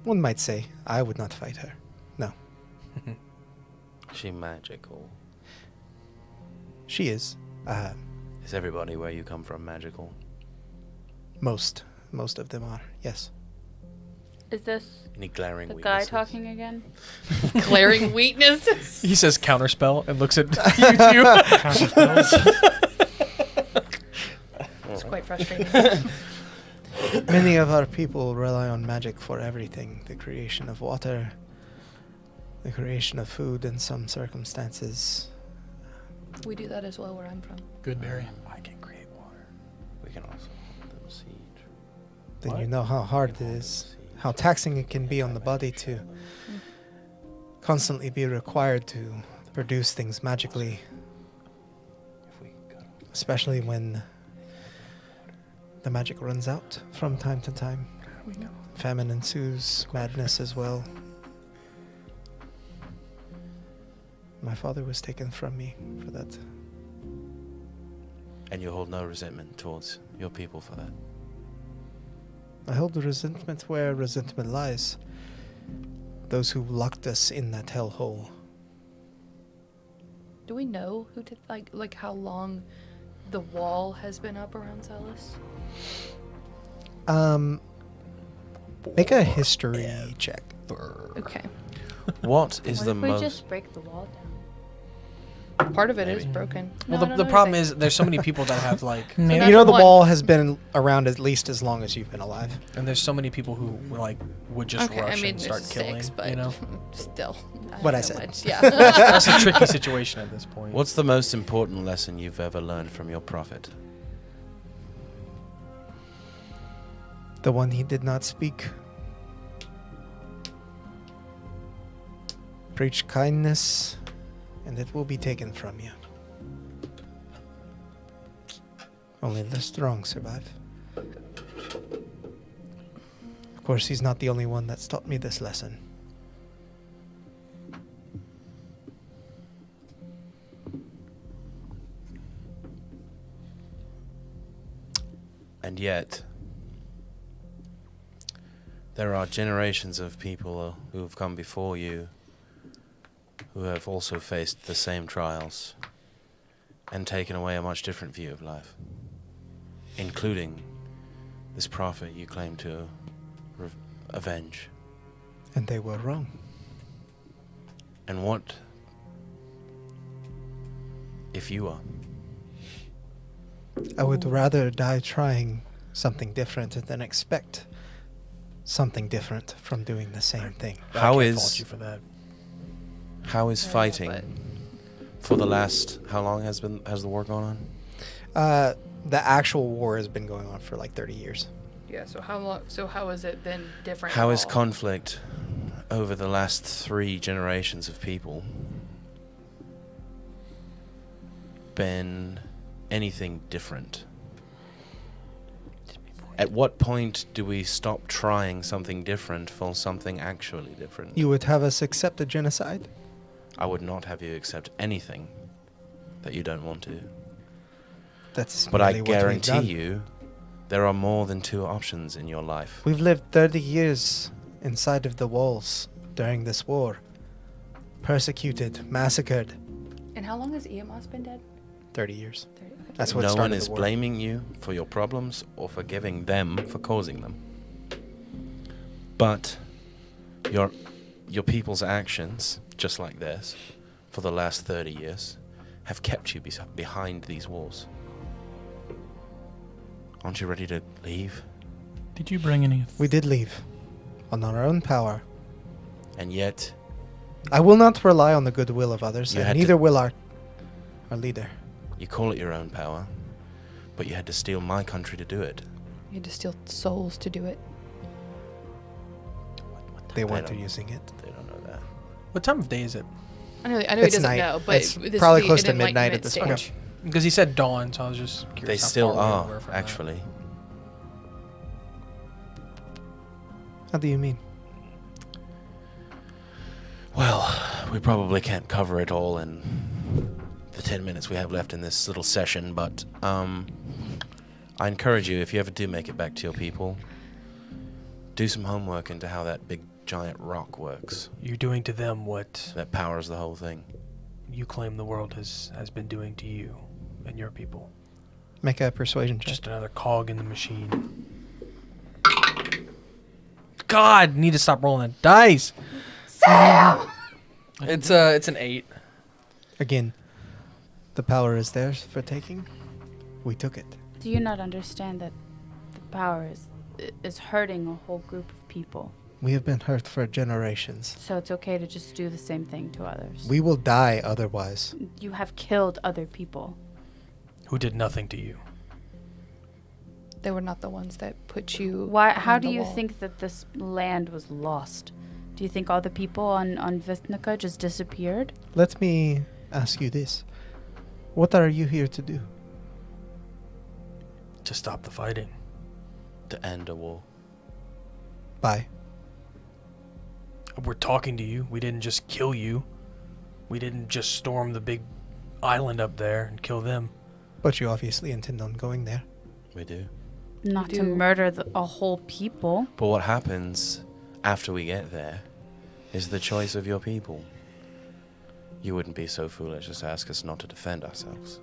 One might say I would not fight her. No, Is she magical? she is. Is everybody where you come from magical? Most of them are. Yes. Is this Any glaring the weaknesses? guy talking again? here. Glaring weaknesses. He says counterspell and looks at you It's quite frustrating. Many of our people rely on magic for everything. The creation of water, the creation of food in some circumstances. We do that as well where I'm from. Goodberry. I can create water. We can also hold them siege. Then What? you know how hard it is, how taxing it can be on the body to constantly be required to produce things magically, If we go. especially when the magic runs out from time to time. Famine ensues, madness as well. My father was taken from me for that. And you hold no resentment towards your people for that. I hold the resentment where resentment lies. Those who locked us in that hellhole. Do we know who did like how long the wall has been up around Zheles? Make a history check. Okay. What is What the if we most? just break the wall down? Part of it is Maybe. broken. Well, No, I don't the know problem anything. is there's so many people that have like, Maybe. You know the One. wall has been around at least as long as you've been alive. and there's so many people who like would just Okay, rush I mean, and start there's killing. 6, but You know, still. What I don't know said. much, Yeah. that's a tricky situation at this point. What's the most important lesson you've ever learned from your prophet? The one he did not speak. Preach kindness, and it will be taken from you. Only the strong survive. Of course, he's not the only one that's taught me this lesson. And yet, there are generations of people who have come before you who have also faced the same trials and taken away a much different view of life, including this prophet you claim to avenge. And they were wrong. And what if you are? I would rather die trying something different than expect something different from doing the same thing. I How can't is- fault you for that? How is Yeah, fighting but- for the last, how long has the war gone on? The actual war has been going on for like 30 years. Yeah. So how long? So how has it been different? How at is all? conflict over the last 3 generations of people been anything different? At what point do we stop trying something different for something actually different? You would have us accept a genocide? I would not have you accept anything that you don't want to. That's But I merely what we've guarantee done. you, there are more than 2 options in your life. We've lived 30 years inside of the walls during this war. Persecuted, massacred. And how long has Aasimar been dead? 30 years. 30. That's what No started one the is war. blaming you for your problems or forgiving them for causing them. But your people's actions, just like this, for the last 30 years, have kept you behind these walls. Aren't you ready to leave? Did you bring any? We did leave. On our own power. And yet, I will not rely on the goodwill of others, You and had to- neither will our leader. you call it your own power, but you had to steal my country to do it. You had to steal souls to do it. They weren't don't- using it. They don't know that. What time of day is it? I know he It's doesn't night. know, but It's this probably is the close to an midnight at enlightenment this point. stage. Because he said dawn, so I was just curious. They how still far away we are, were from that. actually. How do you mean? Well, we probably can't cover it all in the 10 minutes we have left in this little session, but I encourage you, if you ever do make it back to your people, do some homework into how that big giant rock works You're doing to them what that powers the whole thing. you claim the world has been doing to you and your people. Make a persuasion check. Just another cog in the machine. God, need to stop rolling the dice. It's an 8. Again, the power is theirs for taking. We took it. Do you not understand that the power is hurting a whole group of people? We have been hurt for generations. So it's okay to just do the same thing to others. We will die otherwise. You have killed other people. Who did nothing to you? They were not the ones that put you. Why? How behind do the you wall. think that this land was lost? Do you think all the people on Vithnica just disappeared? Let me ask you this. What are you here to do? To stop the fighting. To end a war. Bye. We're talking to you. We didn't just kill you. We didn't just storm the big island up there and kill them. But you obviously intend on going there. We do. Not to do. murder a whole people. But what happens after we get there is the choice of your people. You wouldn't be so foolish as to ask us not to defend ourselves.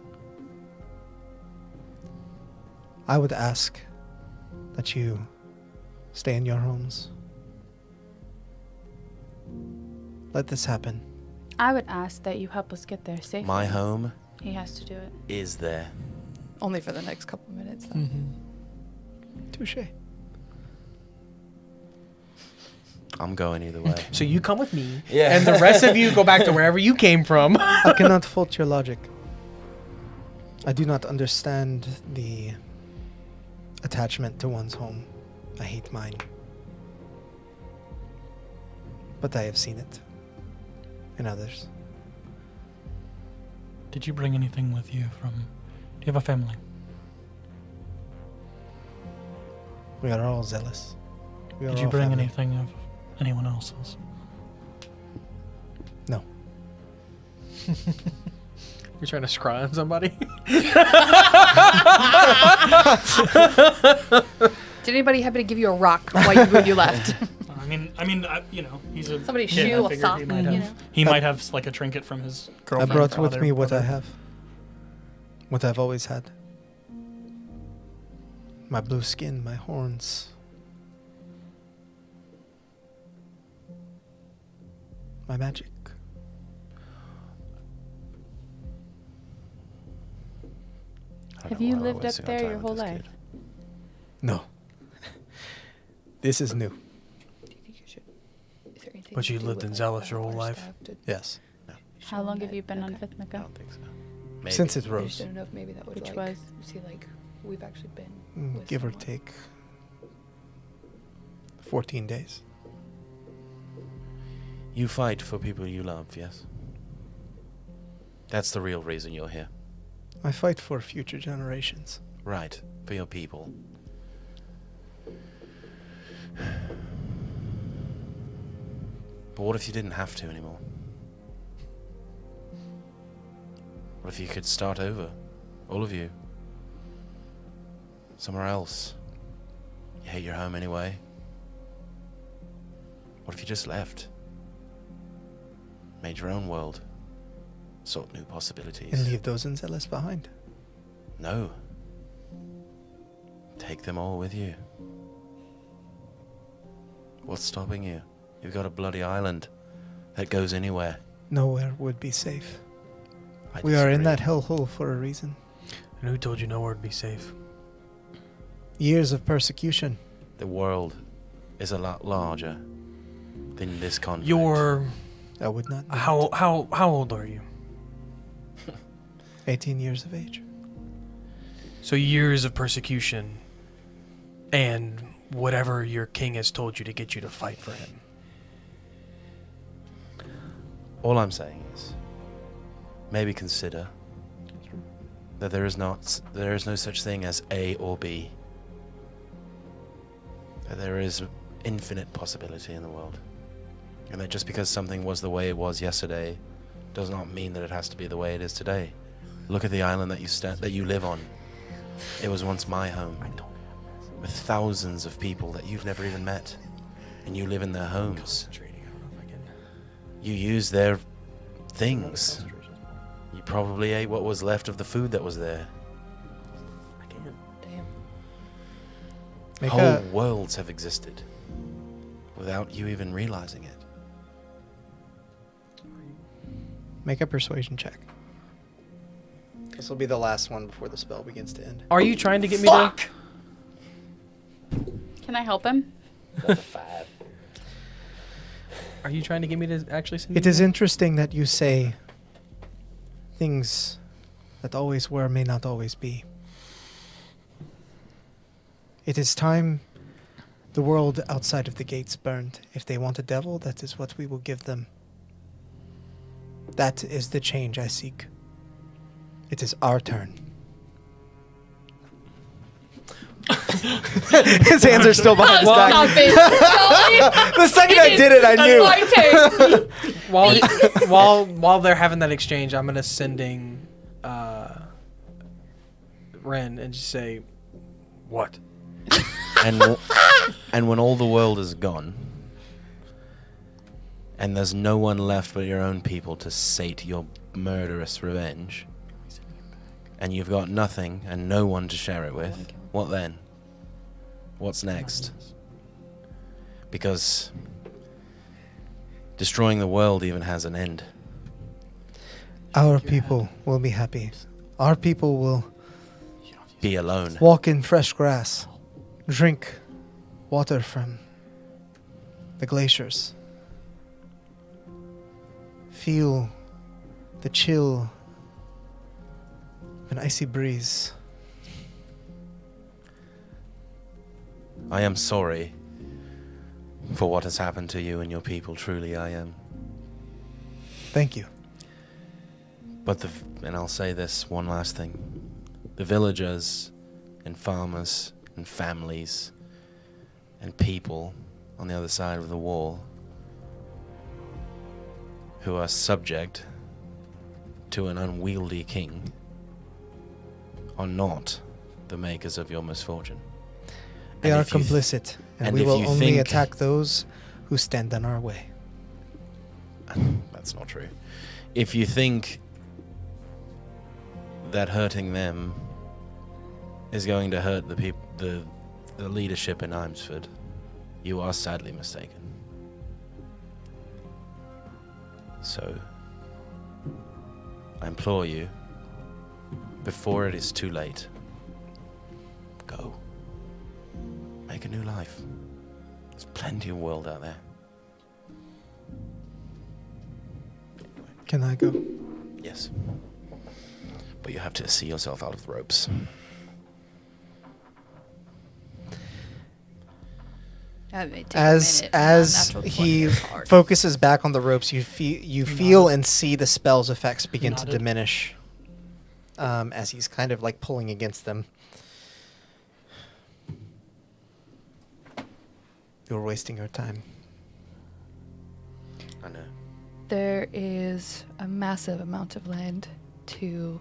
I would ask that you stay in your homes let this happen. I would ask that you help us get there safely. My home He has to do it. is there. Only for the next couple minutes, though. Touche. I'm going either way. So you come with me, Yeah. and the rest of you go back to wherever you came from. I cannot fault your logic. I do not understand the attachment to one's home. I hate mine. But I have seen it in others. Did you bring anything with you from? Do you have a family? We are all zealous. We are Did you all bring family. anything of anyone else's? No. You're trying to scry on somebody? Did anybody happen to give you a rock when you left? You know, he's a Somebody's kid. shoe, I a figured sock, he might you have, know? he might have like a trinket from his I girlfriend. brought with father, me what I whatever. have. What I've always had. My blue skin, my horns. My magic. I don't Have know you why we're lived up wasting our there time your with whole this life? kid. No. This is new. Do you think you should? Is there anything But to you do lived with, in like, Zealous your our whole life? staff to Yes. How long have that- you been on okay. Fifth I Nickel? don't think so. Maybe. Since it I just rose. didn't know if maybe that would Which like was? see like we've actually been with Give or someone. take 14 days. You fight for people you love, yes? That's the real reason you're here. I fight for future generations. Right, for your people. But what if you didn't have to anymore? What if you could start over? All of you. Somewhere else. You hate your home anyway. What if you just left? Made your own world. Sought new possibilities. And leave those in Zealous behind. No. Take them all with you. What's stopping you? You've got a bloody island that goes anywhere. Nowhere would be safe. I We are in disagree. that hellhole for a reason. And who told you nowhere would be safe? Years of persecution. The world is a lot larger than this continent. You're I would not know how old are you? 18 years of age. So years of persecution and whatever your king has told you to get you to fight for him. All I'm saying is, maybe consider that there is no such thing as A or B. That there is infinite possibility in the world. And that just because something was the way it was yesterday does not mean that it has to be the way it is today. Look at the island that you live on. It was once my home, with thousands of people that you've never even met, and you live in their homes. You use their things. You probably ate what was left of the food that was there. Damn. Make Whole a worlds have existed without you even realizing it. make a persuasion check. This will be the last one before the spell begins to end. Are you trying to get me to Can I help him? Are you trying to get me to actually send It is interesting that you say things that always were may not always be. It is time the world outside of the gates burned. If they want a devil, that is what we will give them. That is the change I seek. It is our turn. His hands are still behind his back. Stop it. Stop The second I did it, I knew. That's my turn. while they're having that exchange, I'm gonna sending Ren and just say, "What?" And when all the world is gone, and there's no one left but your own people to sate your murderous revenge, and you've got nothing and no one to share it with, what then? What's next? Because destroying the world even has an end. Our people will be happy. Our people will Be alone. walk in fresh grass, drink water from the glaciers, feel the chill of an icy breeze. I am sorry for what has happened to you and your people. Truly, I am. Thank you. But and I'll say this one last thing. The villagers and farmers and families and people on the other side of the wall who are subject to an unwieldy king are not the makers of your misfortune. They And are if you complicit, and and we if will you only think- attack those who stand in our way. That's not true. If you think that hurting them is going to hurt the leadership in Imesford, you are sadly mistaken. So, I implore you, before it is too late, go. Make a new life. There's plenty of world out there. Can I go? Yes. But you have to see yourself out of the ropes. That may take a As minute. as Natural 20 he is hard. focuses back on the ropes, you feel and see the spell's effects begin to Nodded. diminish. As he's kind of like pulling against them. You're wasting your time. I know. There is a massive amount of land to.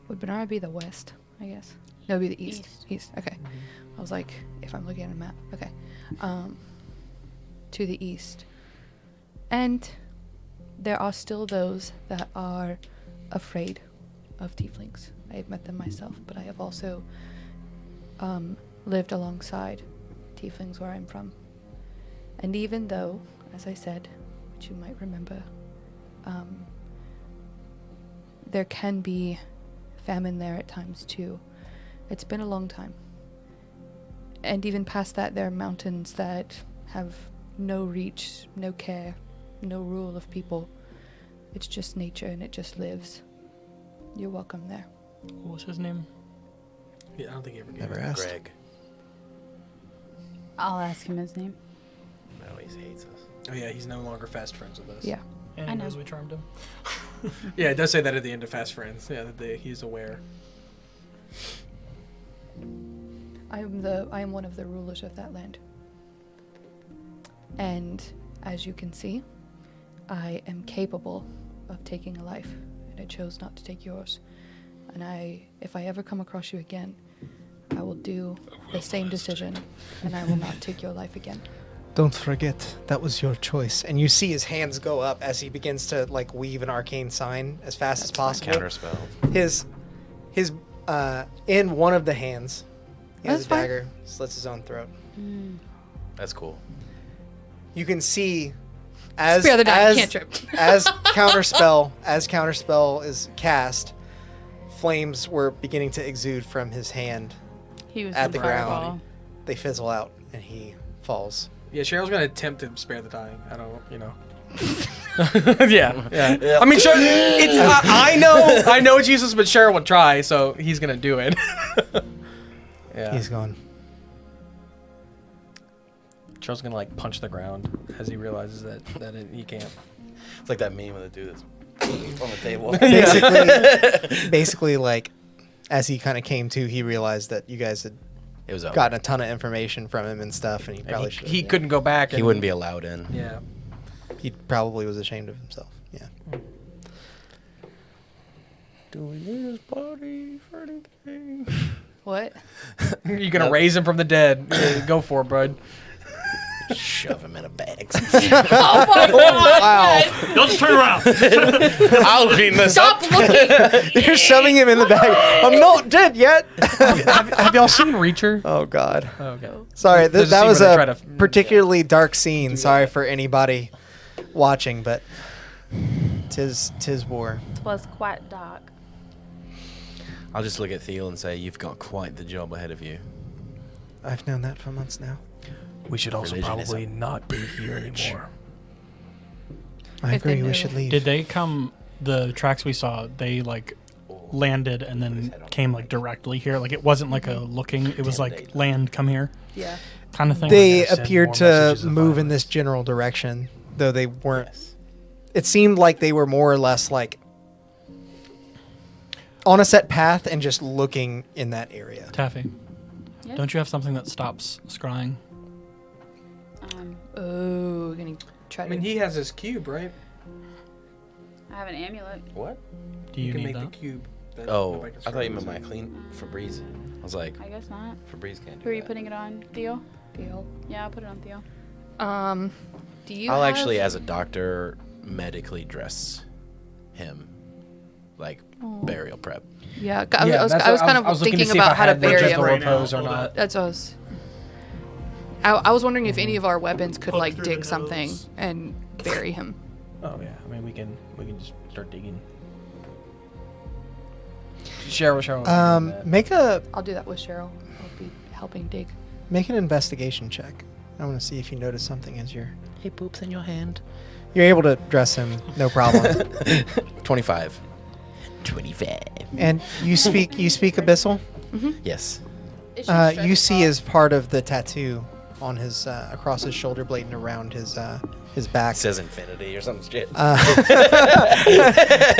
Would Benara be the west? I guess. No, it'd be the east. East. Okay. I was like, if I'm looking at a map. Okay. To the east, and there are still those that are afraid of tieflings. I have met them myself, but I have also lived alongside tieflings where I'm from. And even though, as I said, which you might remember, there can be famine there at times too. It's been a long time. And even past that, there are mountains that have no reach, no care, no rule of people. It's just nature and it just lives. You're welcome there. What was his name? Yeah, I don't think he ever gave Never it. asked. Greg. I'll ask him his name. No, he hates us. Oh yeah, he's no longer fast friends with us. Yeah. And I he know. knows we charmed him. Yeah, it does say that at the end of Fast Friends. Yeah, that he's aware. I am one of the rulers of that land. And as you can see, I am capable of taking a life, and I chose not to take yours. And if I ever come across you again, I will do the same decision, and I will not take your life again. Don't forget, that was your choice. And you see his hands go up as he begins to like weave an arcane sign as fast as possible. Counterspell. His in one of the hands, he has That's a fine. dagger, slits his own throat. That's cool. You can see as Spare the dying as, cantrip. as counterspell is cast, flames were beginning to exude from his hand. He was At the ground. fireball. They fizzle out and he falls. Yeah, Cheryl's gonna attempt to spare the dying. I don't, yeah. I mean, I know it's useless, but Cheryl would try, so he's gonna do it. Yeah. He's gone. Cheryl's gonna like punch the ground as he realizes that he can't. It's like that meme of the dude that's on the table. Basically, like as he kind of came to, he realized that you guys had It was over. gotten a ton of information from him and stuff, and he And probably he couldn't go back. He and- wouldn't be allowed in. Yeah. He probably was ashamed of himself. Yeah. Do we need this party for anything? What? You're gonna raise him from the dead. Yeah, go for it, bud. Shove him in a bag. Oh my god! Don't turn around. I'll clean this up. Stop looking! You're shoving him in the bag. I'm not dead yet. Have y'all seen Reacher? Oh God. Okay. Sorry, There's a that scene was where they a try to- particularly dark scene. Sorry for anybody watching, but tis war. Twas quite dark. I'll just look at Thiel and say, you've got quite the job ahead of you. I've known that for months now. We should also Religion is probably not be here anymore. I agree. We should leave. Did they come? The tracks we saw, they like landed and then came like directly here. Like it wasn't like a looking. It was like land, come here, Yeah. kind of thing. They Send appeared more to messages of move in violence. this general direction, though they weren't. It seemed like they were more or less like on a set path and just looking in that area. Taffy, Yeah. don't you have something that stops scrying? Oh, gonna try I to. mean, he has his cube, right? I have an amulet. What? Do you can need make that? the cube. that Oh, nobody can I thought you scroll meant my using. clean Febreze. I was like, I guess not. Febreze can't do Who are you that. putting it on? Theo? Deal. Yeah, I'll put it on Theo. Do you? I'll have- actually, as a doctor, medically dress him. Like, burial prep. Yeah, Yeah, I was that's what kind of looking to thinking see if I about how to had the bury gentle him. Right now, repose or hold not. up. That's what I was. I was wondering if any of our weapons could Poke like through dig the something nose. and bury him. Oh yeah, I mean we can just start digging. Cheryl. I'll do that with Cheryl. I'll be helping dig. Make an investigation check. I want to see if you notice something as you're Hey, poops in your hand. you're able to dress him, no problem. 25. 25. And you speak Abyssal. Yes. You see as part of the tattoo on his across his shoulder blade and around his back. It says infinity or some shit.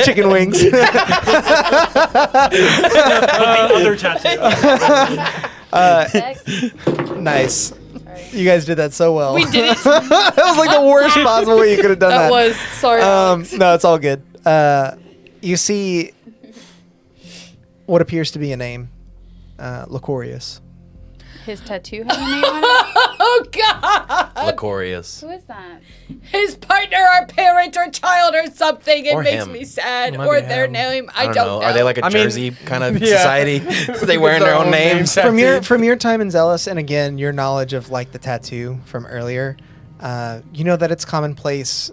Chicken wings. Other tattoo. Nice. Sorry. You guys did that so well. We did it. That was like the worst possible way you could have done that. That was sorry. Alex. No, it's all good. You see what appears to be a name, Lacorius. His tattoo has a name on it? Oh God! Lacorius. Who is that? His partner, or parent, or child, or something. It Or makes him. me sad. Might Or be their him. name. I don't know. Are they like a I mean, Jersey kind of yeah. society? Are they wearing their own names? From your time in Zealous, and again your knowledge of like the tattoo from earlier, you know that it's commonplace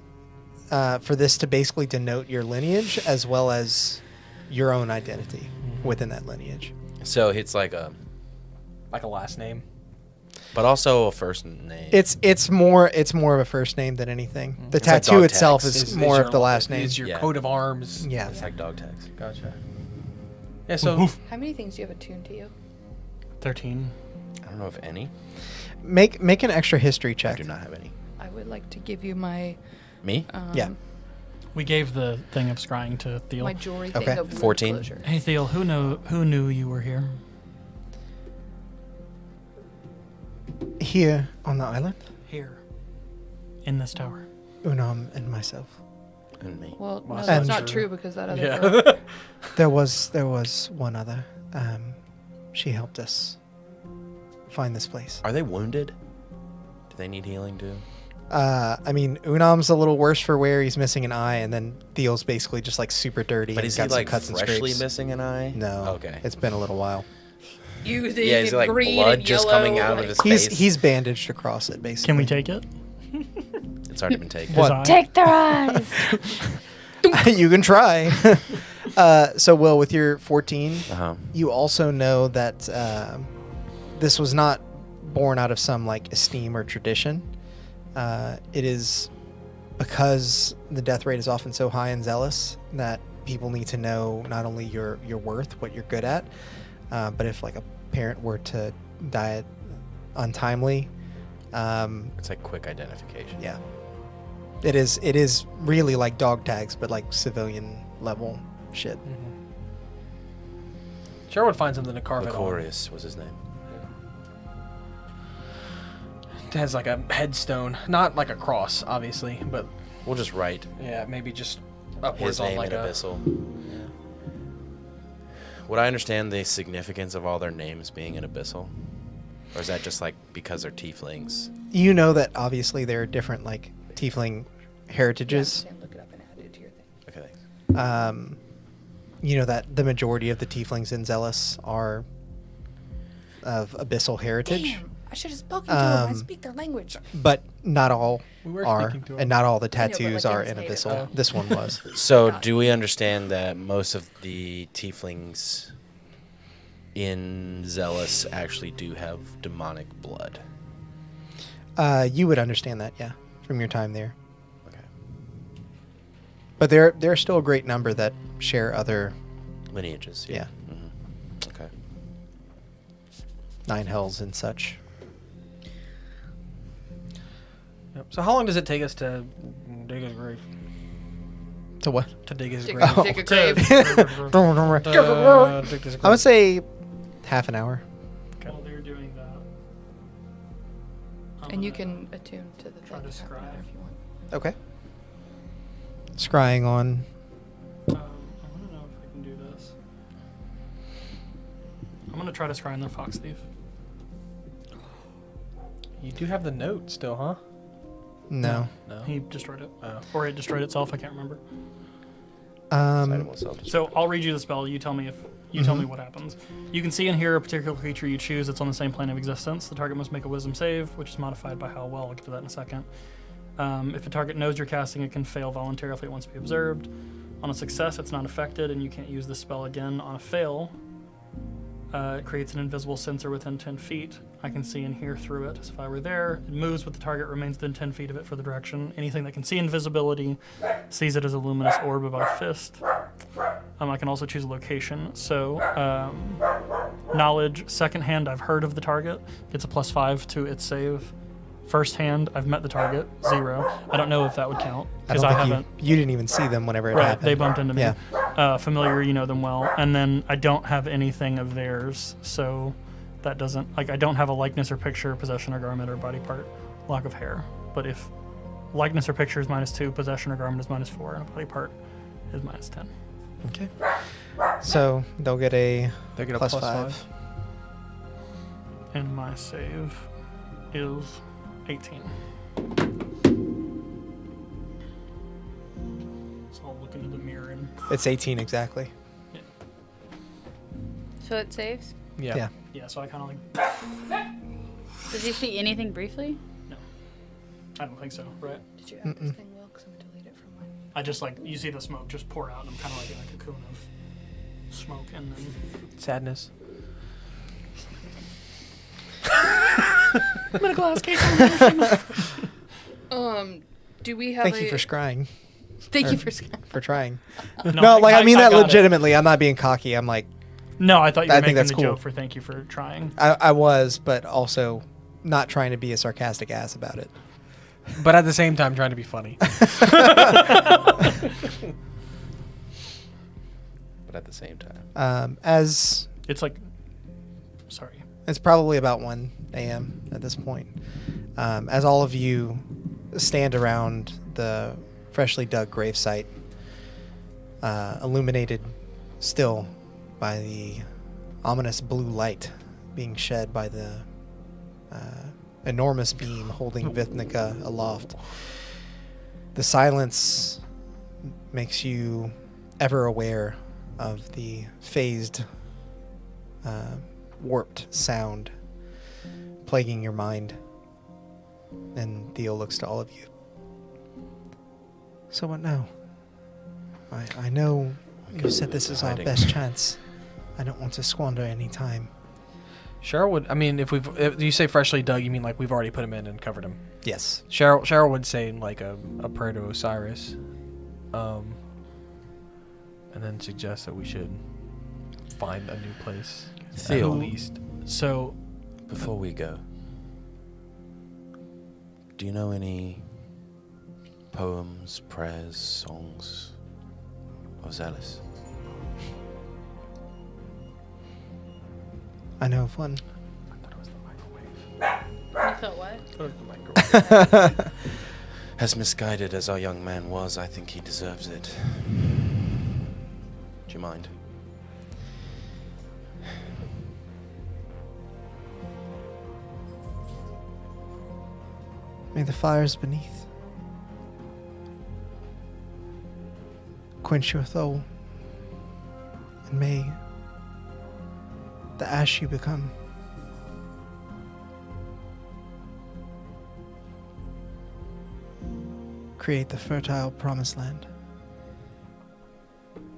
for this to basically denote your lineage as well as your own identity within that lineage. So it's like a, like a last name. but also a first name. It's more of a first name than anything. The It's like tattoo dog itself tags. is more of the last name. Is your Yeah. coat of arms. Yeah. It's like dog tags. Gotcha. Yeah. So How many things do you have attuned to you? 13. I don't know if any. Make an extra history I check. do not have any. I would like to give you my Me? Yeah. We gave the thing of scrying to Thiel. my jewelry Okay. thing of wound 14. closure. Hey Thiel, who knew you were here? Here on the island, Here. In this tower. Unam and myself. And me. Well, no, And- that's not true because that other yeah. girl. There was one other. She helped us find this place. Are they wounded? Do they need healing too? I mean, Unam's a little worse for wear. He's missing an eye, and then Thiel's basically just like super dirty. But and is got he some like cuts and freshly scrapes. missing an eye? No. Okay. It's been a little while. Using Yeah, is it like green blood and just yellow, coming out of like- his He's face? he's bandaged across it basically. Can we take it? It's already been taken. His What? eye? Take their eyes! You can try. So Will, with your 14, Uh-huh. you also know that this was not born out of some like esteem or tradition. It is because the death rate is often so high and zealous that people need to know not only your worth, what you're good at, but if like a parent were to die untimely, It's like quick identification. yeah, it is really like dog tags, but like civilian level shit. Cheryl would find something to carve it on. Lacorius was his name. It has like a headstone, not like a cross, obviously, but We'll just write yeah, maybe just his upwards on name like in a. Abyssal. Would I understand the significance of all their names being in Abyssal? Or is that just like because they're tieflings? You know that obviously there are different like tiefling heritages. Look it up and add it to your thing. Okay, thanks. You know that the majority of the tieflings in Zealous are of abyssal heritage. I should have spoken to them. I speak their language. But not all We were are, speaking to him. and not all the I know, but, tattoos like, are in in his abyssal. native- This one was. So, do we understand that most of the tieflings in Zheles actually do have demonic blood? You would understand that, yeah, from your time there. Okay. But there are still a great number that share other Lineages, Yeah. Mm-hmm. Okay. nine hells and such. Yep. So how long does it take us to dig his grave? So what? To dig his Dig, grave. Oh. dig a grave. Dig this I would grave. say half an hour. While they're doing that. I'm And you gonna can attune to the try thing to happening scry. there if you want. Okay. Scrying on. I want to know if I can do this. I'm going to try to scry in their fox thief. You do have the note still, huh? No. No. He destroyed it. Oh. Or it destroyed itself, I can't remember. Um, So I'll read you the spell. You tell me if you tell me what happens. You can see and hear a particular creature you choose that's on the same plane of existence. The target must make a wisdom save, which is modified by how well. I'll get to that in a second. If a target knows you're casting, it can fail voluntarily if it wants to be observed. On a success, it's not affected, and you can't use this spell again. On a fail, it creates an invisible sensor within 10 feet. I can see and hear through it as if I were there. It moves with the target, remains within 10 feet of it for the direction. Anything that can see invisibility sees it as a luminous orb above a fist. I can also choose a location. So, knowledge, second hand, I've heard of the target. Gets a +5 to its save. First hand, I've met the target, 0. I don't know if that would count I because don't I think haven't. you didn't even see them whenever it Right, happened. they bumped into me. Yeah. Familiar, you know them well. And then I don't have anything of theirs, so that doesn't, like, I don't have a likeness or picture, possession or garment or body part, lock of hair. But if likeness or picture is -2, possession or garment is -4, and a body part is -10. Okay. So they'll get a They get a +5. And my save is 18. So I'll look into the mirror and It's 18 exactly. So it saves? Yeah. yeah, so I kind of like, Did you see anything briefly? I don't think so, right? Did you add this thing, Will? Because I'm going to delete it from mine. I just like, you see the smoke just pour out and I'm kind of like in a cocoon of smoke and then Sadness. I'm in a glass case. Do we have Thank you for scrying. Thank Or- you for scanning. For trying. No, I mean that got it. legitimately. I'm not being cocky. I'm like, No, I thought you were I think making that's the cool. joke for thank you for trying. I was, but also not trying to be a sarcastic ass about it. But at the same time, trying to be funny. But at the same time. As It's like, sorry. it's probably about 1 a.m. at this point. As all of you stand around the freshly dug gravesite, illuminated still by the ominous blue light being shed by the enormous beam holding Vithnika aloft. The silence makes you ever aware of the phased, warped sound plaguing your mind. And Theo looks to all of you. So what now? I know you said this is our Hiding. best chance. I don't want to squander any time. Cheryl would, I mean, if you say freshly dug, you mean like we've already put him in and covered him. Yes. Cheryl would say like a prayer to Osiris, and then suggest that we should find a new place. Theo. At least. So, Before we go, do you know any poems, prayers, songs of Zheles? I know of one. You thought what? As misguided as our young man was, I think he deserves it. Do you mind? May the fires beneath quench your soul, and may the ash you become create the fertile promised land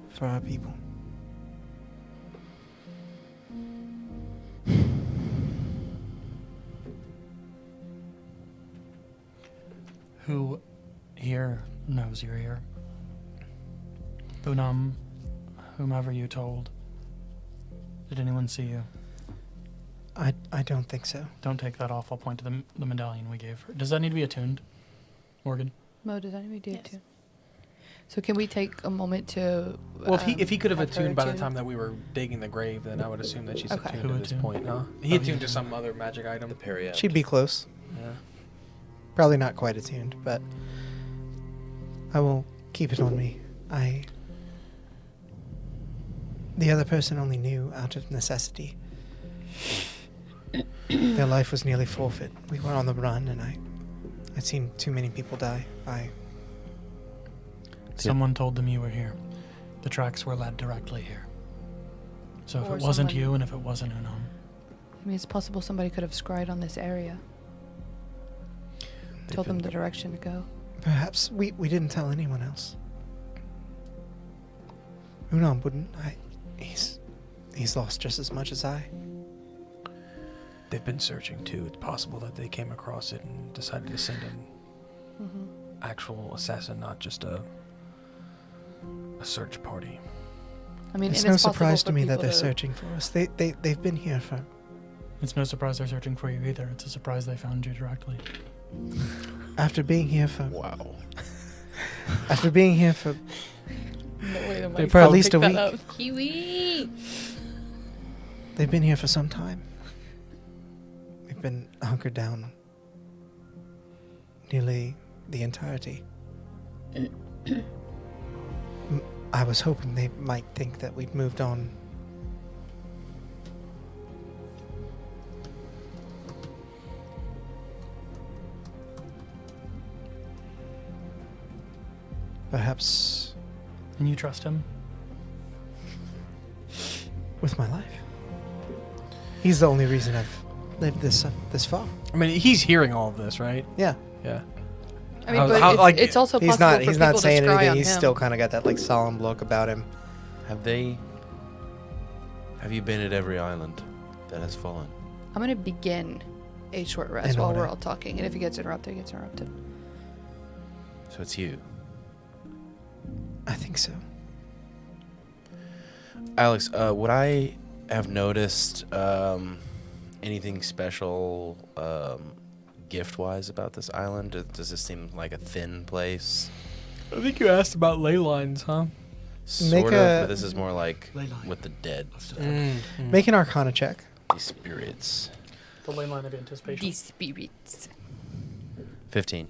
for our people. Who here knows you're here? Unam, whomever you told. Did anyone see you? I don't think so. Don't take that off. I'll point to the medallion we gave her. Does that need to be attuned, Morgan? Mo, does anybody do it Yes. too? So can we take a moment to? Well, if he could have have her attuned by the attune? time that we were digging the grave, then I would assume that she's Okay. attuned Who at this attuned? point, huh? He attuned to some other magic item. The period. She'd be close. Yeah. Probably not quite attuned, but I will keep it on me. The other person only knew out of necessity. Their life was nearly forfeit. We were on the run, and I'd seen too many people die. Someone told them you were here. The tracks were led directly here. So if Or it wasn't someone- you and if it wasn't Unam, I mean, it's possible somebody could have scryed on this area. Told them the direction to go. Perhaps we didn't tell anyone else. Unam wouldn't. He's lost just as much as I. They've been searching too. It's possible that they came across it and decided to send an actual assassin, not just a search party. I mean, It's and no possible surprise for to me that people they're to- searching for us. They've been here for. it's no surprise they're searching for you either. It's a surprise they found you directly. After being here for. Wow. After being here for. No way the For mic at will least pick a that week. up. Kiwi! They've been here for some time. We've been hunkered down nearly the entirety. I was hoping they might think that we'd moved on. Perhaps And you trust him? with my life. He's the only reason I've lived this far. I mean, he's hearing all of this, right? Yeah. Yeah. I mean, How- but how- it's, like, it's also He's possible not. for He's people not to saying scry anything. on He's him. still kind of got that like solemn look about him. Have you been at every island that has fallen? I'm gonna begin a short rest In while order. we're all talking, and if he gets interrupted, he gets interrupted. So it's you. I think so. Alex, would I have noticed anything special gift-wise about this island? Does this seem like a thin place? I think you asked about ley lines, huh? Make Sort of, a- but this is more like with the dead stuff. Make an Arcana check. These spirits. The ley line of anticipation. These spirits. 15.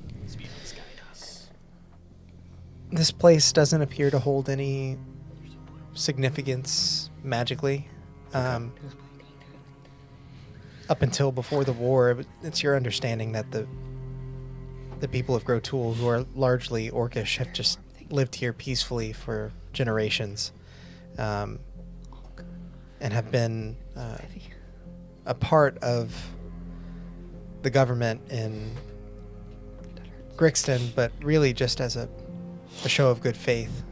This place doesn't appear to hold any significance magically. Up until before the war, it's your understanding that the people of Grotul, who are largely Orcish, have just lived here peacefully for generations, and have been a part of the government in Grixton, but really just as a show of good faith.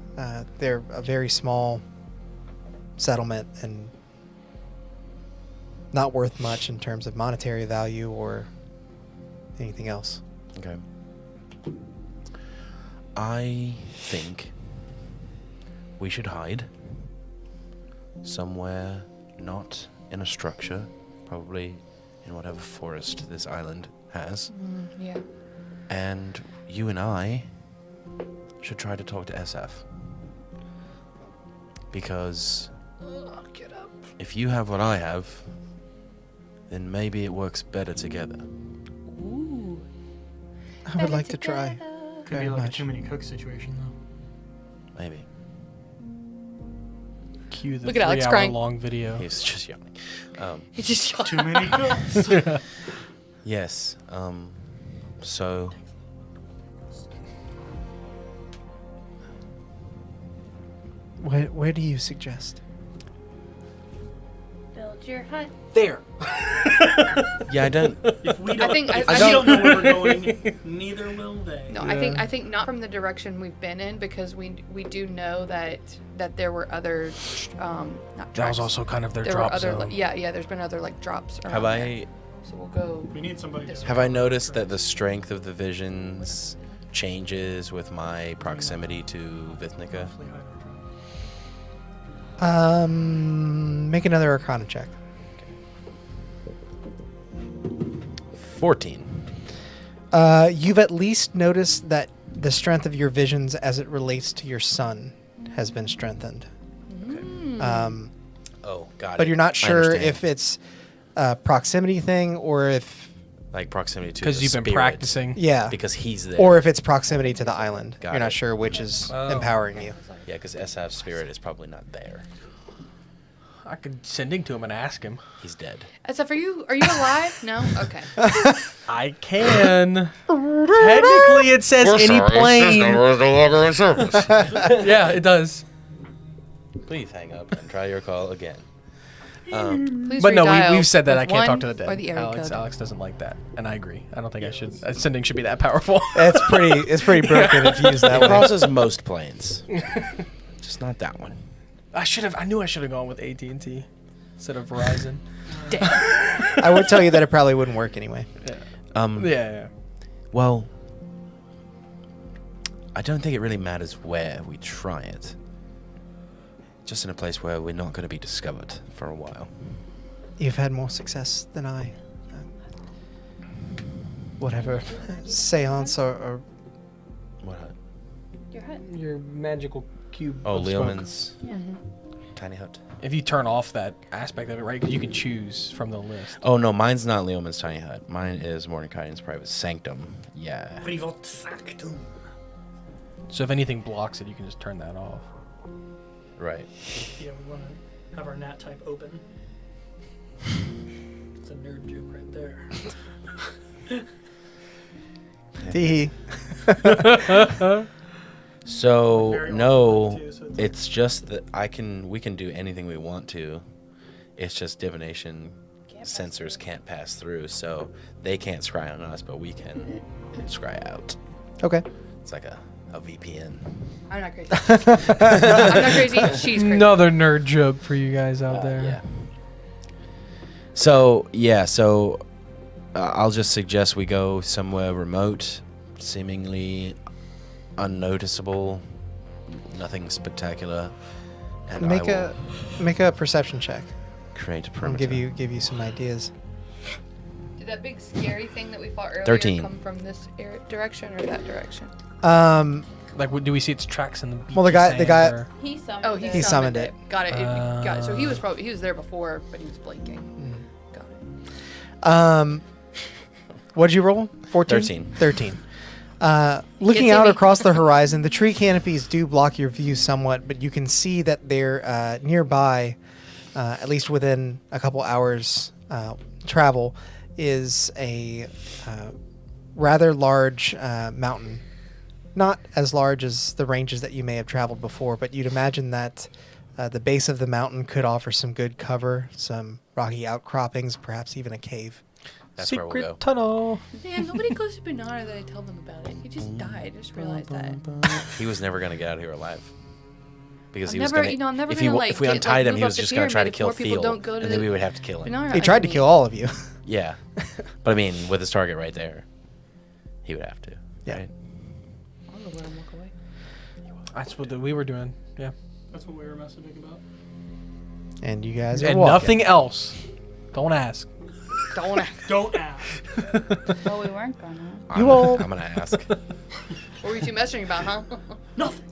They're a very small settlement and not worth much in terms of monetary value or anything else. Okay. I think we should hide somewhere not in a structure, probably in whatever forest this island has. Yeah. And you and I should try to talk to SF. Because if you have what I have, then maybe it works better together. Ooh. I would like to try. Could Very be like much. a too many cooks situation, though. Maybe. Cue the Look at Alex 3-hour crying. long video. He's just yawning. He just Too many cooks. Yes. So Where do you suggest? Village. your hut. There. Yeah, I don't. If we don't, think- if I we think- don't know where we're going, neither will they. No, I think not from the direction we've been in, because we do know that there were other not That was tracks. also kind of their there drop were other zone. yeah, there's been other like drops around Have there. I So we'll go. We need somebody. This to have I noticed that the strength of the visions changes with my proximity to Vithnika? Make another Arcana check. 14. You've at least noticed that the strength of your visions as it relates to your son has been strengthened. Oh, got it. But you're not I sure understand. if it's a proximity thing or if, like proximity to Because the you've been spirit, practicing. yeah, because he's there. or if it's proximity to the island. Got You're not it. sure which is Oh. empowering you. Yeah, because SF's spirit is probably not there. I could sending to him and ask him. He's dead. Except, are you alive? No. Okay. I can. Technically, it says any plane. is no longer in service. Yeah, it does. Please hang up and try your call again. Please But no, redial we've said that with I can't talk one to the dead. Or the area Alex, code. Alex doesn't like that, and I agree. I don't think I should. Sending should be that powerful. It's pretty broken if used that It way. crosses most planes. Just not that one. I knew I should have gone with AT&T instead of Verizon. I would tell you that it probably wouldn't work anyway. Yeah. Well, I don't think it really matters where we try it. Just in a place where we're not going to be discovered for a while. You've had more success than I. Whatever seance or What? Your hut. Your magical cube. Oh, of smoke. Leomund's tiny hut. If you turn off that aspect of it, right? Because you can choose from the list. Oh no, mine's not Leomund's tiny hut. Mine is Mordecai's private sanctum. Yeah. Privat Sanctum. So if anything blocks it, you can just turn that off. Right. Yeah, we want to have our nat type open. It's a nerd joke right there. Tee. So Very no, awkward too, so it's- it's just that we can do anything we want to. It's just divination sensors can't pass through, so they can't scry on us, but we can scry out. Okay. It's like a VPN. I'm not crazy. I'm not crazy. She's crazy. Another nerd joke for you guys out there. Yeah. So I'll just suggest we go somewhere remote, seemingly unnoticeable, nothing spectacular, and I will make a perception check. create a I'll perimeter. give you some ideas. Did that big scary thing that we fought earlier 13. come from this direction or that direction? Like, do we see its tracks in the beachy Well, the guy- sand, or- He summoned Oh, it. He summoned it. Got it. Got it. So he was there before, but he was blinking. Got it. What'd you roll? 14? 13. 13. Looking see out me. across the horizon, the tree canopies do block your view somewhat, but you can see that they're nearby, at least within a couple hours travel, is a rather large mountain. Not as large as the ranges that you may have traveled before, but you'd imagine that the base of the mountain could offer some good cover, some rocky outcroppings, perhaps even a cave. That's where Secret we'll go. tunnel. Yeah, nobody goes to Bernard that I tell them about it. He just died. I just realized that. He was never gonna get out of here alive. Because I'm he was never- gonna. you know, I'm never if, gonna, he, like, if we get, untied like, him, he move was up the just gonna try to pyramid if kill more people Thiel, don't go to and then the- we would have to kill him. Bernard, He tried to kill all of you. Yeah, but I mean, with his target right there, he would have to. Yeah. Right? I'll go let him walk away. That's what we were doing. Yeah. That's what we were messaging about. And you guys are And walking. nothing else. Don't ask. Don't act. Don't ask. Well, we weren't gonna. I'm, You all- I'm gonna ask. What were you two messaging about, huh? Nothing.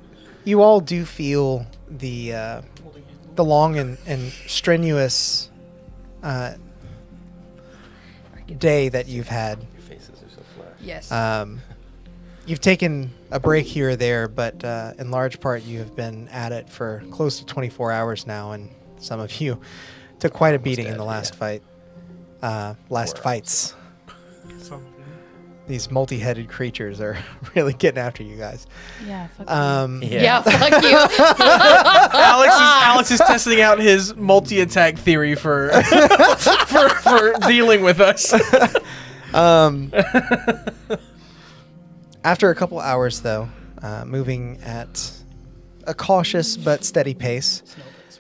You all do feel the Holding hands. long and strenuous day that you've had. Your faces are so flat. Yes. You've taken a break here or there, but in large part you have been at it for close to 24 hours now, and some of you took quite a beating in dead, the last yeah. fight. Last Poor fights. Something. these multi-headed creatures are really getting after you guys. Yeah, fuck Yeah, fuck you. Alex is testing out his multi-attack theory for for dealing with us. After a couple hours, though, moving at a cautious but steady pace. Snow base.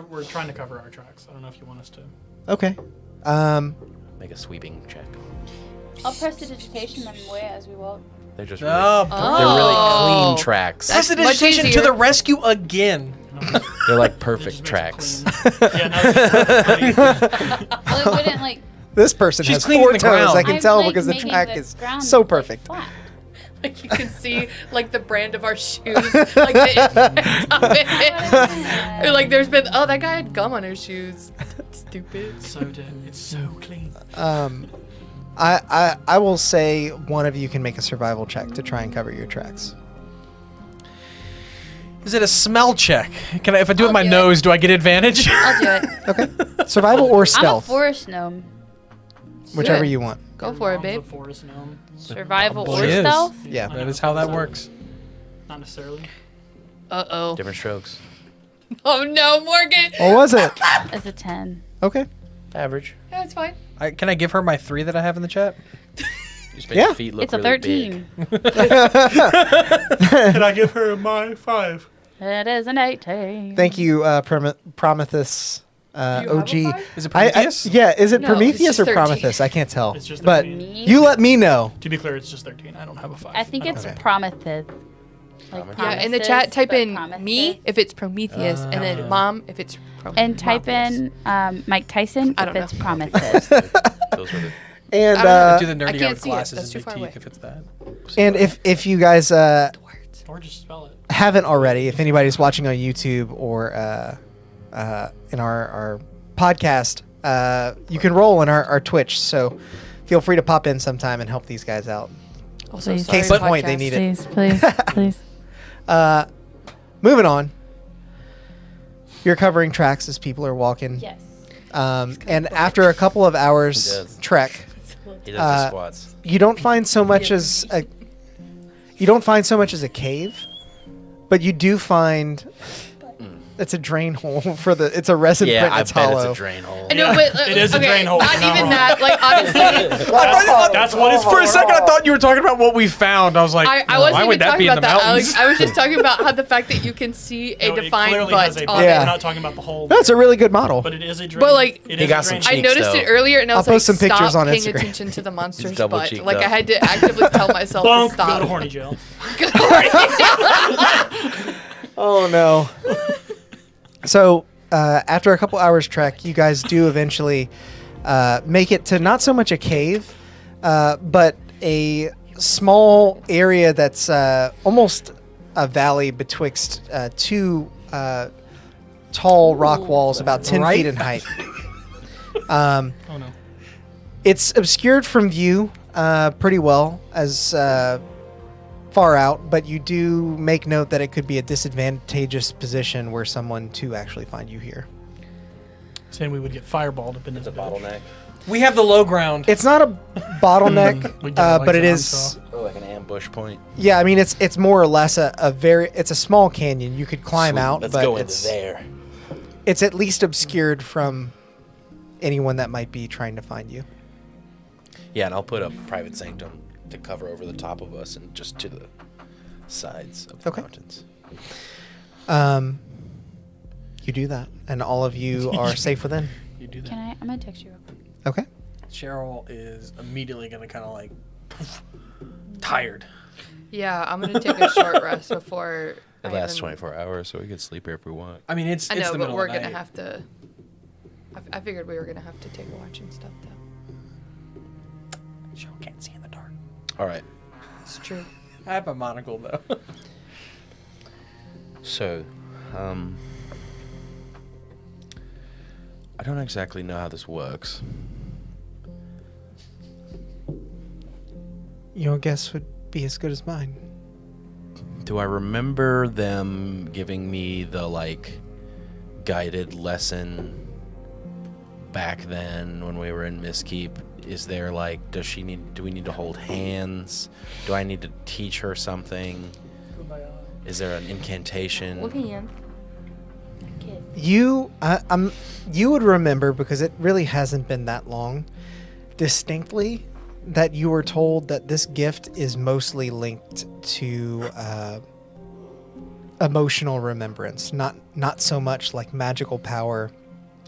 We're trying to cover our tracks. I don't know if you want us to. Okay. Make a sweeping check. I'll prestidigitation them away as we walk. They're just Oh, they're really clean tracks. That's much Prestidigitation to easier. the rescue again. They're like They perfect just make it tracks. clean. Yeah, no, it's Well, it wouldn't like. This person She's has cleaning 4 the toes. ground. I can I'm, tell like, because the making track the is ground, so like, perfect. flat. Like you can see like the brand of our shoes, like the impact of it. Or like there's been that guy had gum on his shoes. Stupid. so dim. It's so clean. I will say one of you can make a survival check to try and cover your tracks. Is it a smell check? Can I, if I do it with my I'll do it. nose, do I get advantage? I'll do it. Okay. Survival or I'm a stealth, forest gnome. whichever Good. you want. Go Your for it, mom's a babe. forest gnome. Survival or She is. stealth? Yeah. That is how that works. Not necessarily. Uh-oh. Different strokes. Oh no, Morgan. What was it? It's a 10. Okay. Average. Yeah, it's fine. Can I give her my 3 that I have in the chat? You just make Yeah. your feet look It's a really 13. big. Can I give her my 5? It is an 18. Thank you, Prometheus, OG. Is it Prometheus? Yeah, is it No, Prometheus it's or just 13. Prometheus? I can't tell. It's just But 13. you let me know. To be clear, it's just 13. I don't have a 5. I think it's Okay. Prometheus. Like Prometheus. Yeah, in the Prometheus, chat, type but in Prometheus. me if it's Prometheus, and then Yeah. mom if it's Prometheus. And type in Mike Tyson I if don't it's know. Prometheus. Those were the And I don't know. Do the I nerdy can't out with see it. glasses That's and too big far teeth away. if it's that. and if you guys Or just spell it. haven't already, if anybody's watching on YouTube or in our podcast, you can roll in our Twitch. So feel free to pop in sometime and help these guys out. Also, Please. sorry, Case in point, they podcast. need it. Please, please, please. Moving on. You're covering tracks as people are walking. Yes. And after a couple of hours He does. trek, he does the squats. you don't find so much as a cave, but you do find it's a drain hole for the. It's a resin Yeah, print I that's bet hollow. it's a drain hole. I know, Yeah, but it is a okay, drain hole, Not but not even wrong. that. Like honestly, That's what it's For a second, I thought you were talking about what we found. I was like, I why wasn't would even that talking be in about the that, mountains? Alex. I was just talking about how the fact that you can see a No, it defined clearly has butt a on butt. Yeah. We're not talking about the whole. No, it's a really good model. But it is a drain. But, like, it He is got a some drain. I cheeks, noticed though. it earlier, and I I'll was post like, some pictures stop on paying Instagram. attention to the monster's double butt. cheeked Like up. I had to actively tell myself Bonk, to stop. go to horny jail. Oh no. So after a couple hours trek, you guys do eventually make it to not so much a cave, but a small area that's almost a valley betwixt two tall rock walls about 10 Right? feet in height. Oh no. It's obscured from view pretty well as far out, but you do make note that it could be a disadvantageous position were someone to actually find you here. Saying we would get fireballed up in this It's a bottleneck. We have the low ground. It's not a bottleneck, We get it like but it an is. unsaw. Oh, like an ambush point. Yeah, I mean it's more or less a very. It's a small canyon. You could climb Sweet, out, Let's but go into it's there. it's at least obscured from anyone that might be trying to find you. Yeah, and I'll put a private sanctum to cover over the top of us and just to the sides of the Okay. mountains. You do that, and all of you are safe within. You do that. Can I'm gonna text you real quick. Okay. Cheryl is immediately going to kind of like tired. Yeah, I'm gonna take a short rest before. It I lasts even- 24 hours, so we can sleep here if we want. I mean, it's I it's know, the but middle we're of the gonna night. have to. I figured we were gonna have to take a watch and stuff, though. Cheryl can't see in the dark. All right. It's true. I have a monocle though. So, I don't exactly know how this works. Your guess would be as good as mine. Do I remember them giving me the, like, guided lesson back then when we were in Mistkeep? Is there like, do we need to hold hands? Do I need to teach her something? Is there an incantation? You would remember, because it really hasn't been that long, distinctly, that you were told that this gift is mostly linked to emotional remembrance, not so much like magical power,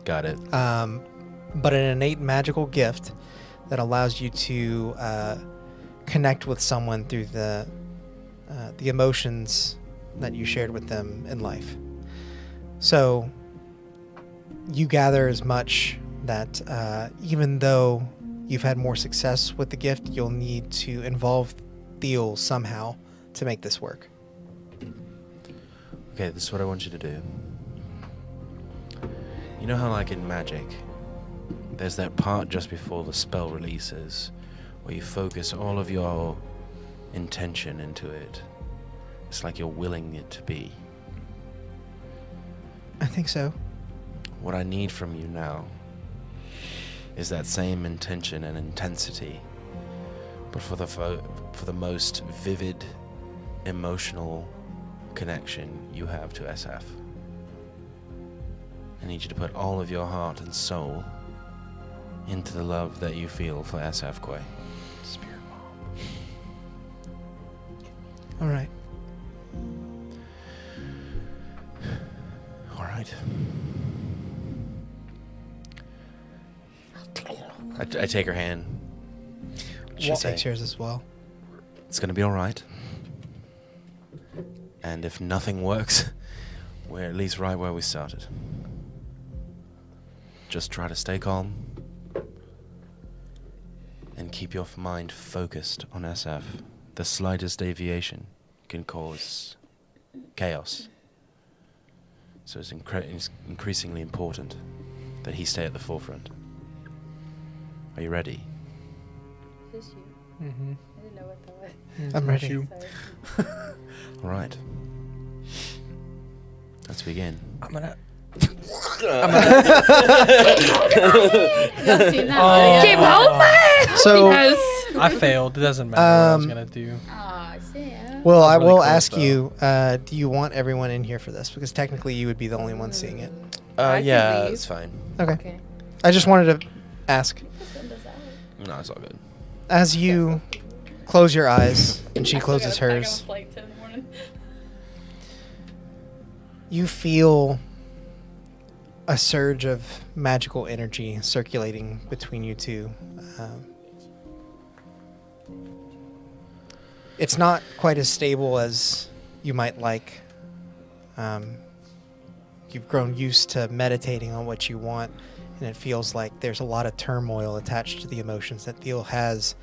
Got it. but an innate magical gift that allows you to connect with someone through the emotions that you shared with them in life. So you gather as much that even though you've had more success with the gift, you'll need to involve Thiel somehow to make this work. Okay, this is what I want you to do. You know how, like in Magic, there's that part just before the spell releases where you focus all of your intention into it. It's like you're willing it to be. I think so. What I need from you now is that same intention and intensity, but for the most vivid, emotional connection you have to SF. I need you to put all of your heart and soul into the love that you feel for SF Quay. Spirit bomb. All right. All right. I take her hand. She takes yours as well. It's gonna be all right. And if nothing works, we're at least right where we started. Just try to stay calm and keep your mind focused on SF. The slightest deviation can cause chaos. So it's increasingly important that he stay at the forefront. Are you ready? Is this you? Mm-hmm. I didn't know what that was. I'm ready. Sorry. All right. Let's begin. I'm gonna. Y'all seen that? Keep hoping. So- Because I failed. It doesn't matter what I was Um, gonna do. Aw, Sam. Well, I That's really will cool, ask though. you, do you want everyone in here for this? Because technically you would be the only one seeing it. I could Yeah, leave. it's fine. Okay. Okay. I just wanted to ask. Send us out. No, it's all good. As you close your eyes and she I still closes gotta pack on a hers, flight in the morning. you feel a surge of magical energy circulating between you two. It's not quite as stable as you might like. You've grown used to meditating on what you want, and it feels like there's a lot of turmoil attached to the emotions that Thiel has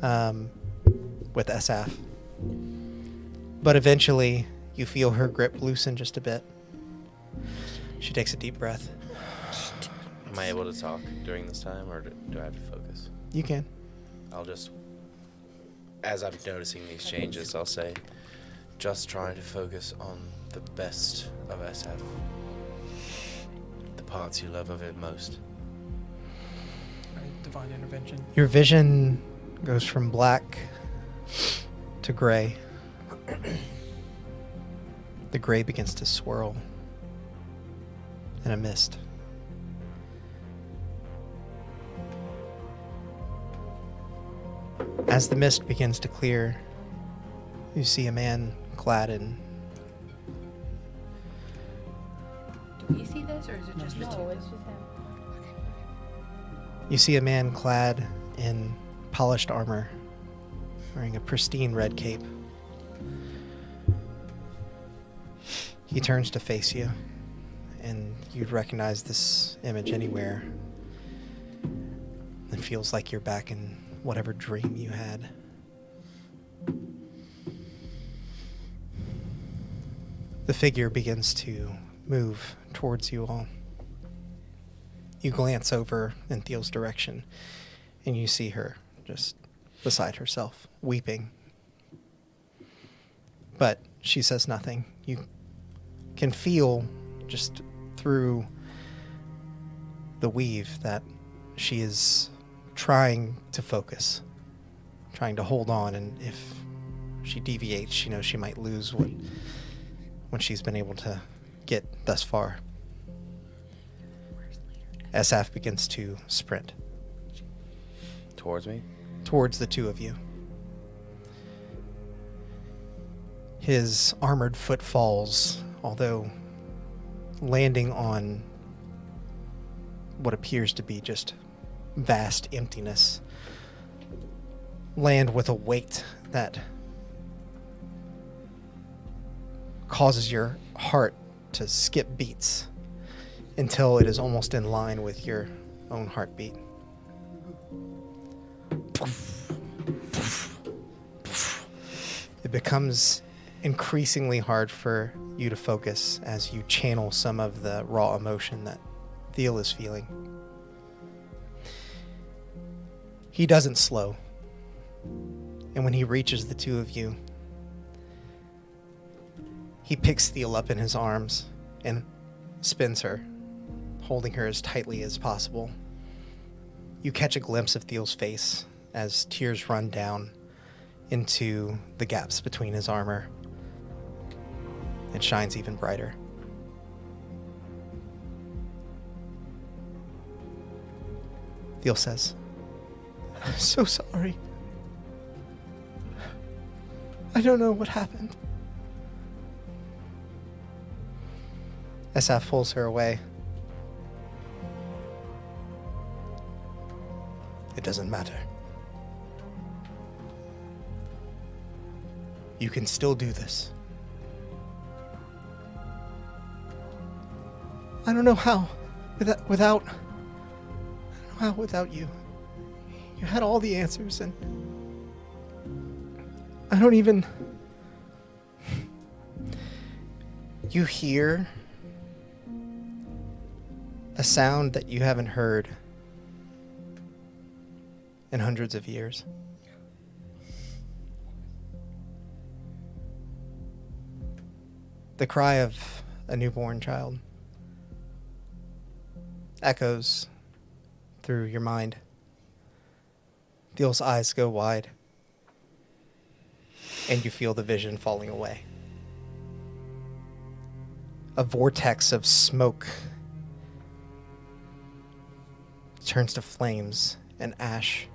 with SF. But eventually, you feel her grip loosen just a bit. She takes a deep breath. Am I able to talk during this time, or do I have to focus? You can. I'll just, as I'm noticing these changes, I'll say, just trying to focus on the best of SF. The parts you love of it most. Divine intervention. Your vision goes from black to gray. The gray begins to swirl in a mist. As the mist begins to clear, you see a man clad in... Do we see this, or is it just the two? No, it's just him. You see a man clad in polished armor, wearing a pristine red cape. He turns to face you, and you'd recognize this image anywhere. It feels like you're back in whatever dream you had. The figure begins to move towards you all. You glance over in Thiel's direction, and you see her just beside herself, weeping. But she says nothing. You can feel just through the weave that she is trying to focus, trying to hold on, and if she deviates, she knows she might lose what she's been able to get thus far. Asaf begins to sprint Towards me? towards the two of you. His armored foot falls, although landing on what appears to be just vast emptiness. Land with a weight that causes your heart to skip beats until it is almost in line with your own heartbeat. It becomes increasingly hard for you to focus as you channel some of the raw emotion that Thiel is feeling. He doesn't slow. And when he reaches the two of you, he picks Thiel up in his arms and spins her, holding her as tightly as possible. You catch a glimpse of Thiel's face as tears run down into the gaps between his armor. It shines even brighter. Thiel says, "I'm so sorry. I don't know what happened." Asaf pulls her away. "It doesn't matter. You can still do this." "I don't know how. Without you. You had all the answers, and I don't even..." You hear a sound that you haven't heard in hundreds of years. The cry of a newborn child echoes through your mind. Thiel's eyes go wide, and you feel the vision falling away. A vortex of smoke turns to flames and ash,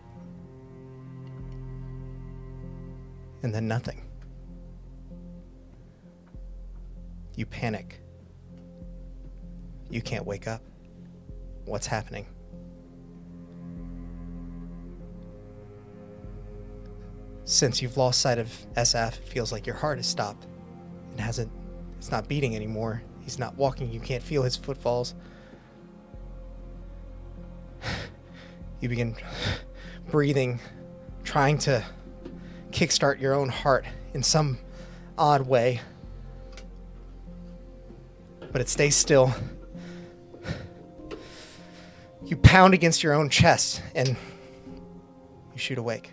and then nothing. You panic. You can't wake up. What's happening? Since you've lost sight of Asaf, it feels like your heart has stopped. It's not beating anymore. He's not walking. You can't feel his footfalls. You begin breathing, trying to kickstart your own heart in some odd way. But it stays still. You pound against your own chest and you shoot awake.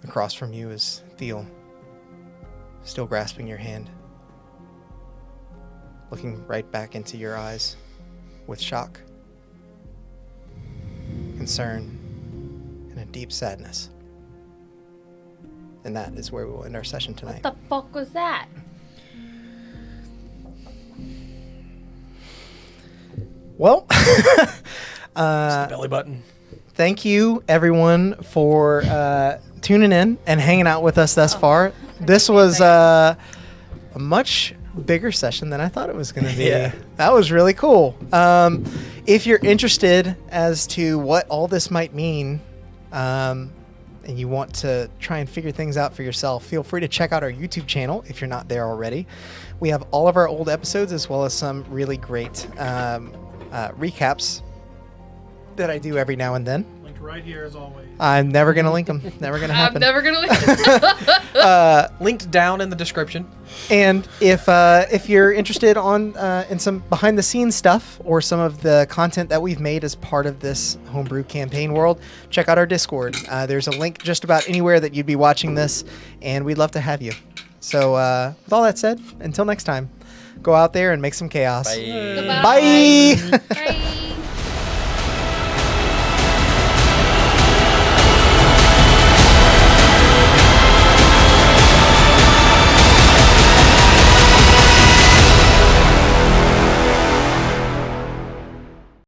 Across from you is Thiel, still grasping your hand, looking right back into your eyes with shock, concern, and a deep sadness. And that is where we will end our session tonight. What the fuck was that? Well, It's the belly button. thank you everyone for tuning in and hanging out with us thus far. This was a much bigger session than I thought it was going to be. Yeah. That was really cool. If you're interested as to what all this might mean, and you want to try and figure things out for yourself, feel free to check out our YouTube channel if you're not there already. We have all of our old episodes as well as some really great recaps that I do every now and then. Linked right here as always. I'm never going to link them. Never going to happen. I'm never gonna leave. Linked down in the description. And if you're interested in some behind the scenes stuff or some of the content that we've made as part of this homebrew campaign world, check out our Discord. There's a link just about anywhere that you'd be watching this, and we'd love to have you. So with all that said, until next time, go out there and make some chaos. Bye. Goodbye. Bye. Bye.